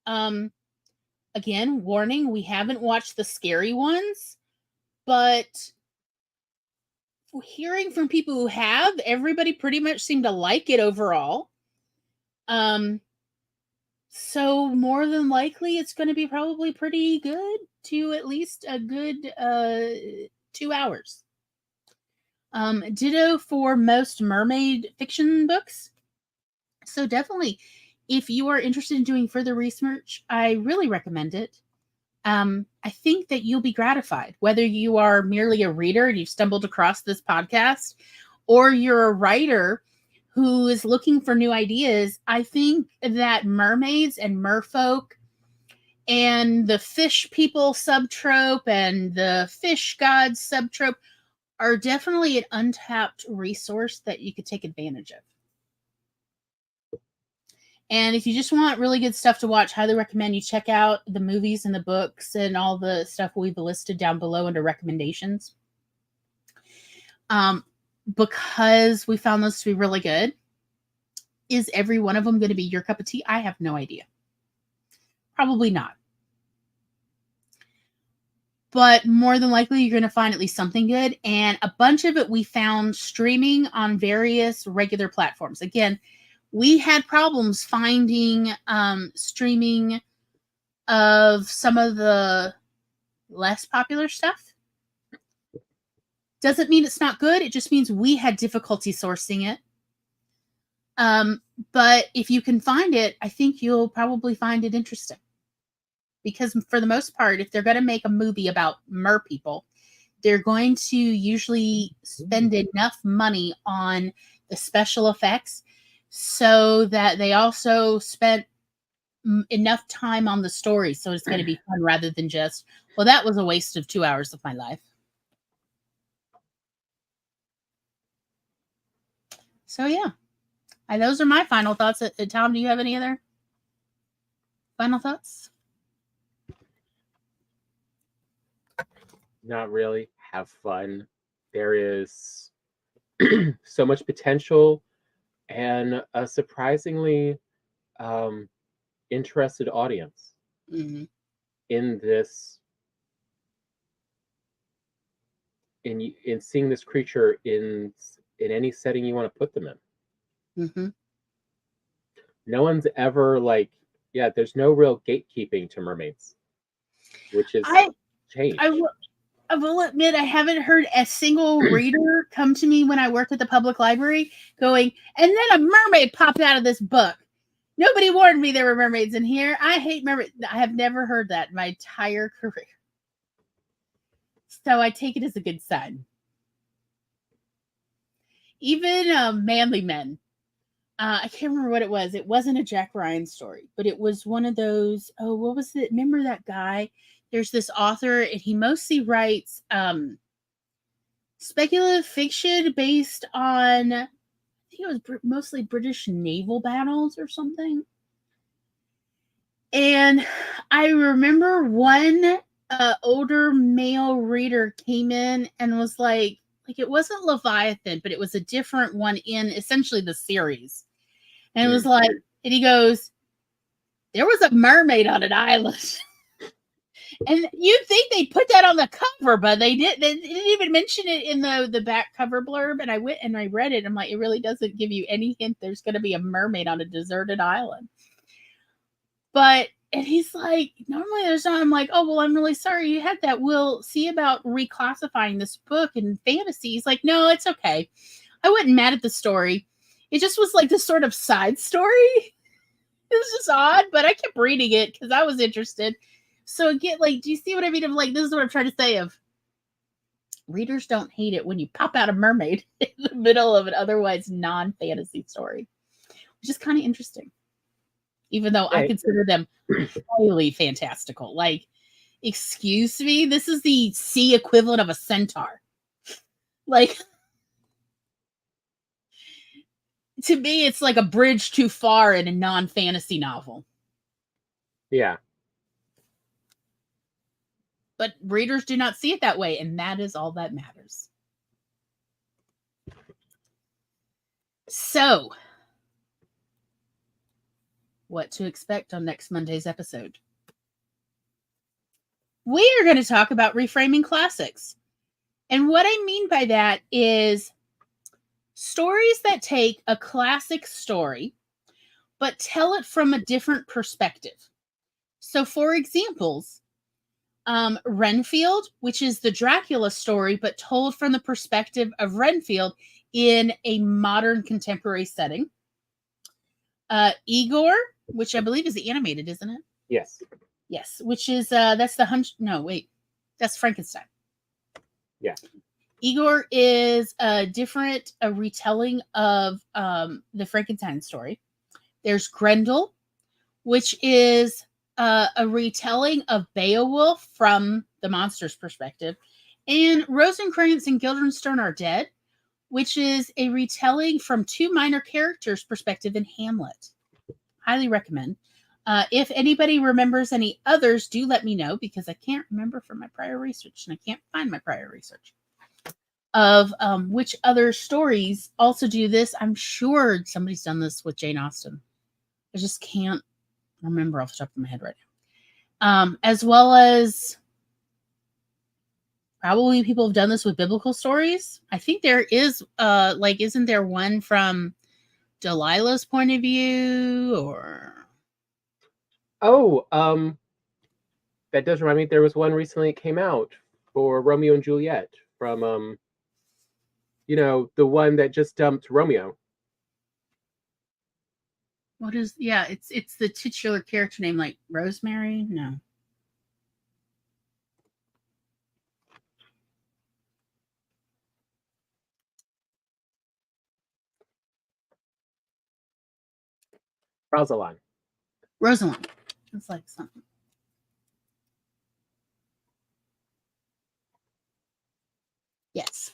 Again, warning, we haven't watched the scary ones, but hearing from people who have, everybody pretty much seemed to like it overall. So more than likely, it's going to be probably pretty good, to at least a good 2 hours. Ditto for most mermaid fiction books. So definitely, if you are interested in doing further research, I really recommend it. I think that you'll be gratified, whether you are merely a reader and you've stumbled across this podcast, or you're a writer who is looking for new ideas. I think that mermaids and merfolk and the fish people subtrope and the fish gods subtrope are definitely an untapped resource that you could take advantage of. And if you just want really good stuff to watch, highly recommend you check out the movies and the books and all the stuff we've listed down below under recommendations. Because we found those to be really good. Is every one of them going to be your cup of tea? I have no idea. Probably not. But more than likely, you're going to find at least something good. And a bunch of it we found streaming on various regular platforms. Again, we had problems finding streaming of some of the less popular stuff. Doesn't mean it's not good. It just means we had difficulty sourcing it. But if you can find it, I think you'll probably find it interesting. Because for the most part, if they're going to make a movie about mer people, they're going to usually spend enough money on the special effects so that they also spent enough time on the story. So it's going to be fun rather than just, well, that was a waste of 2 hours of my life. So yeah, those are my final thoughts. Tom, do you have any other final thoughts? Not really. Have fun. There is so much potential and a surprisingly interested audience in this, in seeing this creature in any setting you want to put them in. No one's ever like, yeah, there's no real gatekeeping to mermaids, which is changed. I will admit I haven't heard a single reader come to me when I worked at the public library going, and then a mermaid popped out of this book. Nobody warned me there were mermaids in here. I hate mermaids. I have never heard that in my entire career. So I take it as a good sign. Even Manly Men. I can't remember what it was. It wasn't a Jack Ryan story, but it was one of those. Oh, what was it? Remember that guy? There's this author, and he mostly writes speculative fiction based on, I think it was mostly British naval battles or something. And I remember one older male reader came in and was like it wasn't Leviathan, but it was a different one in essentially the series. And it was like, and he goes, there was a mermaid on an island. And you'd think they'd put that on the cover, but they didn't. They didn't even mention it in the back cover blurb. And I went and I read it. I'm like, it really doesn't give you any hint there's going to be a mermaid on a deserted island. But, and he's like, normally there's not. I'm like, oh, well, I'm really sorry you had that. We'll see about reclassifying this book in fantasy. He's like, no, it's okay. I wasn't mad at the story. It just was like this sort of side story. It was just odd, but I kept reading it because I was interested. So again, like, do you see what I mean? Of like, this is what I'm trying to say of readers don't hate it when you pop out a mermaid in the middle of an otherwise non-fantasy story, which is kind of interesting. Even though I consider them highly fantastical. Like, excuse me, this is the sea equivalent of a centaur. Like, to me, it's like a bridge too far in a non-fantasy novel. Yeah. But readers do not see it that way, and that is all that matters. So, what to expect on next Monday's episode? We are going to talk about reframing classics. And what I mean by that is stories that take a classic story, but tell it from a different perspective. So, for examples, Renfield, which is the Dracula story, but told from the perspective of Renfield in a modern contemporary setting. Igor, which I believe is animated, isn't it? Yes. Yes, which is that's the hunch. No, wait, that's Frankenstein. Yeah. Igor is a retelling of the Frankenstein story. There's Grendel, which is a retelling of Beowulf from the monster's perspective. And Rosencrantz and Guildenstern Are Dead, which is a retelling from two minor characters' perspective in Hamlet. Highly recommend. If anybody remembers any others, do let me know, because I can't remember from my prior research, and I can't find my prior research. of which other stories also do this. I'm sure somebody's done this with Jane Austen. I just can't remember off the top of my head right now. As well as probably people have done this with biblical stories. I think there is isn't there one from Delilah's point of view? Or that does remind me, there was one recently that came out for Romeo and Juliet from the one that just dumped Romeo. what is it's the titular character name, like Rosemary? No. Rosalind. It's like something. Yes.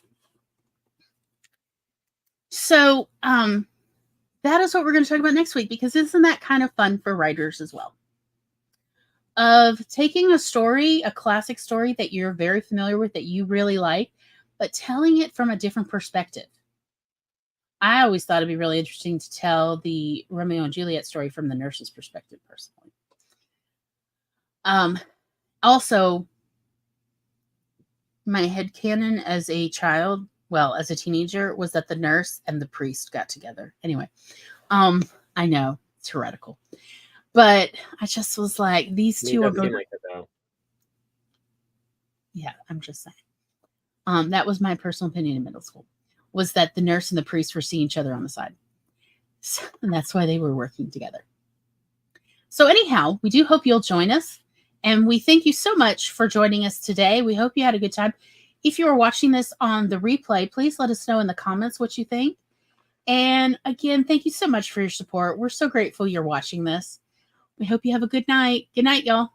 So that is what we're going to talk about next week, because isn't that kind of fun for writers as well? Of taking a story, a classic story that you're very familiar with, that you really like, but telling it from a different perspective. I always thought it'd be really interesting to tell the Romeo and Juliet story from the nurse's perspective, personally. Also, my headcanon as a child, well, as a teenager, was that the nurse and the priest got together. Anyway, I know it's heretical, but I just was like, these two are going. Like it, though. Yeah, I'm just saying. That was my personal opinion in middle school, was that the nurse and the priest were seeing each other on the side, and that's why they were working together. So anyhow, we do hope you'll join us. And we thank you so much for joining us today. We hope you had a good time. If you are watching this on the replay, please let us know in the comments what you think. And again, thank you so much for your support. We're so grateful you're watching this. We hope you have a good night. Good night, y'all.